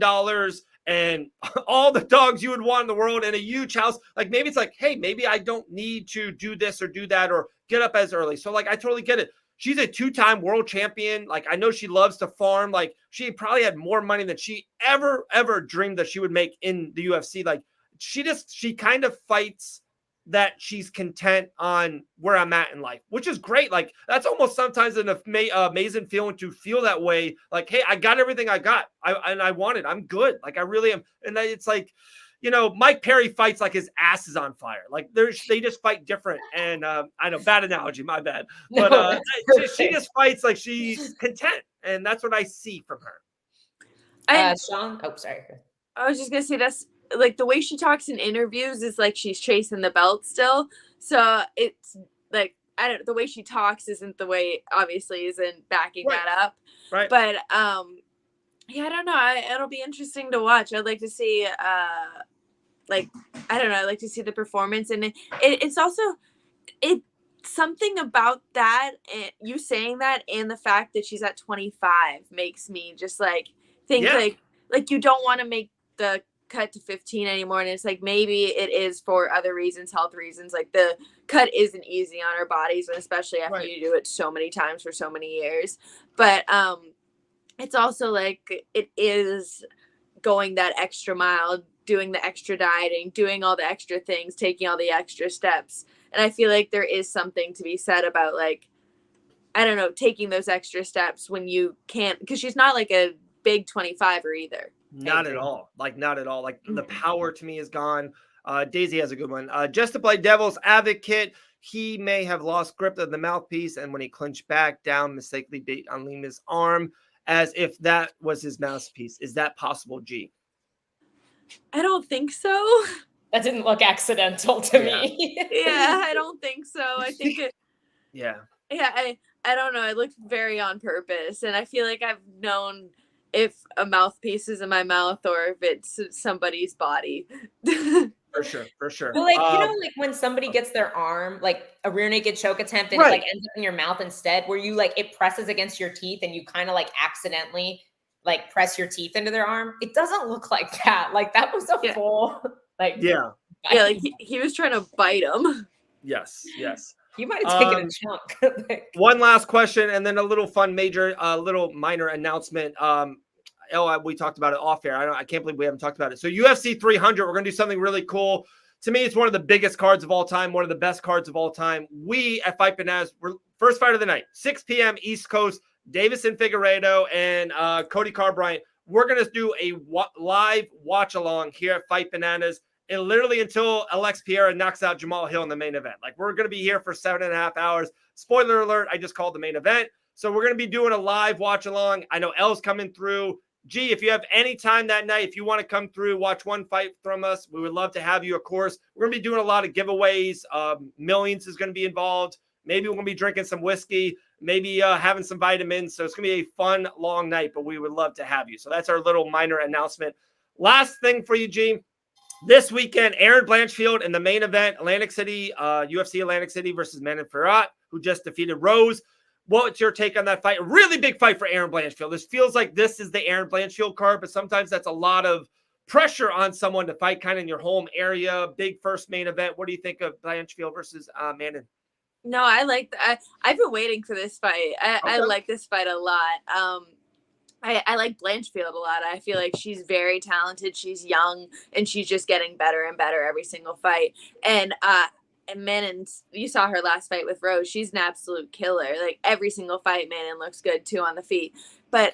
B: and all the dogs you would want in the world and a huge house, like maybe it's like, hey, maybe I don't need to do this or do that or get up as early. So like, I totally get it. She's a 2-time world champion. Like, I know she loves to farm. Like, she probably had more money than she ever dreamed that she would make in the UFC. Like, she kind of fights that she's content on where I'm at in life, which is great. Like, that's almost sometimes an amazing feeling to feel that way. Like, hey, I got everything I got. I want it. I'm good. Like, I really am. And it's like, you know, Mike Perry fights like his ass is on fire. Like, they just fight different. And I know, bad analogy, my bad. But she just fights like she's content. And that's what I see from her.
C: Sean? Oh, sorry.
H: I was just going to say that's, like, the way she talks in interviews is like she's chasing the belt still. So it's like, I don't, the way she talks isn't the way, obviously, isn't backing that up.
B: Right.
H: But yeah, I don't know. It'll be interesting to watch. I'd like to see like, I don't know, I like to see the performance. And it's also something about that, and you saying that, and the fact that she's at 25 makes me just like think like you don't want to make the cut to 15 anymore. And it's like, maybe it is for other reasons, health reasons. Like, the cut isn't easy on our bodies, and especially after you do it so many times for so many years. But it's also like, it is going that extra mile, doing the extra dieting, doing all the extra things, taking all the extra steps. And I feel like there is something to be said about, like, I don't know, taking those extra steps when you can't, because she's not like a big 25er either.
B: Not at all. Like, not at all. Like, the power to me is gone. Daisy has a good one. Just to play devil's advocate, he may have lost grip of the mouthpiece, and when he clinched back down, mistakenly beat on Lima's arm as if that was his mouthpiece. Is that possible, G?
H: I don't think so.
C: That didn't look accidental to me.
H: Yeah, I don't think so. I think it.
B: Yeah.
H: Yeah, I don't know. It looked very on purpose, and I feel like I've known if a mouthpiece is in my mouth or if it's somebody's body.
B: For sure.
C: Well, like, like when somebody gets their arm, like a rear naked choke attempt, and it like ends up in your mouth instead, where you like it presses against your teeth and you kind of like accidentally like press your teeth into their arm. It doesn't look like that. Like that was a full like
H: like he was trying to bite him.
B: Yes.
C: You might have taken a chunk.
B: One last question, and then a little fun, little minor announcement. We talked about it off air. I can't believe we haven't talked about it. So UFC 300, we're going to do something really cool. To me, it's one of the biggest cards of all time, one of the best cards of all time. We at Fight Bananas, we're first fight of the night, 6 p.m. East Coast, Davison Figueiredo and Cody Carbryant. We're going to do a live watch along here at Fight Bananas. And literally until Alex Pereira knocks out Jamal Hill in the main event. Like, we're going to be here for 7.5 hours. Spoiler alert, I just called the main event. So we're going to be doing a live watch along. I know Elle's coming through. G, if you have any time that night, if you want to come through, watch one fight from us, we would love to have you, of course. We're going to be doing a lot of giveaways. Millions is going to be involved. Maybe we're going to be drinking some whiskey, maybe having some vitamins. So it's going to be a fun, long night, but we would love to have you. So that's our little minor announcement. Last thing for you, G. This weekend, Aaron Blanchfield in the main event, Atlantic City, UFC Atlantic City versus Manon Fiorot, who just defeated Rose. What's your take on that fight? A really big fight for Aaron Blanchfield. This feels like this is the Aaron Blanchfield card, but sometimes that's a lot of pressure on someone to fight kind of in your home area. Big first main event. What do you think of Blanchfield versus Manon?
H: No, I like that. I've been waiting for this fight. I like this fight a lot. I like Blanchfield a lot. I feel like she's very talented. She's young, and she's just getting better and better every single fight. And Manon, you saw her last fight with Rose. She's an absolute killer. Like, every single fight, Manon looks good too on the feet. But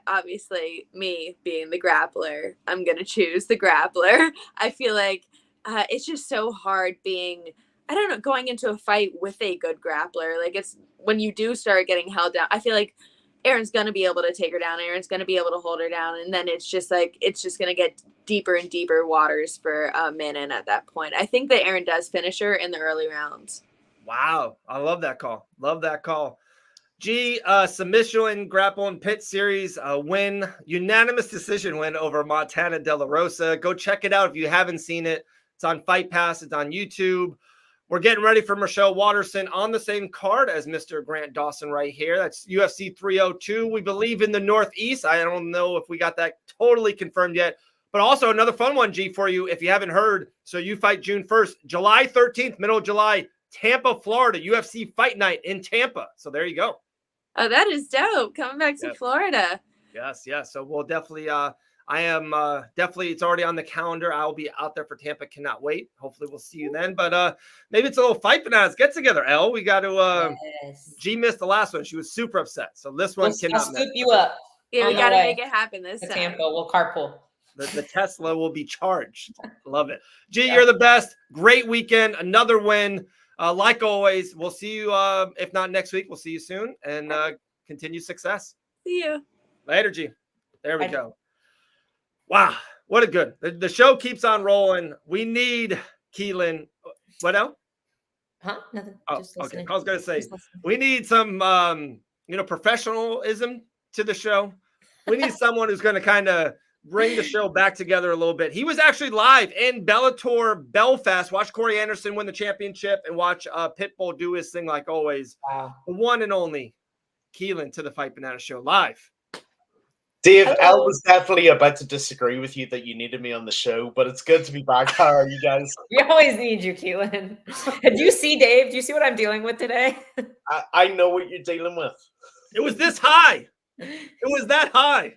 H: obviously, me being the grappler, I'm gonna choose the grappler. I feel like it's just so hard going into a fight with a good grappler. Like, it's when you do start getting held down, I feel like Aaron's going to be able to take her down. Aaron's going to be able to hold her down. And then it's just going to get deeper and deeper waters for Manon at that point. I think that Aaron does finish her in the early rounds.
B: Wow. I love that call. G, submission and grapple and pit series win, unanimous decision win over Montana De La Rosa. Go check it out if you haven't seen it. It's on Fight Pass. It's on YouTube. We're getting ready for Michelle Waterson on the same card as Mr. Grant Dawson right here. That's UFC 302. We believe in the Northeast. I don't know if we got that totally confirmed yet, but also another fun one, G, for you if you haven't heard. So you fight June 1st, July 13th, middle of July, Tampa, Florida, UFC Fight Night in Tampa. So there you go.
H: Oh, that is dope. Coming back to Florida.
B: Yes. So we'll definitely I am definitely, it's already on the calendar. I'll be out there for Tampa. Cannot wait. Hopefully we'll see you then. But maybe it's a little Fight Bananas get together, Elle. We got to G missed the last one. She was super upset. So this one cannot
C: I'll scoop you up.
H: Yeah, we got to make it happen this time.
C: Tampa, we'll carpool.
B: The Tesla will be charged. Love it. G, you're the best. Great weekend. Another win. Like always, we'll see you. If not next week, we'll see you soon. And continue success.
H: See you.
B: Later, G. There we go. Wow, what a good. The show keeps on rolling. We need Keelan. What else?
C: Huh? Nothing.
B: Oh, okay. I was going to say, we need some, professionalism to the show. We need someone who's going to kind of bring the show back together a little bit. He was actually live in Bellator Belfast. Watch Corey Anderson win the championship and watch Pitbull do his thing like always.
C: Wow.
B: The one and only Keelan to the Fight Banana Show live.
I: Dave, Elle was definitely about to disagree with you that you needed me on the show, but it's good to be back. How are you guys?
C: We always need you, Keelan. Do you see, Dave? Do you see what I'm dealing with today?
I: I know what you're dealing with.
B: It was this high. It was that high.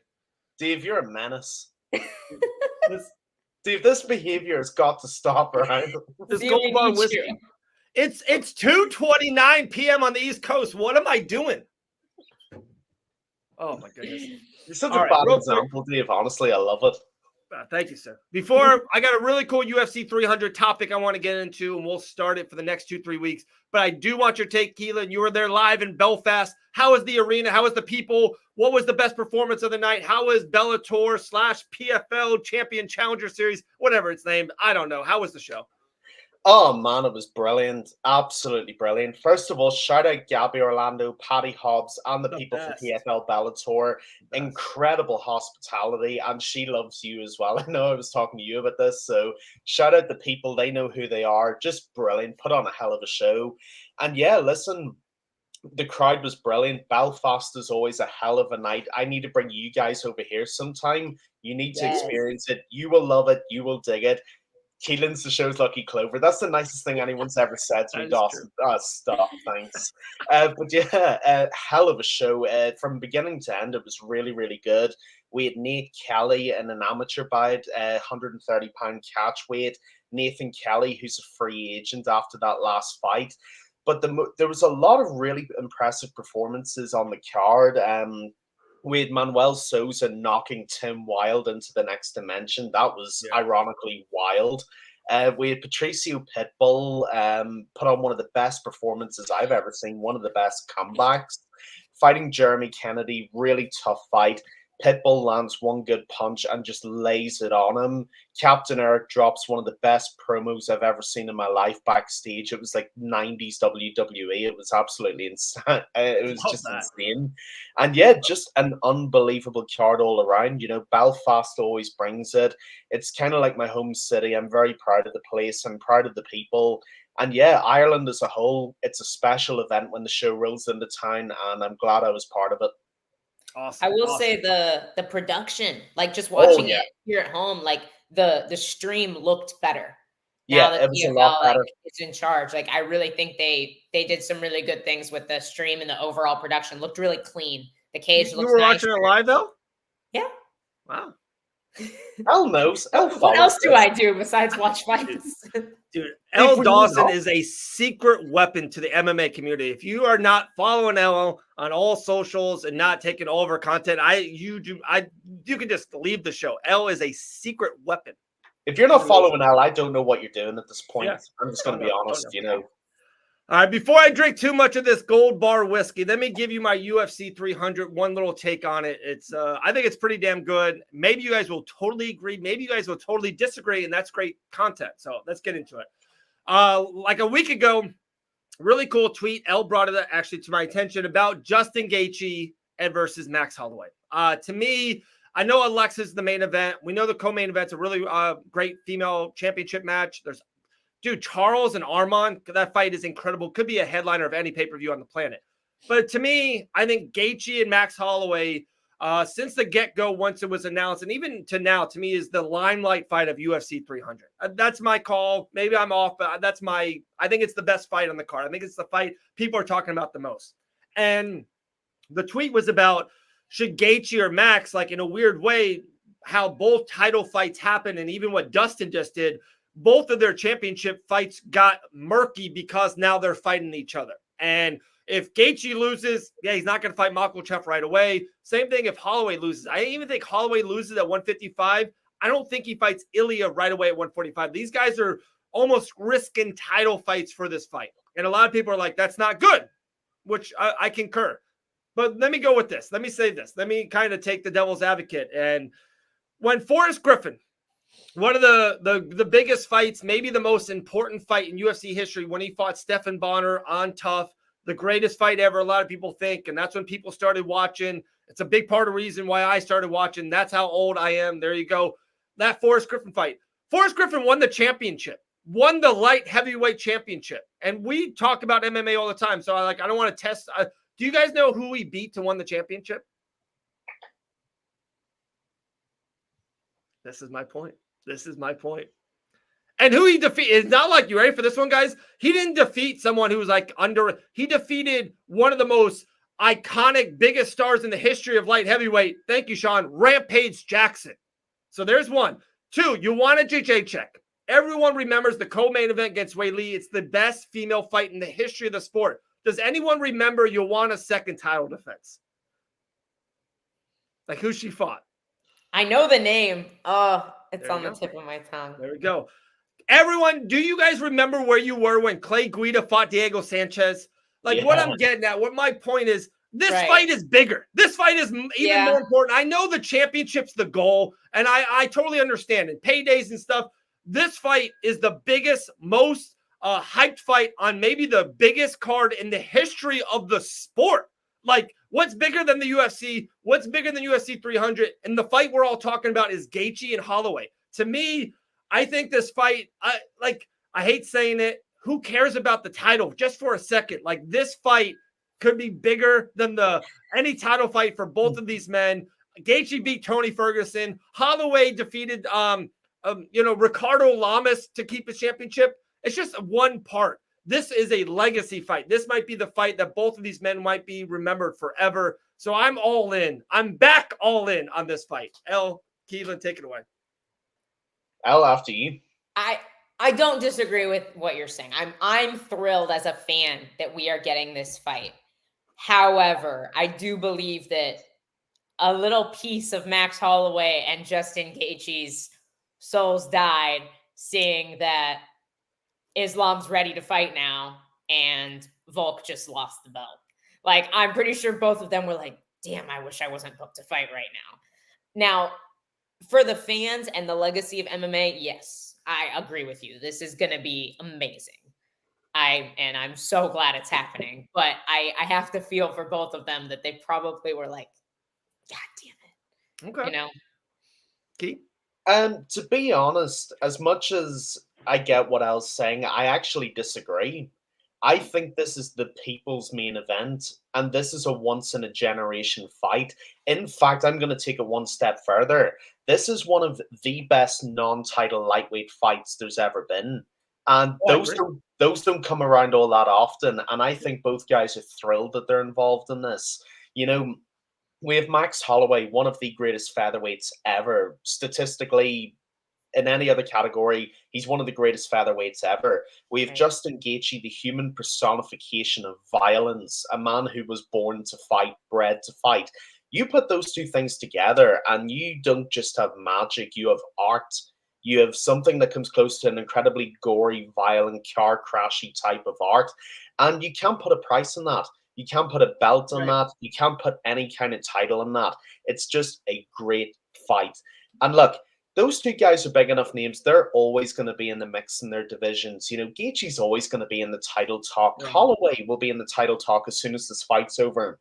I: Dave, you're a menace. Dave, this behavior has got to stop, right?
B: This Gold Bar whiskey. It's 2:29 p.m. on the East Coast. What am I doing? Oh my goodness.
I: You're such a bad example, Dave. Honestly, I love it.
B: Thank you, sir. Before, I got a really cool UFC 300 topic I want to get into, and we'll start it for the next 2-3 weeks. But I do want your take, Keelan. You were there live in Belfast. How was the arena? How was the people? What was the best performance of the night? How was Bellator / PFL Champion Challenger Series, whatever it's named? I don't know. How was the show?
I: Oh man, it was brilliant. Absolutely brilliant. First of all, shout out Gabby Orlando, Patty Hobbs, and the people from PFL Bellator. Incredible hospitality, and she loves you as well. I know I was talking to you about this, so shout out the people. They know who they are. Just brilliant. Put on a hell of a show. And yeah, listen, the crowd was brilliant. Belfast is always a hell of a night. I need to bring you guys over here sometime. You need to experience it. You will love it. You will dig it. Keelan's the show's lucky clover. That's the nicest thing anyone's ever said to me, Dawson. Stop, thanks. But yeah, hell of a show. From beginning to end, it was really, really good. We had Nate Kelly in an amateur bout, 130-pound catch weight. Nathan Kelly, who's a free agent after that last fight. But there was a lot of really impressive performances on the card. We had Manuel Souza knocking Tim Wilde into the next dimension. That was ironically wild. We had Patricio Pitbull put on one of the best performances I've ever seen, one of the best comebacks. Fighting Jeremy Kennedy, really tough fight. Pitbull lands one good punch and just lays it on him. Captain Eric drops one of the best promos I've ever seen in my life backstage. It was like 90s WWE. It was absolutely insane. It was just insane. And yeah, just an unbelievable card all around. You know, Belfast always brings it. It's kind of like my home city. I'm very proud of the place. I'm proud of the people. And yeah, Ireland as a whole, it's a special event when the show rolls into town, and I'm glad I was part of it.
C: Awesome. I will say the production, like just watching it here at home, like the stream looked better. Now that
I: it was a lot better.
C: It's in charge. Like I really think they did some really good things with the stream, and the overall production looked really clean. The cage looks nice. You were
B: watching it live though?
C: Yeah.
B: Wow.
I: Elle knows. Elle
C: what else do I do besides watch fights?
B: Dude, Elle Dawson is a secret weapon to the MMA community. If you are not following Elle on all socials and not taking all of her content, you can just leave the show. Elle is a secret weapon.
I: If you're not following Elle, I don't know what you're doing at this point. Yeah. I'm just going to be honest, you know.
B: All right, before I drink too much of this Gold Bar whiskey, let me give you my UFC 300, one little take on it. It's I think it's pretty damn good. Maybe you guys will totally agree. Maybe you guys will totally disagree, and that's great content. So let's get into it. Like a week ago, really cool tweet. Elle brought it actually to my attention about Justin Gaethje versus Max Holloway. To me, I know Alexa's the main event. We know the co-main event's a really great female championship match. Dude, Charles and Armand, that fight is incredible. Could be a headliner of any pay-per-view on the planet. But to me, I think Gaethje and Max Holloway, since the get-go, once it was announced, and even to now, to me, is the limelight fight of UFC 300. That's my call. Maybe I'm off, but I think it's the best fight on the card. I think it's the fight people are talking about the most. And the tweet was about, should Gaethje or Max, like in a weird way, how both title fights happen, and even what Dustin just did, both of their championship fights got murky because now they're fighting each other. And if Gaethje loses, he's not going to fight Makhachev right away. Same thing if Holloway loses. I even think Holloway loses at 155. I don't think he fights Ilya right away at 145. These guys are almost risking title fights for this fight. And a lot of people are like, that's not good, which I concur. But let me go with this. Let me say this. Let me kind of take the devil's advocate. And when Forrest Griffin, one of the biggest fights, maybe the most important fight in UFC history, when he fought Stephan Bonner on Tough, the greatest fight ever, a lot of people think, and that's when people started watching. It's a big part of the reason why I started watching. That's how old I am. There you go. That Forrest Griffin fight. Forrest Griffin won the championship, won the light heavyweight championship. And we talk about MMA all the time, so I don't want to test. Do you guys know who he beat to win the championship? This is my point. And who he defeated, it's not like, you ready for this one, guys? He didn't defeat someone who was he defeated one of the most iconic, biggest stars in the history of light heavyweight. Thank you, Sean. Rampage Jackson. So there's one. Two, Joanna Jędrzejczyk. Everyone remembers the co-main event against Wei Li. It's the best female fight in the history of the sport. Does anyone remember Joanna's second title defense? Like who she fought?
C: I know the name. It's on the tip of my tongue.
B: There we go. Everyone, do you guys remember where you were when Clay Guida fought Diego Sanchez? Like what I'm getting at, what my point is, this fight is bigger. This fight is even more important. I know the championship's the goal, and I totally understand it. Paydays and stuff. This fight is the biggest, most hyped fight on maybe the biggest card in the history of the sport. Like, what's bigger than the UFC? What's bigger than UFC 300? And the fight we're all talking about is Gaethje and Holloway. To me, I think this fight, I hate saying it. Who cares about the title? Just for a second. Like, this fight could be bigger than any title fight for both of these men. Gaethje beat Tony Ferguson. Holloway defeated, Ricardo Lamas to keep his championship. It's just one part. This is a legacy fight. This might be the fight that both of these men might be remembered forever. So I'm all in. I'm back all in on this fight. Elle, Keelan, take it away.
I: Elle, after you.
C: I don't disagree with what you're saying. I'm thrilled as a fan that we are getting this fight. However, I do believe that a little piece of Max Holloway and Justin Gaethje's souls died seeing that Islam's ready to fight now and Volk just lost the belt. Like, I'm pretty sure both of them were like, damn, I wish I wasn't booked to fight right now. Now, for the fans and the legacy of MMA, yes, I agree with you. This is going to be amazing. I'm so glad it's happening, but I have to feel for both of them that they probably were like, God damn it.
B: Okay.
C: You know?
B: Keith?
I: To be honest, as much as I get what Elle's saying, I actually disagree. I think this is the people's main event, and this is a once-in-a-generation fight. In fact, I'm going to take it one step further. This is one of the best non-title lightweight fights there's ever been. And those don't come around all that often, and I think both guys are thrilled that they're involved in this. You know, we have Max Holloway, one of the greatest featherweights ever. Statistically, in any other category, he's one of the greatest featherweights ever. We have Justin Gaethje, the human personification of violence, a man who was born to fight, bred to fight. You put those two things together, and you don't just have magic, you have art. You have something that comes close to an incredibly gory, violent, car crashy type of art. And you can't put a price on that. You can't put a belt on that. You can't put any kind of title on that. It's just a great fight. And look, those two guys are big enough names. They're always going to be in the mix in their divisions. You know, Gaethje's always going to be in the title talk. Holloway will be in the title talk as soon as this fight's over.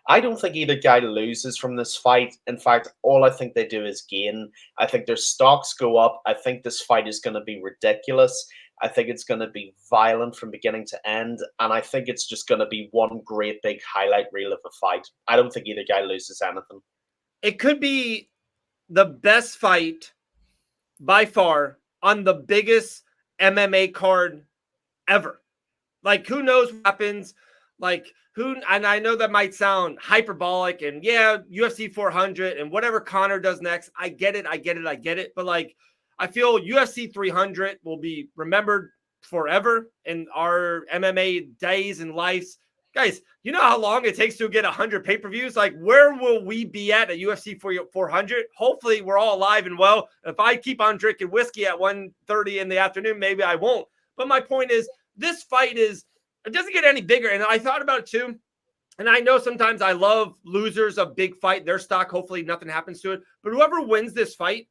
I: I don't think either guy loses from this fight. In fact, all I think they do is gain. I think their stocks go up. I think this fight is going to be ridiculous. I think it's going to be violent from beginning to end. And I think it's just going to be one great big highlight reel of a fight. I don't think either guy loses anything.
B: It could be the best fight by far on the biggest MMA card ever. Like, who knows what happens? Like, and I know that might sound hyperbolic, and UFC 400 and whatever Conor does next. I get it. But like, I feel UFC 300 will be remembered forever in our MMA days and lives. Guys, you know how long it takes to get 100 pay-per-views? Like, where will we be at UFC 400? Hopefully, we're all alive and well. If I keep on drinking whiskey at 1:30 in the afternoon, maybe I won't. But my point is, this fight it doesn't get any bigger. And I thought about it too. And I know sometimes I love losers of big fight. Their stock, hopefully nothing happens to it. But whoever wins this fight,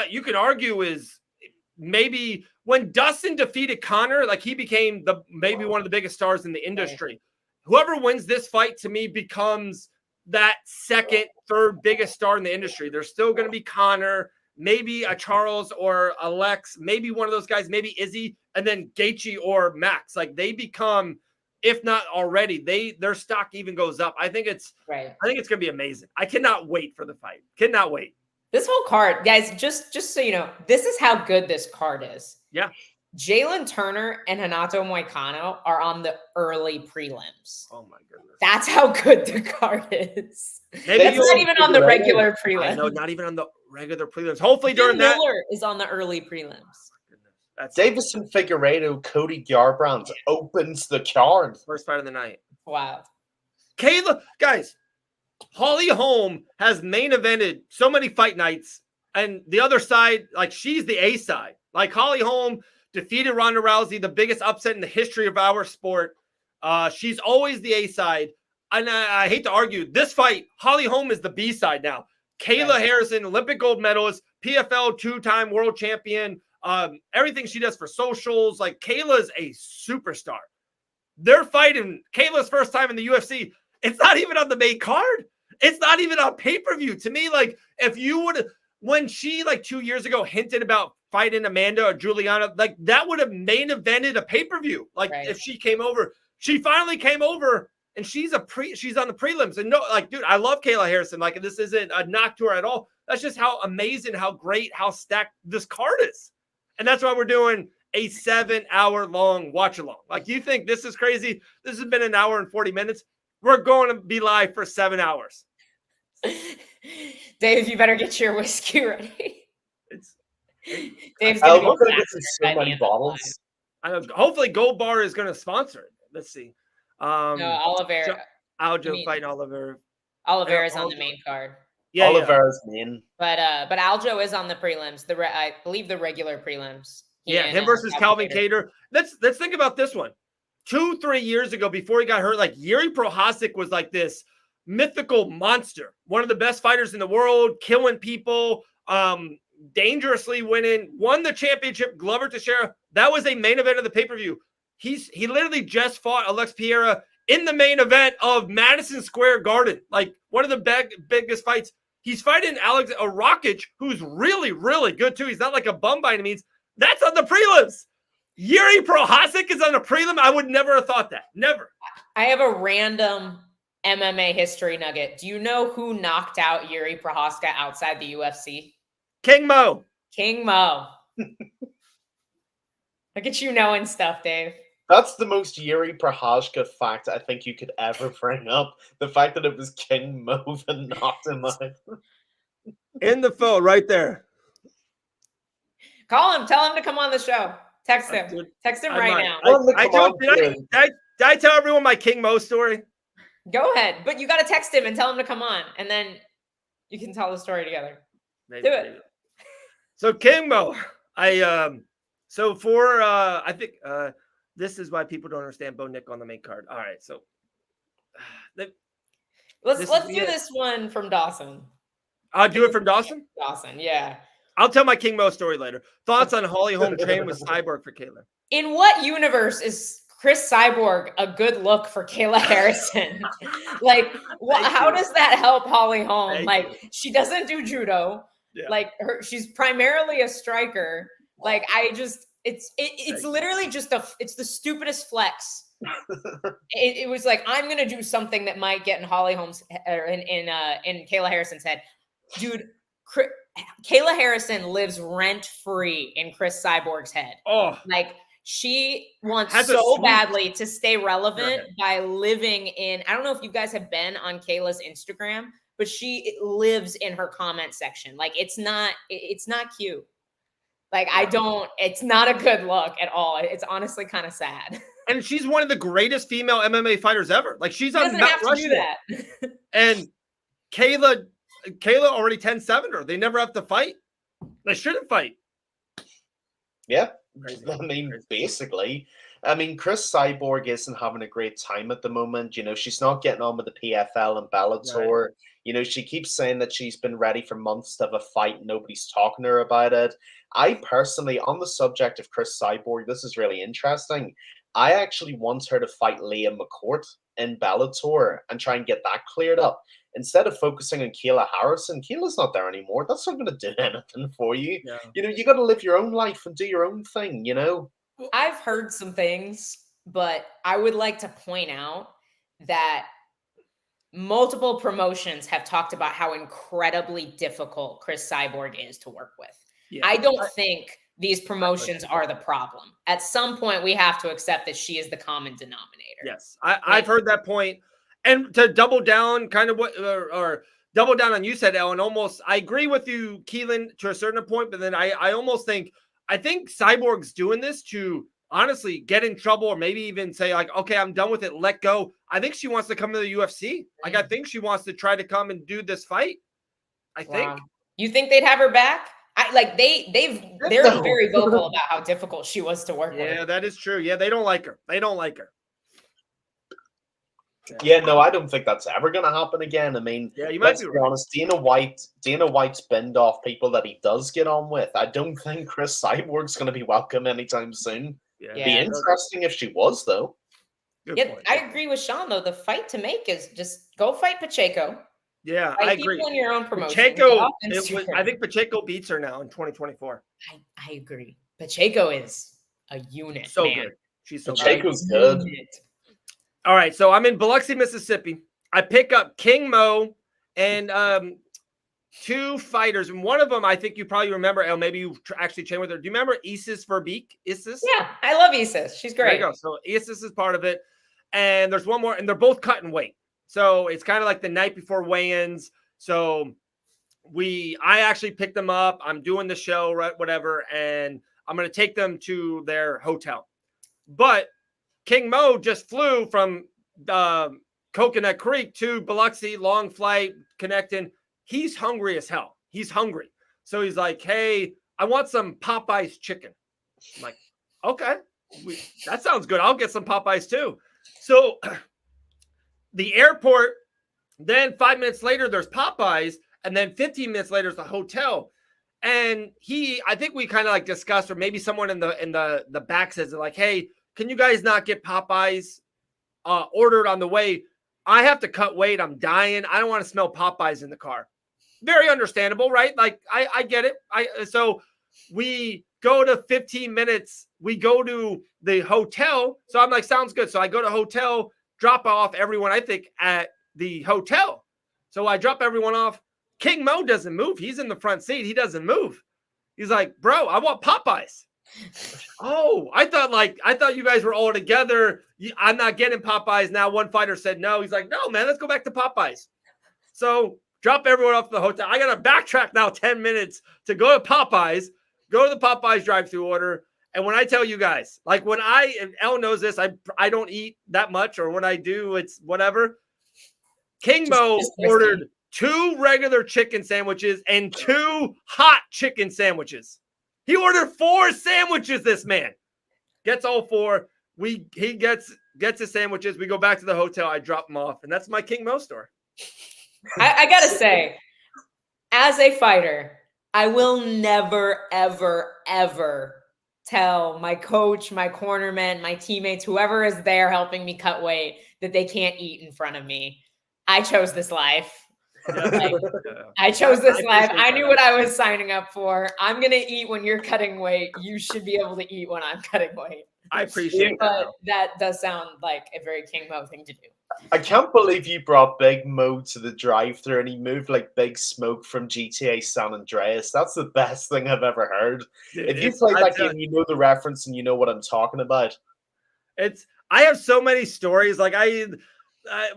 B: you could argue is maybe when Dawson defeated Conor, like, he became maybe one of the biggest stars in the industry. Whoever wins this fight, to me, becomes that second, third biggest star in the industry. There's still going to be Conor, maybe a Charles or a Lex, maybe one of those guys, maybe Izzy, and then Gaethje or Max. Like, they become, if not already, their stock even goes up. I think it's going to be amazing. I cannot wait for the fight. Cannot wait.
C: This whole card, guys, just so you know, this is how good this card is.
B: Yeah.
C: Jalen Turner and Renato Moicano are on the early prelims.
B: Oh my goodness.
C: That's how good the card is. It's not even on the regular prelims.
B: No, not even on the regular prelims. Hopefully
C: Jim
B: during that.
C: Miller is on the early prelims.
B: That's
I: Davison Figueiredo, Cody Garbrandt opens the card.
B: First fight of the night.
C: Wow.
B: Kayla, guys, Holly Holm has main evented so many fight nights. And the other side, like she's the A side. Like Holly Holm defeated Ronda Rousey, the biggest upset in the history of our sport. She's always the A side. And I hate to argue, this fight, Holly Holm is the B side now. Kayla Harrison, Olympic gold medalist, PFL 2-time world champion, everything she does for socials. Like Kayla's a superstar. They're fighting Kayla's first time in the UFC. It's not even on the main card. It's not even on pay-per-view. To me, like if you would, when she like 2 years ago hinted about fighting Amanda or Juliana, like that would have main evented a pay-per-view. Like if she came over, she finally came over. And she's on the prelims. And no, like, dude, I love Kayla Harrison. Like, this isn't a knock to her at all. That's just how amazing, how great, how stacked this card is. And that's why we're doing a 7-hour-long watch-along. Like, do you think this is crazy? This has been an hour and 40 minutes. We're going to be live for 7 hours.
C: Dave, you better get your whiskey ready. Dave's
I: going
C: to
I: to get so many bottles.
B: Hopefully, Gold Bar is going to sponsor it. Let's see.
C: No, Oliveira.
B: Aljo fighting Oliveira.
C: Oliveira's on the main card.
I: Yeah, Oliveira's main.
C: But Aljo is on the prelims. I believe the regular prelims.
B: Him versus Calvin Kattar. Let's think about this one. 2-3 years ago, before he got hurt, like Yuri Prochazka was like this mythical monster, one of the best fighters in the world, killing people, dangerously winning, won the championship. Glover Teixeira. That was a main event of the pay-per-view. He literally just fought Alex Pereira in the main event of Madison Square Garden, like one of the biggest fights. He's fighting Alex Rakic, who's really, really good too. He's not like a bum by any means. That's on the prelims. Yuri Prochazka is on the prelim. I would never have thought that. Never.
C: I have a random MMA history nugget. Do you know who knocked out Yuri Prochazka outside the UFC?
B: King Mo.
C: King Mo. Look at you knowing stuff, Dave.
I: That's the most Yuri Prochazka fact I think you could ever bring up. The fact that it was King Mo that knocked him out.
B: In the phone, right there.
C: Call him. Tell him to come on the show. Text him. Text him right now.
B: Did I tell everyone my King Mo story?
C: Go ahead. But you got to text him and tell him to come on. And then you can tell the story together.
B: Maybe,
C: do it.
B: Maybe. So King Mo, I think this is why people don't understand Bo Nick on the main card. All right, so
C: let's do this one from Dawson.
B: I'll do it from Dawson.
C: Dawson, yeah.
B: I'll tell my King Mo story later. Thoughts on Holly Holm training with Cyborg for Kayla?
C: In what universe is Chris Cyborg a good look for Kayla Harrison? Like, how does that help Holly Holm? She doesn't do judo. Yeah. Like she's primarily a striker. Like it's literally just it's the stupidest flex. it was like, I'm gonna do something that might get in Holly Holm's in Kayla Harrison's head. Dude, Kayla Harrison lives rent free in Chris Cyborg's head.
B: Oh,
C: like she wants so badly to stay relevant by living in. I don't know if you guys have been on Kayla's Instagram, but she lives in her comment section. Like it's not cute. Like it's not a good look at all. It's honestly kind of sad.
B: And she's one of the greatest female MMA fighters ever. Like she's on Mount Rushmore. And Kayla already 10-7 her. They never have to fight. They shouldn't fight.
I: Yeah. I mean, basically. I mean, Chris Cyborg isn't having a great time at the moment. You know, she's not getting on with the PFL and Bellator. Right. You know, she keeps saying that she's been ready for months to have a fight. Nobody's talking to her about it. I personally, on the subject of Chris Cyborg, this is really interesting. I actually want her to fight Leah McCourt in Bellator and try and get that cleared up. Instead of focusing on Kayla Harrison, Kayla's not there anymore. That's not going to do anything for you. Yeah. You know, you got to live your own life and do your own thing, you know?
C: I've heard some things, but I would like to point out that multiple promotions have talked about how incredibly difficult Chris Cyborg is to work with. Yeah. I don't think these promotions are the problem. At some point, we have to accept that she is the common denominator.
B: Yes, I've heard that point. And to double down kind of what, or double down on you said, Elle, and almost, I agree with you, Keelan, to a certain point, but then I almost think Cyborg's doing this to honestly get in trouble or maybe even say like, okay, I'm done with it, let go. I think she wants to come to the UFC. Like, I think she wants to try to come and do this fight. I think.
C: You think they'd have her back? They're very vocal about how difficult she was to work with.
B: Yeah, that is true. Yeah, they don't like her. They don't like her.
I: Yeah, no, I don't think that's ever going to happen again. I mean,
B: yeah, you might
I: let's
B: be
I: be honest. Dana White's binned off people that he does get on with. I don't think Chris Cyborg's going to be welcome anytime soon.
B: Yeah.
I: Be interesting if she was, though.
C: I agree with Sean, though. The fight to make is just go fight Pacheco.
B: Yeah,
C: fight
B: I agree.
C: People in your own promotion.
B: I think Pacheco beats her now in 2024.
C: I agree. Pacheco is a unit.
B: So
C: man.
B: good. She's so
I: Pacheco's good.
B: All right, so I'm in Biloxi, Mississippi. I pick up King Mo and two fighters, and one of them I think you probably remember. Elle, maybe you actually trained with her. Do you remember Isis Verbeek? Isis?
C: Yeah, I love Isis. She's great.
B: There you go. So Isis is part of it, and there's one more, and they're both cutting weight. So it's kind of like the night before weigh-ins. So I actually picked them up. I'm doing the show, right, whatever, and I'm going to take them to their hotel. But King Mo just flew from Coconut Creek to Biloxi, long flight, connecting. He's hungry as hell. He's hungry. So he's like, hey, I want some Popeye's chicken. I'm like, okay, that sounds good. I'll get some Popeye's too. So the airport, then 5 minutes later, there's Popeye's, and then 15 minutes later, there's the hotel. And I think we kind of like discussed, or maybe someone in the back says like, hey, can you guys not get Popeye's ordered on the way? I have to cut weight. I'm dying. I don't want to smell Popeye's in the car. Very understandable, right? Like I get it. So we go to 15 minutes. We go to the hotel. So I'm like, sounds good. So I go to hotel, drop off everyone, I think, at the hotel. So I drop everyone off. King Mo doesn't move. He's in the front seat. He doesn't move. He's like, bro, I want Popeye's. Oh, I thought you guys were all together. I'm not getting Popeye's now. One fighter said no. He's like, no, man, let's go back to Popeye's. So drop everyone off to the hotel. I got to backtrack now 10 minutes to go to Popeye's, go to the Popeye's drive-through order. And when I tell you guys, like when and Elle knows this, I don't eat that much, or when I do, it's whatever. King Mo ordered 2 regular chicken sandwiches and 2 hot chicken sandwiches. He ordered 4 sandwiches, this man. Gets all 4. He gets his sandwiches. We go back to the hotel. I drop him off. And that's my King Mo story.
C: I got to say, as a fighter, I will never, ever, ever tell my coach, my cornermen, my teammates, whoever is there helping me cut weight, that they can't eat in front of me. I chose this life. I chose this life. I knew what I was signing up for. I'm going to eat when you're cutting weight. You should be able to eat when I'm cutting weight.
B: I appreciate that.
C: But that does sound like a very King Mo thing to do.
I: I can't believe you brought Big Mo to the drive-thru and he moved like Big Smoke from GTA San Andreas. That's the best thing I've ever heard. If you play that game, you know the reference and you know what I'm talking about.
B: I have so many stories. Like I'm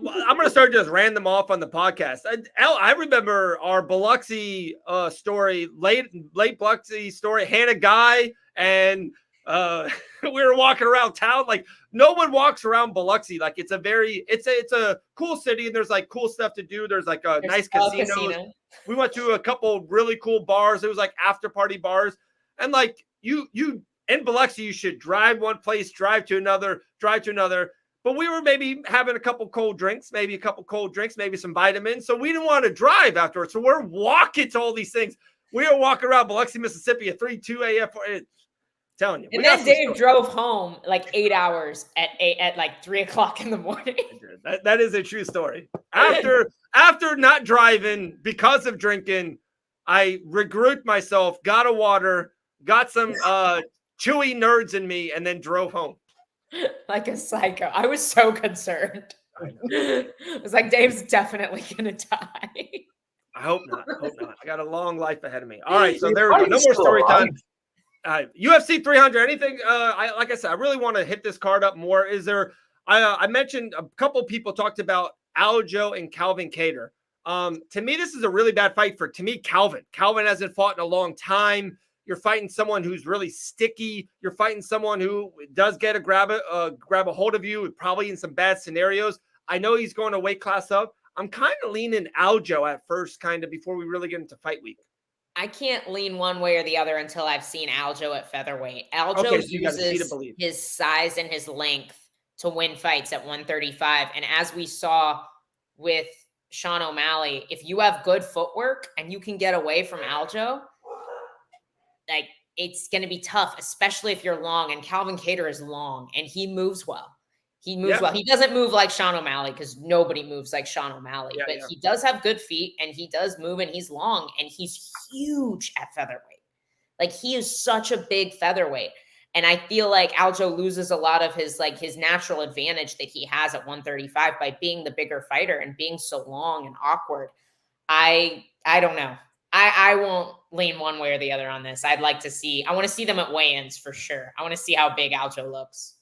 B: going to start just random off on the podcast. I remember our Biloxi story, late Biloxi story, Hannah Guy, and we were walking around town. Like no one walks around Biloxi. Like it's a cool city, and there's like cool stuff to do. There's like a nice casino. We went to a couple really cool bars. It was like after party bars, and like you in Biloxi, you should drive one place, drive to another. But we were maybe having a couple cold drinks, maybe some vitamins. So we didn't want to drive afterwards. So we're walking to all these things. We were walking around Biloxi, Mississippi at 2 a.m. Telling you.
C: And then Dave drove home like 8 hours at like 3 o'clock in the morning.
B: That is a true story. After not driving because of drinking, I regrouped myself, got a water, got some chewy nerds in me, and then drove home.
C: Like a psycho. I was so concerned. I was like, Dave's definitely gonna die.
B: I hope not. I got a long life ahead of me. All right, so there we go. No more story time. UFC 300. Anything? Like I said, I really want to hit this card up more. Is there? I mentioned a couple people talked about Aljo and Calvin Kattar. To me, this is a really bad fight for Calvin. Calvin hasn't fought in a long time. You're fighting someone who's really sticky. You're fighting someone who does get grab a hold of you, probably in some bad scenarios. I know he's going to weight class up. I'm kind of leaning Aljo at first, kind of before we really get into fight week.
C: I can't lean one way or the other until I've seen Aljo at featherweight. Aljo uses his size and his length to win fights at 135. And as we saw with Sean O'Malley, if you have good footwork and you can get away from Aljo, like, it's going to be tough, especially if you're long. And Calvin Kattar is long and he moves well. He moves well. He doesn't move like Sean O'Malley because nobody moves like Sean O'Malley, but he does have good feet and he does move and he's long and he's huge at featherweight. Like, he is such a big featherweight. And I feel like Aljo loses a lot of his natural advantage that he has at 135 by being the bigger fighter and being so long and awkward. I don't know. I won't lean one way or the other on this. I want to see them at weigh-ins for sure. I want to see how big Aljo looks.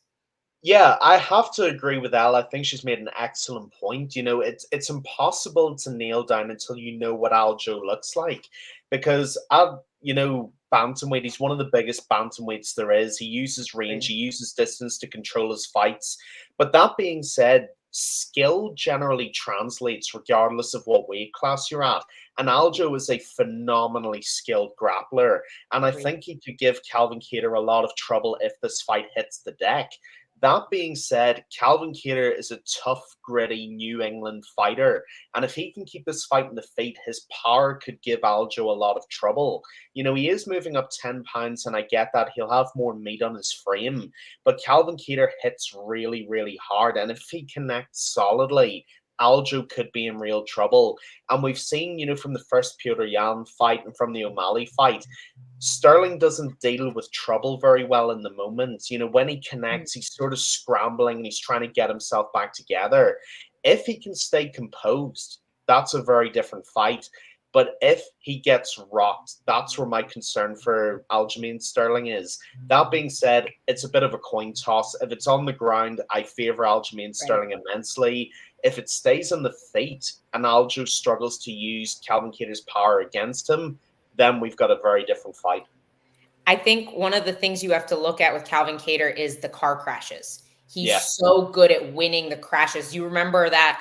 I: Yeah, I have to agree with Elle. I think she's made an excellent point. It's impossible to nail down until you know what Aljo looks like. Because bantamweight, he's one of the biggest bantamweights there is. He uses range, he uses distance to control his fights. But that being said, skill generally translates regardless of what weight class you're at. And Aljo is a phenomenally skilled grappler. And I think he could give Calvin Kattar a lot of trouble if this fight hits the deck. That being said, Calvin Kattar is a tough, gritty New England fighter. And if he can keep this fight in the feet, his power could give Aljo a lot of trouble. He is moving up 10 pounds, and I get that. He'll have more meat on his frame. But Calvin Kattar hits really, really hard. And if he connects solidly, Aljo could be in real trouble. And we've seen, from the first Petr Yan fight and from the O'Malley fight, Sterling doesn't deal with trouble very well in the moment. When he connects, he's sort of scrambling and he's trying to get himself back together. If he can stay composed, that's a very different fight. But if he gets rocked, that's where my concern for Aljamain Sterling is. That being said, it's a bit of a coin toss. If it's on the ground, I favor Aljamain Sterling immensely. If it stays on the feet and Aljo struggles to use Calvin Kattar's power against him, then we've got a very different fight.
C: I think one of the things you have to look at with Calvin Kattar is the car crashes. He's so good at winning the crashes. You remember that,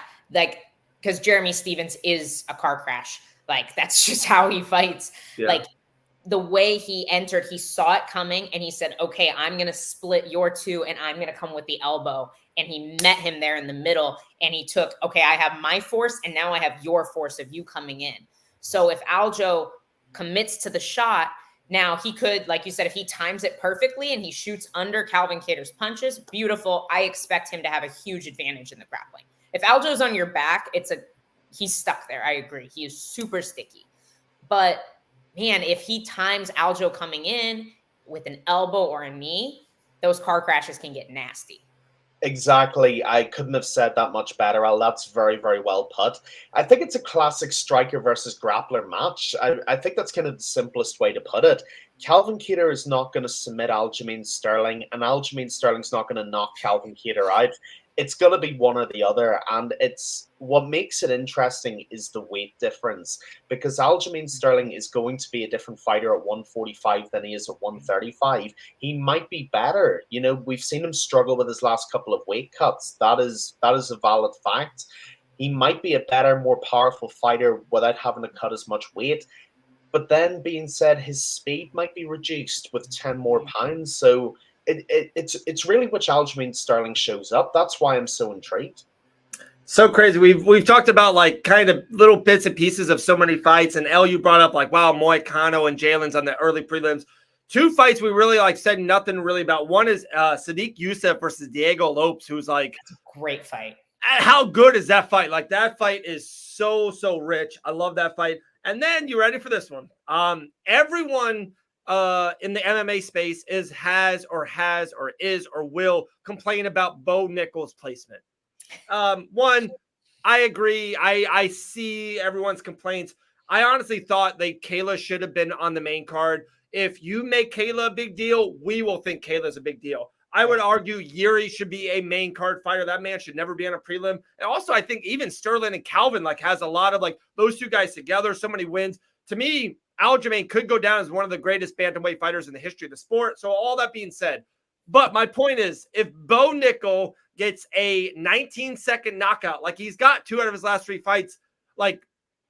C: because Jeremy Stephens is a car crash. That's just how he fights. Yeah. The way he entered, he saw it coming and he said, okay, I'm going to split your two and I'm going to come with the elbow. And he met him there in the middle and he took, okay, I have my force and now I have your force of you coming in. So if Aljo commits to the shot, now he could, like you said, if he times it perfectly and he shoots under Calvin Kattar's punches, beautiful. I expect him to have a huge advantage in the grappling. If Aljo's on your back, he's stuck there. I agree. He is super sticky. But man, if he times Aljo coming in with an elbow or a knee, those car crashes can get nasty.
I: Exactly. I couldn't have said that much better. Al, that's very, very well put. I think it's a classic striker versus grappler match. I think that's kind of the simplest way to put it. Calvin Kattar is not going to submit Aljamain Sterling, and Aljamain Sterling's not going to knock Calvin Kattar out. It's going to be one or the other, and it's what makes it interesting is the weight difference, because Aljamain Sterling is going to be a different fighter at 145 than he is at 135. He might be better. We've seen him struggle with his last couple of weight cuts. That is a valid fact. He might be a better, more powerful fighter without having to cut as much weight. But then being said, his speed might be reduced with 10 more pounds. So it's really which Aljamain Sterling shows up. That's why I'm so intrigued.
B: So crazy. We've talked about kind of little bits and pieces of so many fights. And Elle, you brought up wow, Moicano and Jalen's on the early prelims. Two fights we really said nothing really about. One is Sadiq Youssef versus Diego Lopes, who's that's
C: a great fight.
B: How good is that fight? That fight is so rich. I love that fight. And then you ready for this one? Everyone in the MMA space has or is or will complain about Bo Nickal's placement. One, I agree. I see everyone's complaints. I honestly thought that Kayla should have been on the main card. If you make Kayla a big deal, we will think Kayla's a big deal. I would argue Yuri should be a main card fighter. That man should never be on a prelim. And also, I think even Sterling and Calvin has a lot of those two guys together, so many wins. To me, Aljamain could go down as one of the greatest bantamweight fighters in the history of the sport. So all that being said, but my point is, if Bo Nickal gets a 19-second knockout, he's got 2 out of his last 3 fights,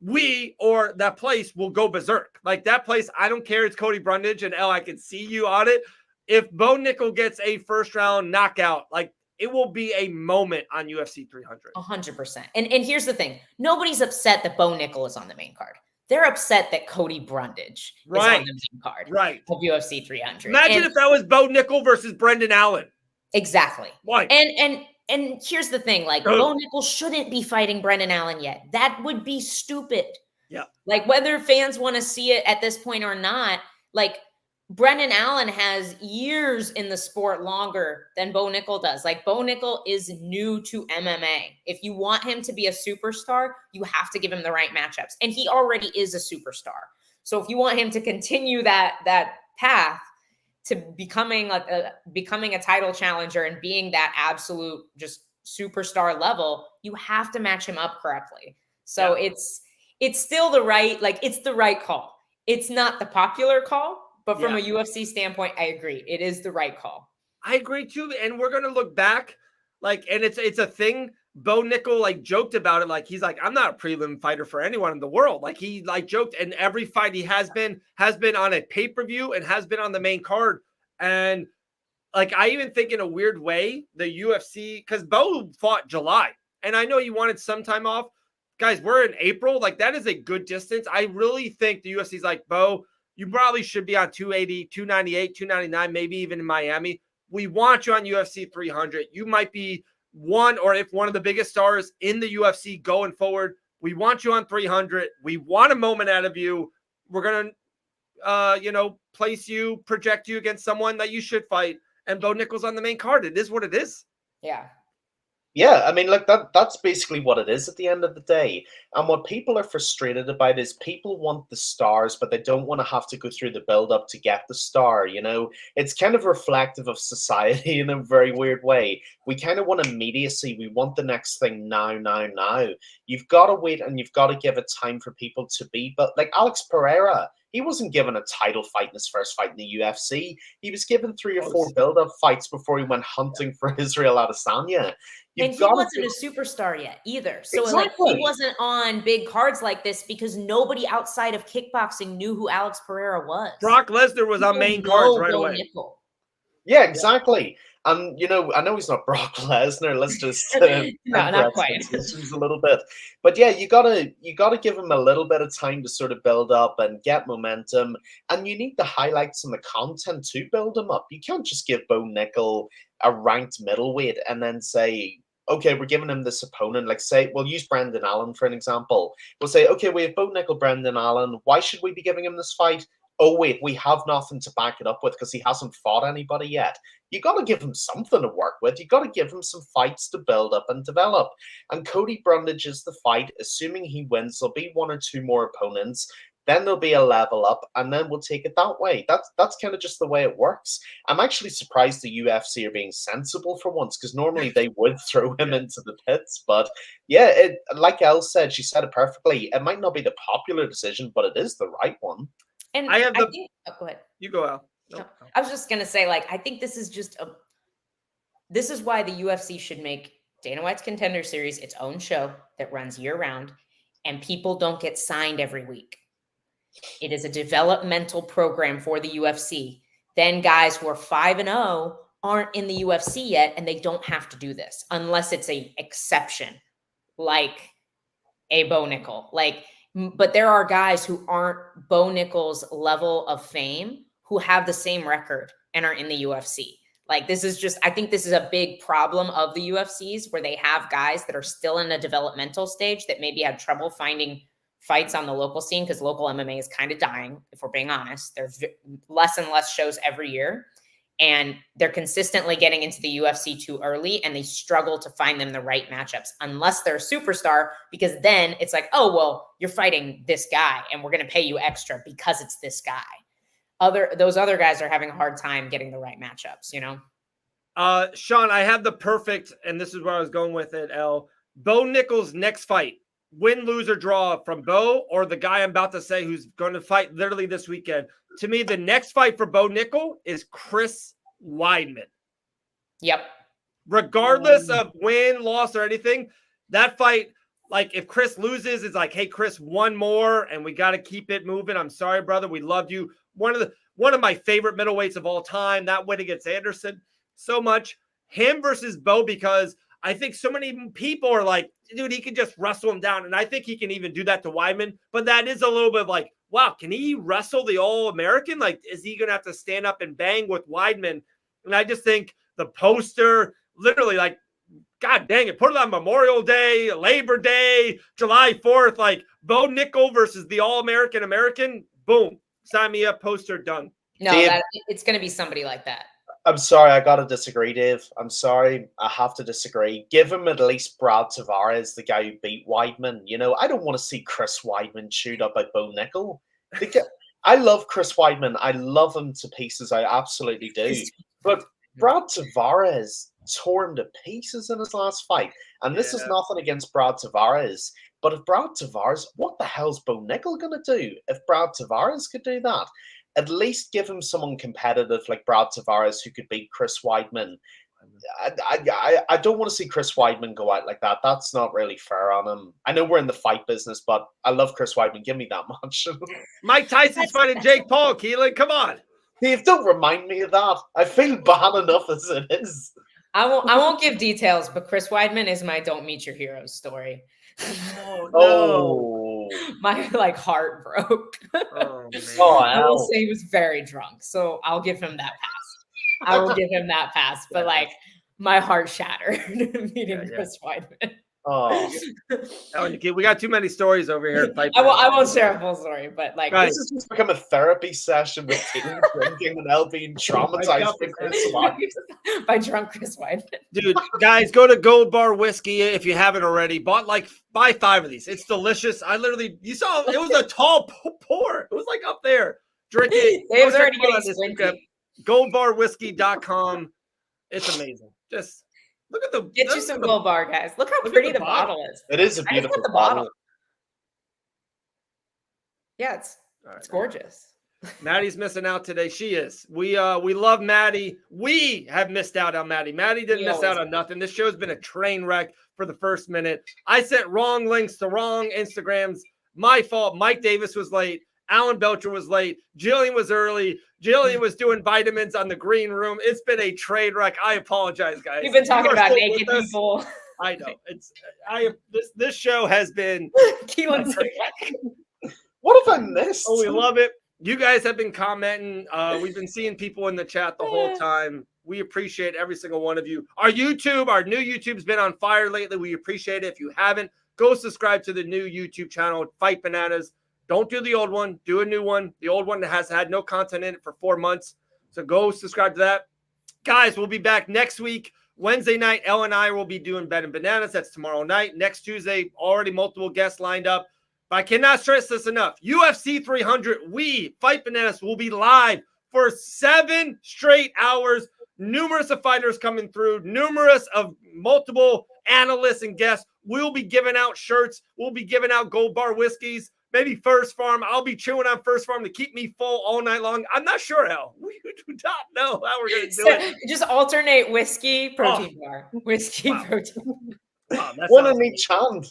B: we or that place will go berserk. Like that place, I don't care. It's Cody Brundage and Elle. I can see you on it. If Bo Nickel gets a first round knockout, like it will be a moment on UFC 300.
C: 100%. And here's the thing: nobody's upset that Bo Nickel is on the main card. They're upset that Cody Brundage is on the main card of UFC 300.
B: Imagine if that was Bo Nickel versus Brendan Allen.
C: Exactly.
B: Why?
C: And here's the thing, like Bo Nickel shouldn't be fighting Brendan Allen yet. That would be stupid.
B: Yeah.
C: Like whether fans want to see it at this point or not, like Brendan Allen has years in the sport longer than Bo Nickel does. Like Bo Nickel is new to MMA. If you want him to be a superstar, you have to give him the right matchups. And he already is a superstar. So if you want him to continue that path to becoming a title challenger and being that absolute just superstar level, you have to match him up correctly. So it's still it's the right call. It's not the popular call, but from a UFC standpoint, I agree. It is the right call.
B: I agree too. And we're going to look back and it's a thing. Bo Nickel joked about it. Like, he's like, I'm not a prelim fighter for anyone in the world. Like he joked, and every fight he has been on a pay-per-view and has been on the main card. And I even think in a weird way, the UFC, because Bo fought July and I know he wanted some time off. Guys, we're in April. Like that is a good distance. I really think the UFC's like, Bo, you probably should be on 280, 298, 299, maybe even in Miami. We want you on UFC 300. You might be one of the biggest stars in the UFC going forward. We want you on 300. We want a moment out of you. We're going to, place you, project you against someone that you should fight. And Bo Nickel's on the main card. It is what it is.
C: Yeah.
I: Yeah, I mean, that's basically what it is at the end of the day. And what people are frustrated about is people want the stars, but they don't want to have to go through the build-up to get the star, It's kind of reflective of society in a very weird way. We kind of want immediacy. We want the next thing now. You've got to wait and you've got to give it time for people to be. But like Alex Pereira, he wasn't given a title fight in his first fight in the UFC. He was given 3 or 4 build-up fights before he went hunting for Israel Adesanya.
C: And he wasn't a superstar yet either. So he wasn't on big cards like this because nobody outside of kickboxing knew who Alex Pereira was.
B: Brock Lesnar was on main cards right away.
C: Nickel.
I: Yeah, exactly. And I know he's not Brock Lesnar. Let's just
C: not quite
I: a little bit. But yeah, you gotta give him a little bit of time to sort of build up and get momentum. And you need the highlights and the content to build him up. You can't just give Bo Nickel a ranked middleweight and then say, okay, we're giving him this opponent. Like say, we'll use Brendan Allen for an example. We'll say, okay, we have Bo Nickel, Brendan Allen. Why should we be giving him this fight? Oh, wait, we have nothing to back it up with because he hasn't fought anybody yet. You got to give him something to work with. You got to give him some fights to build up and develop. And Cody Brundage is the fight. Assuming he wins, there'll be 1 or 2 more opponents. Then there'll be a level up, and then we'll take it that way. That's kind of just the way it works. I'm actually surprised the UFC are being sensible for once, because normally they would throw him into the pits. But yeah, like Elle said, she said it perfectly. It might not be the popular decision, but it is the right one.
C: And
B: I think,
C: go ahead.
B: You go out.
C: No. I was just gonna say, I think this is this is why the UFC should make Dana White's Contender Series its own show that runs year round, and people don't get signed every week. It is a developmental program for the UFC. Then guys who are 5-0 aren't in the UFC yet, and they don't have to do this unless it's an exception, like a Bo Nickel. But there are guys who aren't Bo Nickel's level of fame who have the same record and are in the UFC. I think this is a big problem of the UFCs, where they have guys that are still in a developmental stage that maybe have trouble finding fights on the local scene, because local MMA is kind of dying, if we're being honest. There's less and less shows every year, and they're consistently getting into the UFC too early, and they struggle to find them the right matchups unless they're a superstar, because then it's like, oh, well, you're fighting this guy and we're going to pay you extra because it's this guy. Those other guys are having a hard time getting the right matchups,
B: Sean, I have the perfect, and this is where I was going with it, Elle. Bo Nickel's next fight, win, lose, or draw from Bo or the guy I'm about to say who's going to fight literally this weekend. To me, the next fight for Bo Nickel is Chris Weidman.
C: Yep.
B: Regardless of win, loss, or anything, that fight like if Chris loses, it's like, hey, Chris, one more, and we got to keep it moving. I'm sorry, brother. We loved you. One of my favorite middleweights of all time. That win against Anderson, so much. Him versus Bo, because I think so many people are like, dude, he can just wrestle him down. And I think he can even do that to Weidman. But that is a little bit of like, wow, can he wrestle the All-American? Like, is he going to have to stand up and bang with Weidman? And I just think the poster, literally, like, God dang it, put it on Memorial Day, Labor Day, July 4th, like Bo Nickel versus the All-American American. Boom. Sign me up, poster, done.
C: No, it's going to be somebody like that.
I: I'm sorry, I gotta disagree, Dave. I'm sorry, I have to disagree. Give him at least Brad Tavares, the guy who beat Weidman. You know, I don't want to see Chris Weidman chewed up by Bo Nickel. I love Chris Weidman. I love him to pieces. I absolutely do. But Brad Tavares tore him to pieces in his last fight. And this is nothing against Brad Tavares. But if Brad Tavares, what the hell's Bo Nickel gonna do? If Brad Tavares could do that, at least give him someone competitive like Brad Tavares who could beat Chris Weidman. I don't want to see Chris Weidman go out like that. That's not really fair on him. I know we're in the fight business, but I love Chris Weidman. Give me that much.
B: Mike Tyson's fighting Jake Paul, Keelan. Come on.
I: Dave, don't remind me of that. I feel bad enough as it is.
C: I won't give details, but Chris Weidman is my don't meet your heroes story.
B: Oh,
C: no. My heart broke.
B: Oh, man.
C: I will say he was very drunk, so I'll give him that pass. I will give him that pass, but my heart shattered meeting Chris Weidman.
I: Oh,
B: we got too many stories over here.
C: I won't share a full story, but
I: this has just become a therapy session with Keelan drinking and Elle being traumatized by Chris Weidman.
C: By drunk Chris Weidman.
B: Dude, guys, go to Gold Bar Whiskey if you haven't already. Buy 5 of these. It's delicious. You saw it was a tall pour. It was like up there. Drink it.
C: Dave's already getting squinty.
B: Goldbarwhiskey.com. It's amazing. Just look at
C: get you some Gold Bar, guys. Look how pretty the bottle is.
I: It is a beautiful bottle.
C: Yeah, it's gorgeous.
B: Maddie's missing out today. She is. We love Maddie. We have missed out on Maddie. Maddie didn't miss out on nothing. This show's been a train wreck for the first minute. I sent wrong links to wrong Instagrams. My fault. Mike Davis was late. Alan Belcher was late. Jillian was early. Jillian was doing vitamins on the green room. It's been a train wreck. I apologize, guys.
C: We've been talking about naked people.
B: I know. This show has been.
C: Keelan's
I: what have I missed?
B: Oh, we love it. You guys have been commenting. We've been seeing people in the chat the whole time. We appreciate every single one of you. Our new YouTube's been on fire lately. We appreciate it. If you haven't, go subscribe to the new YouTube channel, Fight Bananas. Don't do the old one. Do a new one. The old one has had no content in it for 4 months. So go subscribe to that. Guys, we'll be back next week. Wednesday night, Elle and I will be doing Bet and Bananas. That's tomorrow night. Next Tuesday, already multiple guests lined up. But I cannot stress this enough. UFC 300, we, Fight Bananas, will be live for 7 straight hours. Numerous of fighters coming through. Numerous of multiple analysts and guests. We'll be giving out shirts. We'll be giving out Gold Bar whiskeys. Maybe First Farm. I'll be chewing on First Farm to keep me full all night long. I'm not sure, Elle. We do not know how we're going to do it.
C: Just alternate whiskey, protein bar. Whiskey, protein.
B: Wow,
I: one in each hand.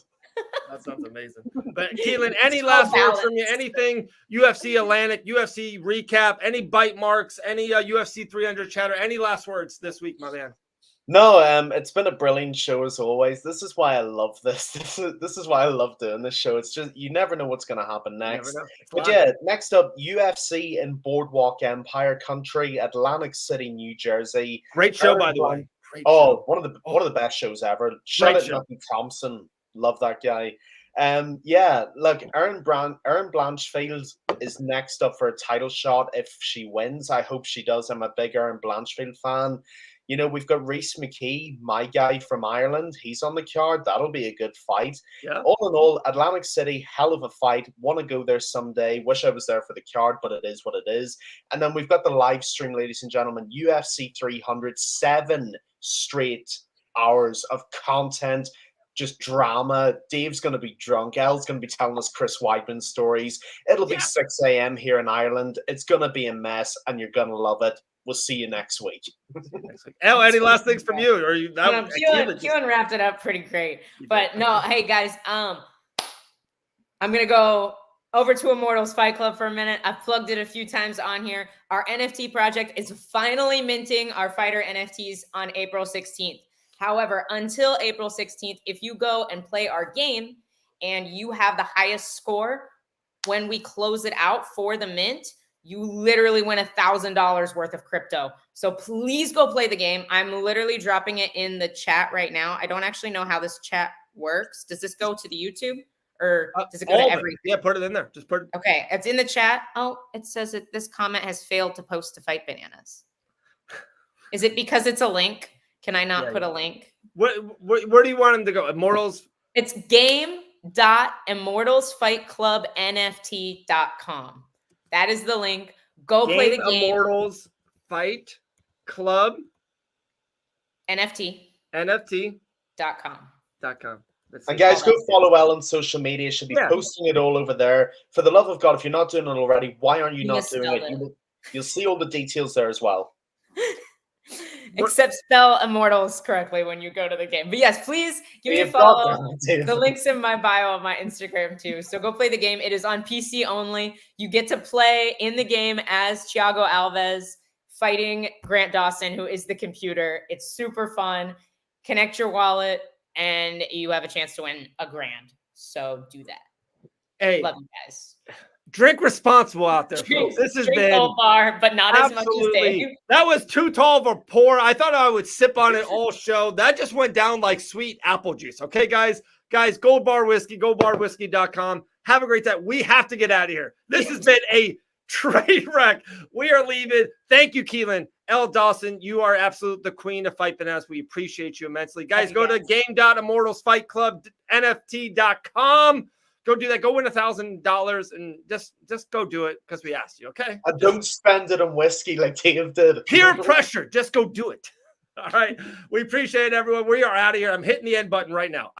B: That sounds amazing. But Keelan, any last words from you? Anything UFC Atlantic, UFC recap, any bite marks, any UFC 300 chatter? Any last words this week, my man?
I: No, it's been a brilliant show as always. This is why I love this. This is why I love doing this show. It's just you never know what's going to happen next. But yeah, next up, UFC in Boardwalk Empire Country, Atlantic City, New Jersey.
B: Great show, by the way.
I: One of the best shows ever. Shout out Nothing Thompson. Love that guy. Yeah, look, Erin Blanchfield is next up for a title shot if she wins. I hope she does. I'm a big Erin Blanchfield fan. You know, we've got Rhys McKee, my guy from Ireland. He's on the card. That'll be a good fight. Yeah. All in all, Atlantic City, hell of a fight. Want to go there someday. Wish I was there for the card, but it is what it is. And then we've got the live stream, ladies and gentlemen. UFC 300, 7 straight hours of content. Just drama. Dave's going to be drunk. Elle's going to be telling us Chris Weidman stories. It'll be 6 a.m. here in Ireland. It's going to be a mess, and you're going to love it. we'll see you next week.
B: Elle, any last things from you? Or you?
C: Keelan wrapped it up pretty great. But no, hey guys, I'm gonna go over to Immortals Fight Club for a minute. I've plugged it a few times on here. Our NFT project is finally minting our fighter NFTs on April 16th. However, until April 16th, if you go and play our game and you have the highest score, when we close it out for the mint, you literally win $1,000 worth of crypto. So please go play the game. I'm literally dropping it in the chat right now. I don't actually know how this chat works. Does this go to the YouTube? Or does it go to everything?
B: Yeah, put it in there. Just put it.
C: Okay, it's in the chat. Oh, it says that this comment has failed to post to Fight Bananas. Is it because it's a link? Can I not put a link?
B: Where do you want him to go? Immortals?
C: It's game.immortalsfightclubnft.com. That is the link. Go play the game.
B: Immortals Fight Club
C: NFT.com.
I: And guys, go follow Elle on social media. She'll be posting it all over there. For the love of God, if you're not doing it already, why aren't you not doing it? You'll see all the details there as well.
C: Except spell Immortals correctly when you go to the game. But yes, please give me a follow. The link's in my bio on my Instagram too. So go play the game. It is on PC only. You get to play in the game as Thiago Alves fighting Grant Dawson, who is the computer. It's super fun. Connect your wallet and you have a chance to win $1,000. So do that.
B: Hey,
C: love you guys.
B: Drink responsible out there, folks. This has been
C: Gold Bar, but not as much as Dave.
B: That was too tall of a pour. I thought I would sip on it all show. That just went down like sweet apple juice. Okay, guys, Gold Bar Whiskey, goldbarwhiskey.com. Have a great time. We have to get out of here. This has been a train wreck. We are leaving. Thank you, Keelan. Elle, Dawson, you are absolute the queen of Fight Bananas. We appreciate you immensely. Guys, go to game.immortalsfightclub.nft.com. Go do that. Go win $1,000 and just go do it because we asked you, okay?
I: And don't spend it on whiskey like Dave did.
B: Peer pressure. Just go do it. All right. We appreciate it, everyone. We are out of here. I'm hitting the end button right now.